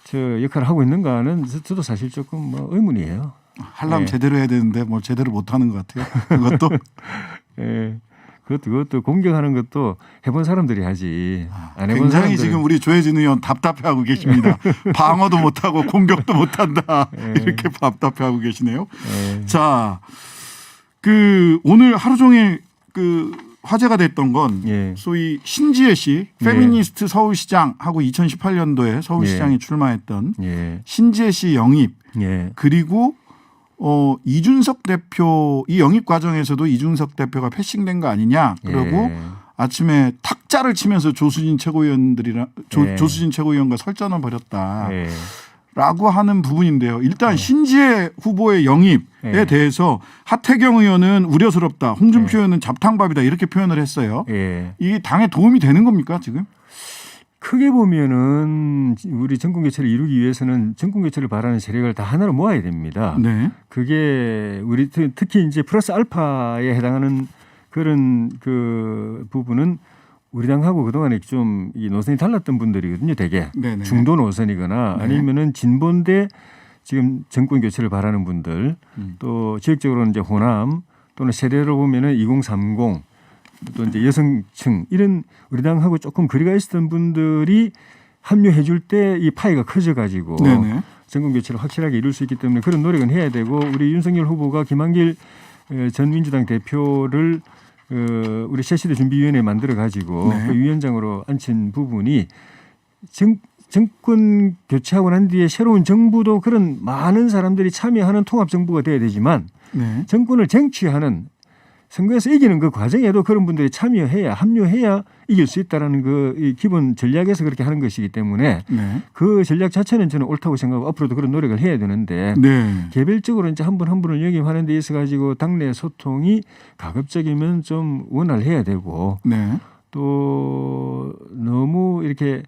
Speaker 7: 저 역할을 하고 있는가는 저도 사실 조금 뭐 의문이에요.
Speaker 1: 하려면
Speaker 7: 네.
Speaker 1: 제대로 해야 되는데 뭐 제대로 못하는 것 같아요. 그것도.
Speaker 7: 예. 그것도 공격하는 것도 해본 사람들이 하지. 안 해본
Speaker 1: 굉장히
Speaker 7: 사람들은
Speaker 1: 지금 우리 조혜진 의원 답답해하고 계십니다. 방어도 못하고 공격도 못한다. 이렇게 답답해하고 계시네요. 자, 그 오늘 하루 종일 그 화제가 됐던 건
Speaker 7: 예.
Speaker 1: 소위 신지혜 씨, 페미니스트 서울시장하고 2018년도에 서울시장에 출마했던
Speaker 7: 예.
Speaker 1: 신지혜 씨 영입
Speaker 7: 예.
Speaker 1: 그리고 이준석 대표 이 영입 과정에서도 이준석 대표가 패싱된 거 아니냐. 그러고
Speaker 7: 예.
Speaker 1: 아침에 탁자를 치면서 조수진 최고위원들이랑 조수진 최고위원과 설전을 벌였다.
Speaker 7: 예.
Speaker 1: 라고 하는 부분인데요. 일단 신지혜 후보의 영입에 대해서 하태경 의원은 우려스럽다. 홍준표 의원은 잡탕밥이다. 이렇게 표현을 했어요.
Speaker 7: 예.
Speaker 1: 이게 당에 도움이 되는 겁니까 지금?
Speaker 7: 크게 보면은 우리 정권 교체를 이루기 위해서는 정권 교체를 바라는 세력을 다 하나로 모아야 됩니다.
Speaker 1: 네.
Speaker 7: 그게 우리 특히 이제 플러스 알파에 해당하는 그런 그 부분은 우리 당하고 그동안에 좀 이 노선이 달랐던 분들이거든요. 되게
Speaker 1: 네네.
Speaker 7: 중도 노선이거나
Speaker 1: 네.
Speaker 7: 아니면은 진보인데 지금 정권 교체를 바라는 분들 또 지역적으로는 이제 호남 또는 세대로 보면은 2030 또 이제 여성층 이런 우리 당하고 조금 거리가 있었던 분들이 합류해 줄 때 이 파이가 커져 가지고
Speaker 1: 네네.
Speaker 7: 정권 교체를 확실하게 이룰 수 있기 때문에 그런 노력은 해야 되고 우리 윤석열 후보가 김한길 전 민주당 대표를 우리 새시대 준비위원회 만들어 가지고
Speaker 1: 네.
Speaker 7: 그 위원장으로 앉힌 부분이 정권 교체하고 난 뒤에 새로운 정부도 그런 많은 사람들이 참여하는 통합 정부가 돼야 되지만
Speaker 1: 네.
Speaker 7: 정권을 쟁취하는 선거에서 이기는 그 과정에도 그런 분들이 참여해야 합류해야 이길 수 있다라는 이 기본 전략에서 그렇게 하는 것이기 때문에
Speaker 1: 네.
Speaker 7: 그 전략 자체는 저는 옳다고 생각하고 앞으로도 그런 노력을 해야 되는데
Speaker 1: 네.
Speaker 7: 개별적으로 이제 한 분 한 분을 영입하는 데 있어 가지고 당내 소통이 가급적이면 좀 원활해야 되고
Speaker 1: 네.
Speaker 7: 또 너무 이렇게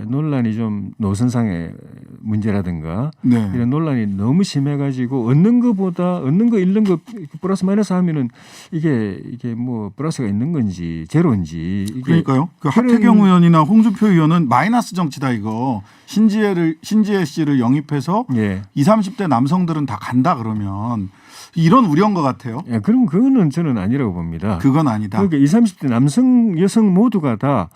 Speaker 7: 논란이 좀 노선상의 문제라든가
Speaker 1: 네.
Speaker 7: 이런 논란이 너무 심해가지고 얻는 것보다 얻는 거 잃는 거 플러스 마이너스 하면은 이게 뭐 플러스가 있는 건지 제로인지 이게
Speaker 1: 그러니까요. 그 하태경 의원이나 홍준표 의원은 마이너스 정치다 이거 신지혜 씨를 영입해서
Speaker 7: 예.
Speaker 1: 20, 30대 남성들은 다 간다 그러면 이런 우려인 것 같아요.
Speaker 7: 예, 그럼 그거는 저는 아니라고 봅니다.
Speaker 1: 그건 아니다.
Speaker 7: 그러니까 20, 30대 남성 여성 모두가 다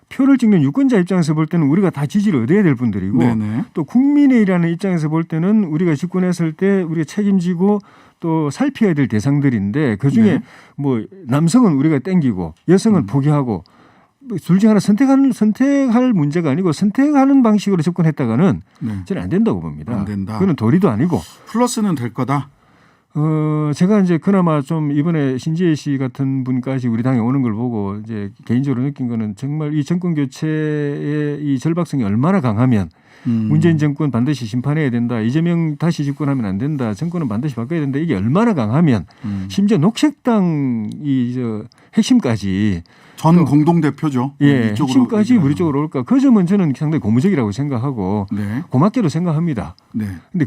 Speaker 7: 표를 찍는 유권자 입장에서 볼 때는 우리가 다 지지를 얻어야 될 분들이고
Speaker 1: 네네.
Speaker 7: 또 국민의라는 입장에서 볼 때는 우리가 집권했을 때 우리가 책임지고 또 살펴야 될 대상들인데 그중에
Speaker 1: 네.
Speaker 7: 뭐 남성은 우리가 땡기고 여성은 포기하고 둘 중 하나 선택할 문제가 아니고 선택하는 방식으로 접근했다가는
Speaker 1: 네.
Speaker 7: 저는 안 된다고 봅니다.
Speaker 1: 안 된다.
Speaker 7: 그거는 도리도 아니고.
Speaker 1: 플러스는 될 거다.
Speaker 7: 제가 이제 그나마 좀 이번에 신지혜 씨 같은 분까지 우리 당에 오는 걸 보고 이제 개인적으로 느낀 거는 정말 이 정권 교체의 이 절박성이 얼마나 강하면 문재인 정권 반드시 심판해야 된다. 이재명 다시 집권하면 안 된다. 정권은 반드시 바꿔야 된다. 이게 얼마나 강하면 심지어 녹색당 핵심까지
Speaker 1: 전 공동대표죠.
Speaker 7: 예,
Speaker 1: 이쪽으로
Speaker 7: 핵심까지
Speaker 1: 얘기를
Speaker 7: 우리 쪽으로 올까? 그 점은 저는 상당히 고무적이라고 생각하고
Speaker 1: 네.
Speaker 7: 고맙게도 생각합니다.
Speaker 1: 네.
Speaker 7: 근데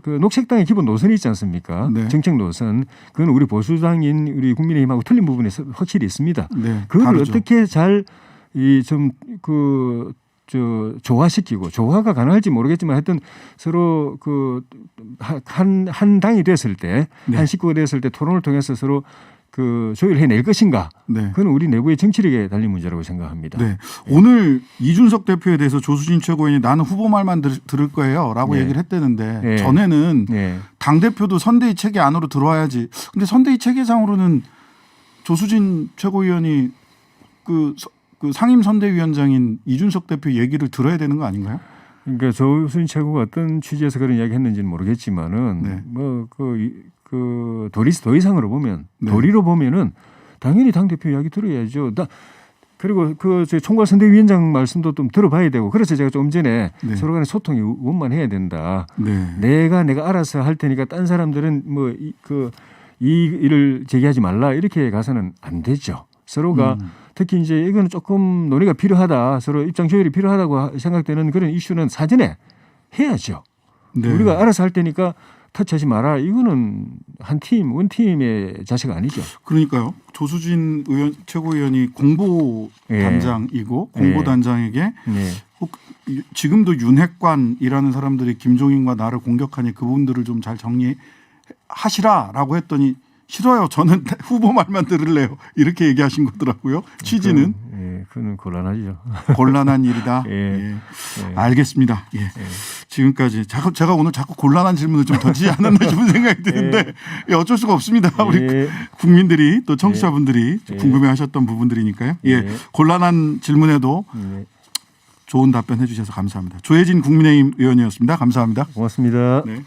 Speaker 7: 그 녹색당의 기본 노선이 있지 않습니까?
Speaker 1: 네.
Speaker 7: 정책 노선. 그건 우리 보수당인 우리 국민의힘하고 틀린 부분이 확실히 있습니다.
Speaker 1: 네.
Speaker 7: 그걸
Speaker 1: 다르죠.
Speaker 7: 어떻게 잘 조화시키고 조화가 가능할지 모르겠지만 하여튼 서로 한 당이 됐을 때
Speaker 1: 네.
Speaker 7: 한 식구가 됐을 때 토론을 통해서 서로 조율해낼 것인가?
Speaker 1: 네.
Speaker 7: 그건 우리 내부의 정치력에 달린 문제라고 생각합니다.
Speaker 1: 네. 오늘 이준석 대표에 대해서 조수진 최고위원이 나는 후보 말만 들을 거예요라고
Speaker 7: 네.
Speaker 1: 얘기를 했다는데
Speaker 7: 네.
Speaker 1: 전에는
Speaker 7: 네.
Speaker 1: 당 대표도 선대위 체계 안으로 들어와야지. 근데 선대위 체계상으로는 조수진 최고위원이 그 상임 선대위원장인 이준석 대표 얘기를 들어야 되는 거 아닌가요?
Speaker 7: 그러니까 조수진 최고가 어떤 취지에서 그런 이야기 했는지는 모르겠지만은
Speaker 1: 네.
Speaker 7: 도의상으로 보면
Speaker 1: 네.
Speaker 7: 도리로 보면은 당연히 당 대표 이야기 들어야죠. 그리고 제 총괄 선대위원장 말씀도 좀 들어봐야 되고 그래서 제가 좀 전에
Speaker 1: 네.
Speaker 7: 서로 간에 소통이 원만해야 된다.
Speaker 1: 네.
Speaker 7: 내가 알아서 할 테니까 딴 사람들은 이 일을 제기하지 말라 이렇게 가서는 안 되죠. 서로가 특히 이제 이거는 조금 논의가 필요하다, 서로 입장 조율이 필요하다고 생각되는 그런 이슈는 사전에 해야죠.
Speaker 1: 네.
Speaker 7: 우리가 알아서 할 테니까 터치하지 마라. 이거는 원팀의 자세가 아니죠.
Speaker 1: 그러니까요. 조수진 최고위원이 공보단장이고 공보단장에게
Speaker 7: 네.
Speaker 1: 지금도 윤핵관이라는 사람들이 김종인과 나를 공격하니 그분들을 좀 잘 정리하시라라고 했더니 싫어요. 저는 후보 말만 들을래요. 이렇게 얘기하신 거더라고요. 취지는.
Speaker 7: 그건 곤란하죠.
Speaker 1: 곤란한 일이다.
Speaker 7: 예.
Speaker 1: 알겠습니다. 예. 지금까지 제가 오늘 자꾸 곤란한 질문을 좀 던지지 않았나 싶은 생각이 드는데 어쩔 수가 없습니다. 우리 국민들이 또 청취자분들이 궁금해하셨던 부분들이니까요. 예. 곤란한 질문에도 좋은 답변 해주셔서 감사합니다. 조혜진 국민의힘 의원이었습니다. 감사합니다.
Speaker 7: 고맙습니다.
Speaker 1: 네.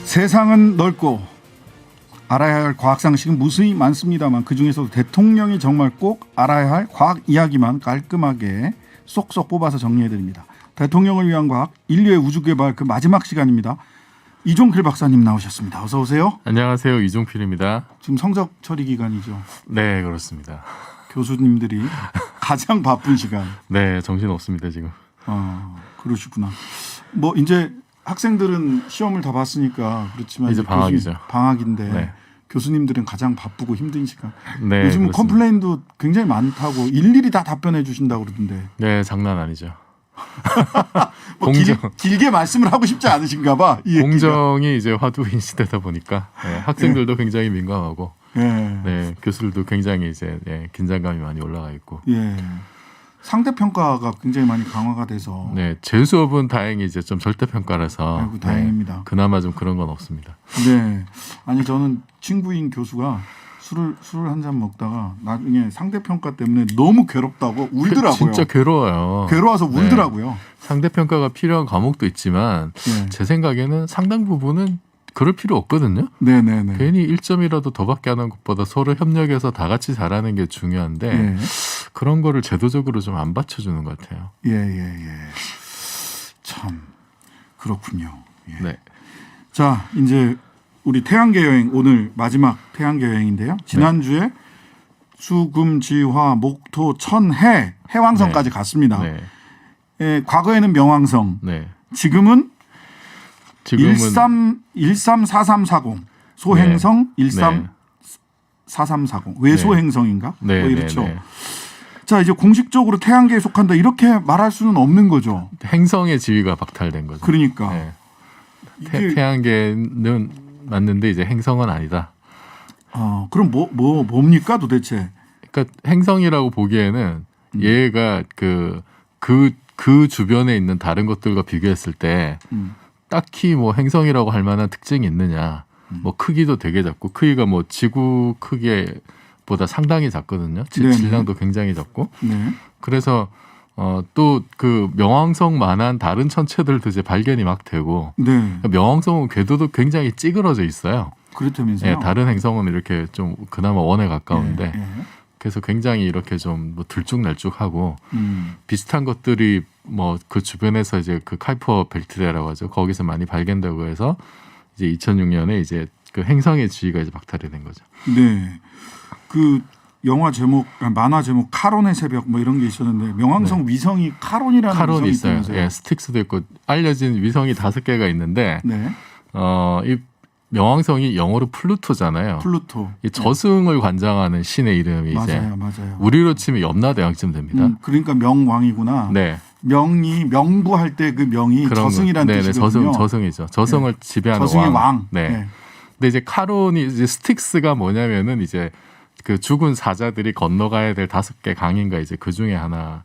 Speaker 1: 세상은 넓고 알아야 할 과학 상식은 무수히 많습니다만 그중에서도 대통령이 정말 꼭 알아야 할 과학 이야기만 깔끔하게 쏙쏙 뽑아서 정리해드립니다. 대통령을 위한 과학, 인류의 우주개발 그 마지막 시간입니다. 이종필 박사님 나오셨습니다. 어서 오세요.
Speaker 8: 안녕하세요. 이종필입니다.
Speaker 1: 지금 성적 처리 기간이죠.
Speaker 8: 네, 그렇습니다.
Speaker 1: 교수님들이 가장 바쁜 시간.
Speaker 8: 네, 정신 없습니다 지금.
Speaker 1: 그러시구나. 뭐 이제 학생들은 시험을 다 봤으니까 그렇지만
Speaker 8: 이제 방학이죠.
Speaker 1: 방학인데
Speaker 8: 네.
Speaker 1: 교수님들은 가장 바쁘고 힘든 시간.
Speaker 8: 네,
Speaker 1: 요즘
Speaker 8: 그렇습니다.
Speaker 1: 컴플레인도 굉장히 많다고 일일이 다 답변해 주신다고 그러던데.
Speaker 8: 네, 장난 아니죠.
Speaker 1: 뭐 길게 말씀을 하고 싶지 않으신가 봐. 이
Speaker 8: 공정이 이제 화두인 시대다 보니까 학생들도 굉장히 민감하고 교수들도 굉장히 이제 긴장감이 많이 올라가 있고.
Speaker 1: 예. 상대 평가가 굉장히 많이 강화가 돼서.
Speaker 8: 네, 제 수업은 다행히 이제 좀 절대 평가라서.
Speaker 1: 아이고, 다행입니다.
Speaker 8: 그나마 좀 그런 건 없습니다.
Speaker 1: 네. 아니 저는 친구인 교수가 술을 한 잔 먹다가 나중에 상대 평가 때문에 너무 괴롭다고 울더라고요.
Speaker 8: 진짜 괴로워요.
Speaker 1: 괴로워서 울더라고요.
Speaker 8: 상대 평가가 필요한 과목도 있지만 제 생각에는 상당 부분은 그럴 필요 없거든요.
Speaker 1: 네네네.
Speaker 8: 괜히 1점이라도 더밖에 하는 것보다 서로 협력해서 다 같이 잘하는 게 중요한데
Speaker 1: 예.
Speaker 8: 그런 거를 제도적으로 좀 안 받쳐주는 것 같아요.
Speaker 1: 예. 참 그렇군요. 예.
Speaker 8: 네.
Speaker 1: 자, 이제 우리 태양계 여행 오늘 마지막 태양계 여행인데요. 지난주에 수금, 지화, 목토, 천, 해왕성까지 갔습니다.
Speaker 8: 네.
Speaker 1: 예, 과거에는 명왕성,
Speaker 8: 네.
Speaker 1: 지금은
Speaker 8: 지금은
Speaker 1: 134340 소행성
Speaker 8: 네.
Speaker 1: 134340 외소행성인가?
Speaker 8: 네.
Speaker 1: 뭐 이렇죠.
Speaker 8: 네.
Speaker 1: 자, 이제 공식적으로 태양계에 속한다 이렇게 말할 수는 없는 거죠.
Speaker 8: 행성의 지위가 박탈된 거죠.
Speaker 1: 그러니까
Speaker 8: 네.
Speaker 1: 이게
Speaker 8: 태양계는 맞는데 이제 행성은 아니다.
Speaker 1: 그럼 뭡니까 도대체?
Speaker 8: 그러니까 행성이라고 보기에는 얘가 그 주변에 있는 다른 것들과 비교했을 때 딱히 뭐 행성이라고 할 만한 특징이 있느냐? 뭐 크기도 되게 작고 크기가 뭐 지구 크기보다 상당히 작거든요.
Speaker 1: 네네.
Speaker 8: 질량도 굉장히 작고.
Speaker 1: 네.
Speaker 8: 그래서 또 그 명왕성만한 다른 천체들도 이제 발견이 막 되고
Speaker 1: 네.
Speaker 8: 명왕성은 궤도도 굉장히 찌그러져 있어요.
Speaker 1: 그렇다면서요?
Speaker 8: 예, 다른 행성은 이렇게 좀 그나마 원에 가까운데
Speaker 1: 예.
Speaker 8: 그래서 굉장히 이렇게 좀 뭐 들쭉날쭉하고 비슷한 것들이 뭐 그 주변에서 이제 그 카이퍼 벨트대라고 하죠. 거기서 많이 발견되고 해서 이제 2006년에 이제 그 행성의 지위가 이제 박탈이 된 거죠.
Speaker 1: 네. 그 영화 제목, 만화 제목 카론의 새벽 뭐 이런 게 있었는데 명왕성 위성이 카론이라는
Speaker 8: 카론이
Speaker 1: 위성이
Speaker 8: 있어요.
Speaker 1: 있다면서요?
Speaker 8: 예, 스틱스도 있고 알려진 위성이 5개가 있는데
Speaker 1: 네.
Speaker 8: 이 명왕성이 영어로 플루토잖아요.
Speaker 1: 플루토.
Speaker 8: 이 저승을 관장하는 신의 이름이 이제
Speaker 1: 맞아요.
Speaker 8: 우리로 치면 염라대왕쯤 됩니다.
Speaker 1: 그러니까 명왕이구나.
Speaker 8: 네.
Speaker 1: 명이 명부할 때 그 명이
Speaker 8: 그런
Speaker 1: 저승이라는
Speaker 8: 네네,
Speaker 1: 뜻이거든요.
Speaker 8: 저승이죠. 저승을
Speaker 1: 네.
Speaker 8: 지배하는
Speaker 1: 저승의 왕.
Speaker 8: 네.
Speaker 1: 네.
Speaker 8: 근데 이제 카론이 이제 스틱스가 뭐냐면은 이제 그 죽은 사자들이 건너가야 될 5개 강인가 이제 그 중에 하나인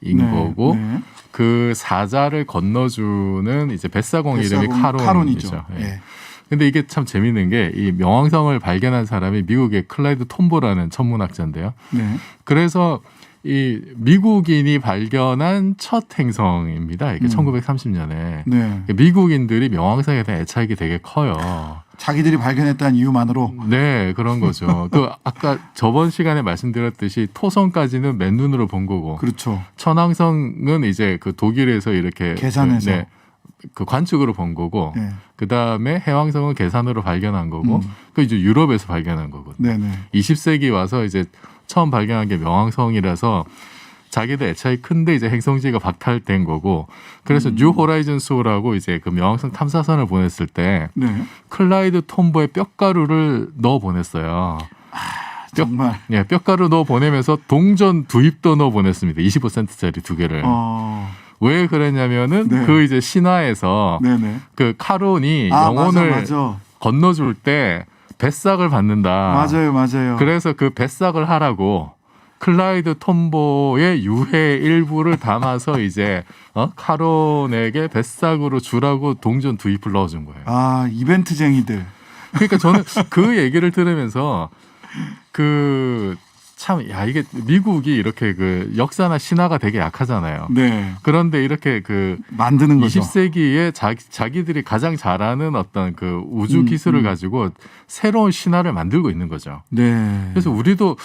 Speaker 1: 네.
Speaker 8: 거고
Speaker 1: 네.
Speaker 8: 그 사자를 건너주는 이제 뱃사공 이름이 카론이죠. 예.
Speaker 1: 예.
Speaker 8: 근데 이게 참 재밌는 게 이 명왕성을 발견한 사람이 미국의 클라이드 톰보라는 천문학자인데요.
Speaker 1: 네.
Speaker 8: 그래서 이 미국인이 발견한 첫 행성입니다. 이게 1930년에
Speaker 1: 네.
Speaker 8: 미국인들이 명왕성에 대한 애착이 되게 커요.
Speaker 1: 자기들이 발견했다는 이유만으로.
Speaker 8: 네, 그런 거죠. 그 아까 저번 시간에 말씀드렸듯이 토성까지는 맨눈으로 본 거고,
Speaker 1: 그렇죠.
Speaker 8: 천왕성은 이제 그 독일에서 이렇게
Speaker 1: 계산해서.
Speaker 8: 그 관측으로 본 거고,
Speaker 1: 네.
Speaker 8: 그 다음에 해왕성은 계산으로 발견한 거고, 그 이제 유럽에서 발견한 거거든요.
Speaker 1: 네네.
Speaker 8: 20세기 와서 이제 처음 발견한 게 명왕성이라서 자기들 애착이 큰데 이제 행성지가 박탈된 거고, 그래서 뉴 호라이즌스라고 이제 그 명왕성 탐사선을 보냈을 때
Speaker 1: 네.
Speaker 8: 클라이드 톰보의 뼈가루를 넣어 보냈어요.
Speaker 1: 정말.
Speaker 8: 예, 뼈가루 넣어 보내면서 동전 두입도 넣어 보냈습니다. 25센트짜리 2개를. 왜 그랬냐면은
Speaker 1: 네.
Speaker 8: 그 이제 신화에서
Speaker 1: 네네.
Speaker 8: 그 카론이 영혼을
Speaker 1: 맞아.
Speaker 8: 건너줄 때 뱃삭을 받는다.
Speaker 1: 맞아요.
Speaker 8: 그래서 그 뱃삭을 하라고 클라이드 톰보의 유해 일부를 담아서 이제 카론에게 뱃삭으로 주라고 동전 두입을 넣어준 거예요.
Speaker 1: 아, 이벤트쟁이들.
Speaker 8: 그러니까 저는 그 얘기를 들으면서 이게 미국이 이렇게 그 역사나 신화가 되게 약하잖아요.
Speaker 1: 네.
Speaker 8: 그런데 이렇게 그
Speaker 1: 만드는 거죠.
Speaker 8: 20세기에 자기들이 가장 잘하는 어떤 그 우주 기술을 가지고 새로운 신화를 만들고 있는 거죠.
Speaker 1: 네.
Speaker 8: 그래서 우리도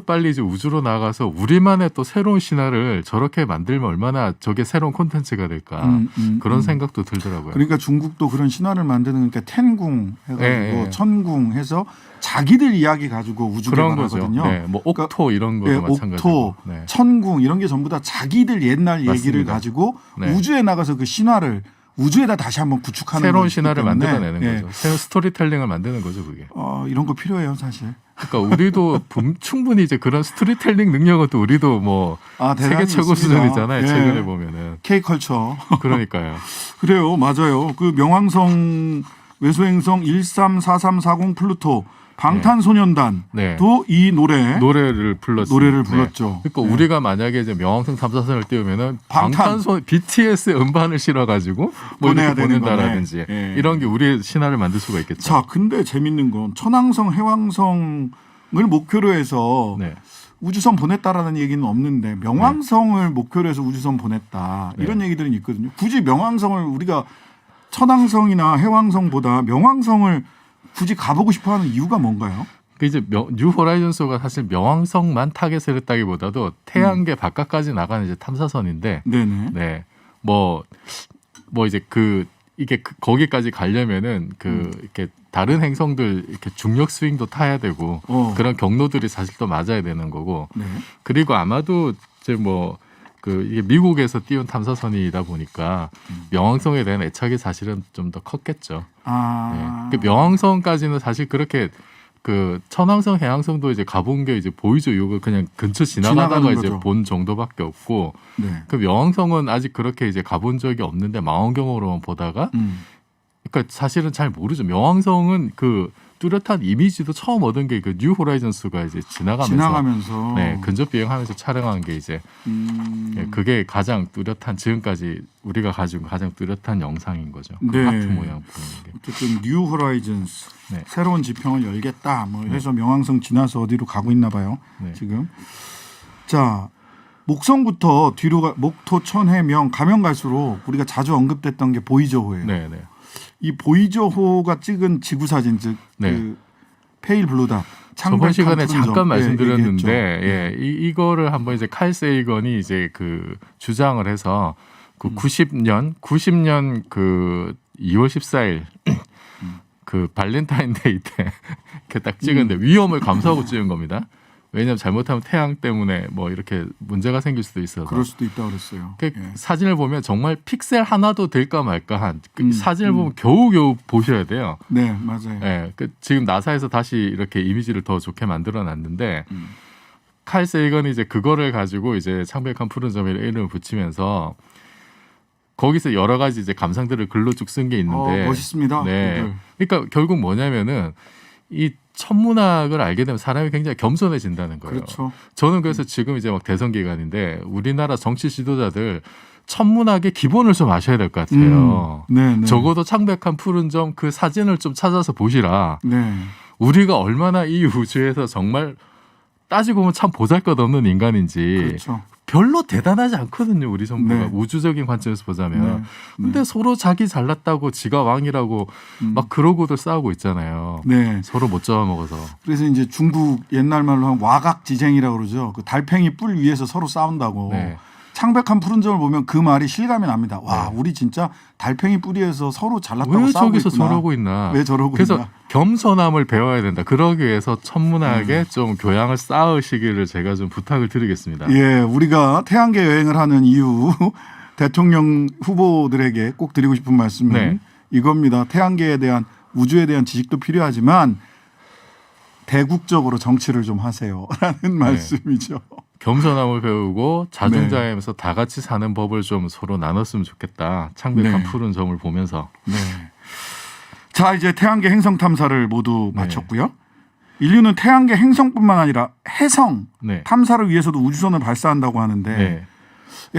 Speaker 8: 빨리 이제 우주로 나가서 우리만의 또 새로운 신화를 저렇게 만들면 얼마나 저게 새로운 콘텐츠가 될까 그런 생각도 들더라고요.
Speaker 1: 그러니까 중국도 그런 신화를 만드는 그러니까 텐궁 해가지고
Speaker 8: 네.
Speaker 1: 천궁 해서 자기들 이야기 가지고 우주
Speaker 8: 그런
Speaker 1: 개발하거든요.
Speaker 8: 거죠. 네, 뭐 옥토 이런 것도 마찬가지고.
Speaker 1: 옥토,
Speaker 8: 네.
Speaker 1: 천궁 이런 게 전부 다 자기들 옛날 얘기를
Speaker 8: 맞습니다.
Speaker 1: 가지고
Speaker 8: 네.
Speaker 1: 우주에 나가서 그 신화를 우주에다 다시 한번 구축하는
Speaker 8: 새로운
Speaker 1: 거기
Speaker 8: 신화를
Speaker 1: 때문에.
Speaker 8: 만들어내는
Speaker 1: 예.
Speaker 8: 거죠. 새로운 스토리텔링을 만드는 거죠, 그게.
Speaker 1: 이런 거 필요해요, 사실.
Speaker 8: 그러니까 우리도 충분히 이제 그런 스토리텔링 능력은 또 우리도 뭐 세계
Speaker 1: 대단히
Speaker 8: 최고
Speaker 1: 있습니다.
Speaker 8: 수준이잖아요.
Speaker 1: 예.
Speaker 8: 최근에 보면은.
Speaker 1: K컬처.
Speaker 8: 그러니까요.
Speaker 1: 그래요, 맞아요. 그 명왕성 외소행성 134340 플루토 방탄소년단도
Speaker 8: 네.
Speaker 1: 이 노래를
Speaker 8: 불렀죠.
Speaker 1: 불렀죠.
Speaker 8: 그러니까
Speaker 1: 네.
Speaker 8: 우리가 만약에 이제 명왕성 탐사선을 띄우면은 BTS의 음반을 실어가지고 뭐
Speaker 1: 보내야
Speaker 8: 이렇게
Speaker 1: 되는
Speaker 8: 보낸다라든지
Speaker 1: 거네. 예.
Speaker 8: 이런 게 우리의 신화를 만들 수가 있겠죠.
Speaker 1: 자, 근데 재밌는 건 천왕성, 해왕성을 목표로 해서
Speaker 8: 네.
Speaker 1: 우주선 보냈다라는 얘기는 없는데 명왕성을 목표로 해서 우주선 보냈다 이런
Speaker 8: 네.
Speaker 1: 얘기들은 있거든요. 굳이 명왕성을 우리가 천왕성이나 해왕성보다 명왕성을 굳이 가보고 싶어하는 이유가 뭔가요?
Speaker 8: 그 이제 뉴 호라이즌스가 사실 명왕성만 타겟을 했다기보다도 태양계 바깥까지 나가는 이제 탐사선인데,
Speaker 1: 네네.
Speaker 8: 네, 뭐 이제 이게 거기까지 가려면은 이렇게 다른 행성들 이렇게 중력 스윙도 타야 되고 그런 경로들이 사실 또 맞아야 되는 거고,
Speaker 1: 네.
Speaker 8: 그리고 아마도 이제 이게 미국에서 띄운 탐사선이다 보니까 명왕성에 대한 애착이 사실은 좀 더 컸겠죠. 네. 명왕성까지는 사실 그렇게 천왕성, 해왕성도 이제 가본 게 이제 보이죠. 이거 그냥 근처 지나가다가 이제
Speaker 1: 거죠.
Speaker 8: 본 정도밖에 없고,
Speaker 1: 네.
Speaker 8: 명왕성은 아직 그렇게 이제 가본 적이 없는데 망원경으로만 보다가, 그러니까 사실은 잘 모르죠. 명왕성은 뚜렷한 이미지도 처음 얻은 게 뉴 호라이즌스가 이제 지나가면서 네, 근접 비행하면서 촬영한 게 이제 네, 그게 가장 뚜렷한, 지금까지 우리가 가지고 가장 뚜렷한 영상인 거죠. 그
Speaker 1: 네.
Speaker 8: 하트 모양 보는 게.
Speaker 1: 어쨌든 뉴 호라이즌스
Speaker 8: 네.
Speaker 1: 새로운 지평을 열겠다. 해서 명왕성 지나서 어디로 가고 있나 봐요.
Speaker 8: 네.
Speaker 1: 지금. 자, 목성부터 뒤로 목토, 천해, 명 가면 갈수록 우리가 자주 언급됐던 게 보이저호예요.
Speaker 8: 네, 네.
Speaker 1: 이 보이저호가 찍은 지구 사진, 즉 페일 블루다.
Speaker 8: 저번 시간에 잠깐 말씀드렸는데,
Speaker 1: 네.
Speaker 8: 이거를 한번 이제 칼 세이건이 이제 주장을 해서 90년 2월 14일 발렌타인데이 때 이렇게 딱 찍은데 위험을 감수하고 찍은 겁니다. 왜냐하면 잘못하면 태양 때문에 이렇게 문제가 생길 수도 있어서.
Speaker 1: 그럴 수도 있다고 그랬어요.
Speaker 8: 사진을 보면 정말 픽셀 하나도 될까 말까한 사진을 보면 겨우겨우 보셔야 돼요.
Speaker 1: 네, 맞아요.
Speaker 8: 네, 지금 나사에서 다시 이렇게 이미지를 더 좋게 만들어놨는데 칼 세이건이 이제 그거를 가지고 이제 창백한 푸른 점이라는 이름을 붙이면서 거기서 여러 가지 이제 감상들을 글로 쭉 쓴 게 있는데
Speaker 1: 멋있습니다.
Speaker 8: 네, 그러니까 결국 뭐냐면은 이 천문학을 알게 되면 사람이 굉장히 겸손해진다는 거예요.
Speaker 1: 그렇죠.
Speaker 8: 저는 그래서 지금 이제 대선 기간인데 우리나라 정치 지도자들 천문학의 기본을 좀 아셔야 될 것 같아요.
Speaker 1: 네.
Speaker 8: 적어도 창백한 푸른 점 그 사진을 좀 찾아서 보시라.
Speaker 1: 네.
Speaker 8: 우리가 얼마나 이 우주에서 정말 따지고 보면 참 보잘것없는 인간인지
Speaker 1: 그렇죠.
Speaker 8: 별로 대단하지 않거든요. 우리 전부가
Speaker 1: 네.
Speaker 8: 우주적인 관점에서 보자면.
Speaker 1: 네.
Speaker 8: 근데 서로 자기 잘났다고 지가 왕이라고 막 그러고들 싸우고 있잖아요.
Speaker 1: 네.
Speaker 8: 서로 못 잡아먹어서.
Speaker 1: 그래서 이제 중국 옛날 말로 하면 와각지쟁이라고 그러죠. 달팽이 뿔 위에서 서로 싸운다고.
Speaker 8: 네.
Speaker 1: 창백한 푸른 점을 보면 그 말이 실감이 납니다. 와, 우리 진짜 달팽이 뿌리에서 서로 잘났다고
Speaker 8: 왜
Speaker 1: 싸우고
Speaker 8: 저기서
Speaker 1: 있구나.
Speaker 8: 저러고 있나?
Speaker 1: 왜 저러고
Speaker 8: 그래서
Speaker 1: 있나?
Speaker 8: 겸손함을 배워야 된다. 그러기 위해서 천문학에 좀 교양을 쌓으시기를 제가 좀 부탁을 드리겠습니다.
Speaker 1: 예, 우리가 태양계 여행을 하는 이유 대통령 후보들에게 꼭 드리고 싶은 말씀은
Speaker 8: 네.
Speaker 1: 이겁니다. 태양계에 대한 우주에 대한 지식도 필요하지만 대국적으로 정치를 좀 하세요라는 말씀이죠.
Speaker 8: 겸손함을 배우고 자중자애하면서 다 같이 사는 법을 좀 서로 나눴으면 좋겠다. 창백한
Speaker 1: 네.
Speaker 8: 푸른 점을 보면서.
Speaker 1: 네. 자, 이제 태양계 행성 탐사를 모두 마쳤고요. 인류는 태양계 행성뿐만 아니라 해성
Speaker 8: 네.
Speaker 1: 탐사를 위해서도 우주선을 발사한다고 하는데
Speaker 8: 네.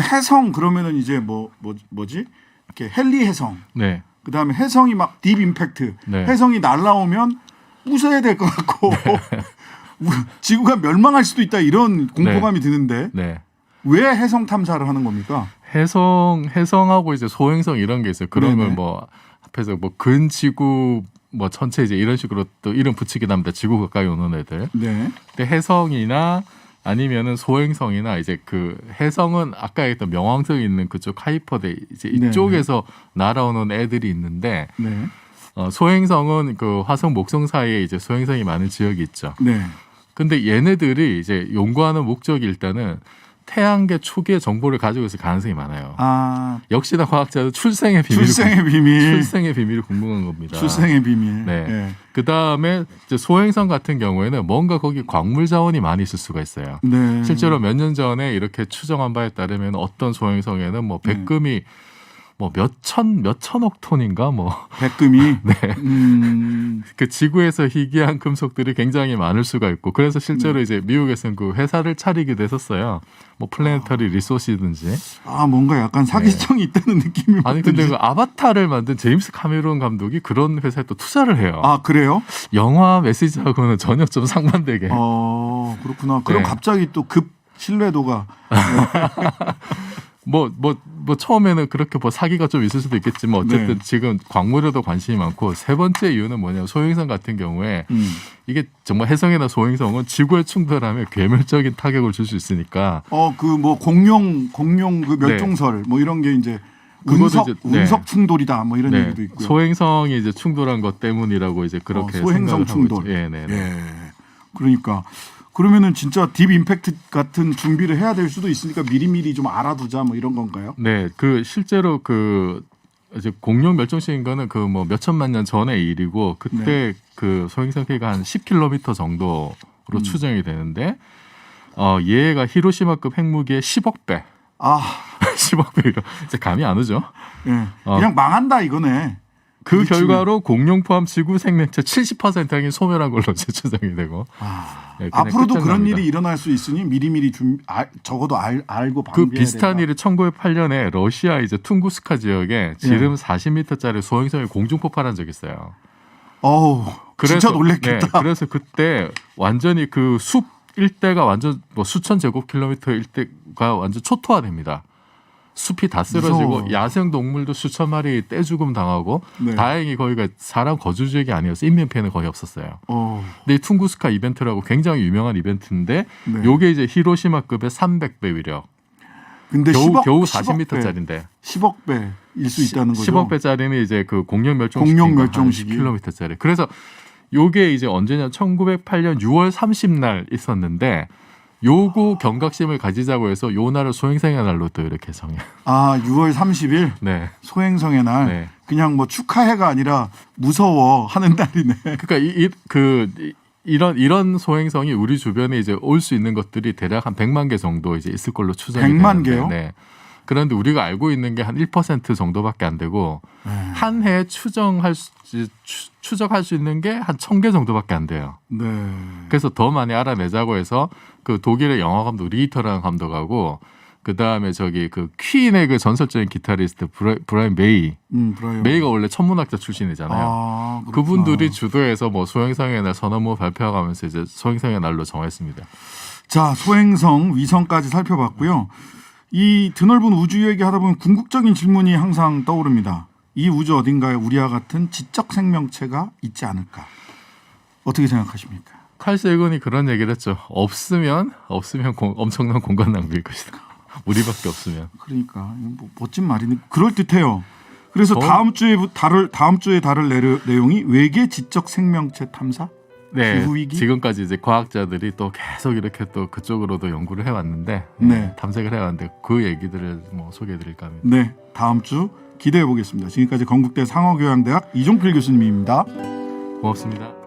Speaker 1: 해성 그러면은 이제 뭐지? 이렇게 헬리 해성.
Speaker 8: 네.
Speaker 1: 그다음에 해성이 막 딥 임팩트.
Speaker 8: 네.
Speaker 1: 해성이 날아오면 부숴야 될 것 같고 지구가 멸망할 수도 있다 이런 공포감이 드는데
Speaker 8: 네.
Speaker 1: 왜 해성 탐사를 하는 겁니까?
Speaker 8: 해성하고 이제 소행성 이런 게 있어요. 그러면
Speaker 1: 네네.
Speaker 8: 앞에서 근지구 전체 이제 이런 식으로 또 이름 붙이긴 합니다. 지구 가까이 오는 애들.
Speaker 1: 네.
Speaker 8: 근데 해성이나 아니면은 소행성이나 이제 해성은 아까 얘기했던 명왕성이 있는 그쪽 하이퍼대 이제 이쪽에서 날아오는 애들이 있는데
Speaker 1: 네.
Speaker 8: 소행성은 화성 목성 사이에 이제 소행성이 많은 지역이 있죠.
Speaker 1: 네.
Speaker 8: 근데 얘네들이 이제 연구하는 목적이 일단은 태양계 초기의 정보를 가지고 있을 가능성이 많아요.
Speaker 1: 아,
Speaker 8: 역시나 과학자도 출생의 비밀을 궁금한 겁니다.
Speaker 1: 출생의 비밀.
Speaker 8: 네.
Speaker 1: 네.
Speaker 8: 그 다음에 소행성 같은 경우에는 뭔가 거기 광물 자원이 많이 있을 수가 있어요.
Speaker 1: 네.
Speaker 8: 실제로 몇 년 전에 이렇게 추정한 바에 따르면 어떤 소행성에는 백금이 몇천억 톤인가
Speaker 1: 백금이.
Speaker 8: 네. 그 지구에서 희귀한 금속들이 굉장히 많을 수가 있고 그래서 실제로 이제 미국에서는 그 회사를 차리기도 했었어요. 플래네터리 리소시든지.
Speaker 1: 아, 뭔가 약간 사기성이 있다는 느낌이.
Speaker 8: 아니 근데 그 아바타를 만든 제임스 카메론 감독이 그런 회사에 또 투자를 해요.
Speaker 1: 아, 그래요?
Speaker 8: 영화 메시지하고는 전혀 좀 상반되게.
Speaker 1: 그렇구나. 그럼
Speaker 8: 네.
Speaker 1: 갑자기 또 급 신뢰도가.
Speaker 8: 뭐 처음에는 그렇게 뭐 사기가 좀 있을 수도 있겠지만 어쨌든
Speaker 1: 네.
Speaker 8: 지금 광물에도 관심이 많고 세 번째 이유는 뭐냐면 소행성 같은 경우에 이게 정말 해성이나 소행성은 지구에 충돌하면 괴멸적인 타격을 줄 수 있으니까
Speaker 1: 그 뭐 공룡 그 멸종설 뭐 이런 게 이제
Speaker 8: 그것도
Speaker 1: 운석 충돌이다 뭐 이런 얘기도 있고요.
Speaker 8: 소행성이 이제 충돌한 것 때문이라고 이제 그렇게
Speaker 1: 소행성
Speaker 8: 생각을
Speaker 1: 충돌.
Speaker 8: 하고 있죠. 예, 네.
Speaker 1: 예. 그러니까 그러면은 진짜 딥 임팩트 같은 준비를 해야 될 수도 있으니까 미리미리 좀 알아두자 뭐 이런 건가요?
Speaker 8: 네, 그 실제로 그 이제 공룡 멸종 시킨 거는 그 뭐 몇천만 년 전의 일이고 그때 그 소행성 크기가 한 10km 정도로 추정이 되는데 얘가 히로시마급 핵무기의 10억 배. 10억 배로 이제 감이 안 오죠.
Speaker 1: 예. 그냥 망한다 이거네.
Speaker 8: 그
Speaker 1: 부딪히면.
Speaker 8: 결과로 공룡 포함 지구 생명체 70%가 추정한 걸로 추정이 되고. 네, 그냥
Speaker 1: 앞으로도 그런
Speaker 8: 끝장납니다.
Speaker 1: 일이 일어날 수 있으니 미리미리 적어도 알고
Speaker 8: 그
Speaker 1: 방비해야
Speaker 8: 비슷한
Speaker 1: 된다.
Speaker 8: 일이 1908년에 러시아 이제 퉁구스카 지역에 지름 40m짜리 소행성이 공중 폭발한 적이 있어요.
Speaker 1: 어우, 진짜 놀랬겠다.
Speaker 8: 네, 그래서 그때 완전히 그 숲 일대가 완전 뭐 수천 제곱킬로미터 일대가 완전 초토화됩니다. 숲이 다 쓰러지고
Speaker 1: 무서워.
Speaker 8: 야생 동물도 수천 마리 떼죽음 당하고
Speaker 1: 네.
Speaker 8: 다행히 거기가 사람 거주 지역이 아니어서 인명 피해는 거의 없었어요. 근데 이 퉁구스카 이벤트라고 굉장히 유명한 이벤트인데
Speaker 1: 네.
Speaker 8: 요게 이제 히로시마급의 300배 위력.
Speaker 1: 근데
Speaker 8: 겨우
Speaker 1: 10억
Speaker 8: 40m짜리인데
Speaker 1: 10억 배일 수 있다는 거죠.
Speaker 8: 10억 배짜리는 이제 그 공룡 멸종시킨
Speaker 1: 공룡 멸종시키.
Speaker 8: 10km짜리. 그래서 요게 이제 언제냐 1908년 6월 30날 있었는데 요거 경각심을 가지자고 해서 요 날을 소행성의 날로 또 이렇게 정해.
Speaker 1: 6월 30일
Speaker 8: 네.
Speaker 1: 소행성의 날.
Speaker 8: 네.
Speaker 1: 그냥 뭐 축하해가 아니라 무서워 하는 날이네.
Speaker 8: 그러니까 이런 소행성이 우리 주변에 이제 올 수 있는 것들이 대략 한 100만 개 정도 이제 있을 걸로 추정이
Speaker 1: 100만
Speaker 8: 되는데,
Speaker 1: 개요?
Speaker 8: 네. 그런데 우리가 알고 있는 게 한 1% 정도밖에 안 되고 한 해에 추정할 수 있는 게 한 1000개 정도밖에 안 돼요.
Speaker 1: 네.
Speaker 8: 그래서 더 많이 알아내자고 해서 그 독일의 영화 감독 리히터라는 감독하고 그 다음에 저기 그 퀸의 그 전설적인 기타리스트 브라이언 메이.
Speaker 1: 브라이언.
Speaker 8: 메이가 원래 천문학자 출신이잖아요.
Speaker 1: 그렇구나.
Speaker 8: 그분들이 주도해서 뭐 소행성의 날 선언문 발표하면서 이제 소행성의 날로 정했습니다.
Speaker 1: 자, 소행성 위성까지 살펴봤고요. 이 드넓은 우주 얘기하다 보면 궁극적인 질문이 항상 떠오릅니다. 이 우주 어딘가에 우리와 같은 지적 생명체가 있지 않을까? 어떻게 생각하십니까?
Speaker 8: 칼 세건이 그런 얘기를 했죠. 없으면 엄청난 공간 낭비일 것이다. 우리밖에 없으면.
Speaker 1: 그러니까 뭐 멋진 말이네. 그럴 듯해요. 그래서
Speaker 8: 저-
Speaker 1: 다음 주에 다룰 내용이 외계 지적 생명체 탐사?
Speaker 8: 네,
Speaker 1: 기후위기?
Speaker 8: 지금까지 이제 과학자들이 또 계속 이렇게 또 그쪽으로도 연구를 해왔는데
Speaker 1: 네.
Speaker 8: 탐색을 해왔는데 그 얘기들을 뭐 소개해드릴까 합니다.
Speaker 1: 네, 다음 주 기대해 보겠습니다. 지금까지 건국대 상어교양대학 이종필 교수님입니다.
Speaker 8: 고맙습니다.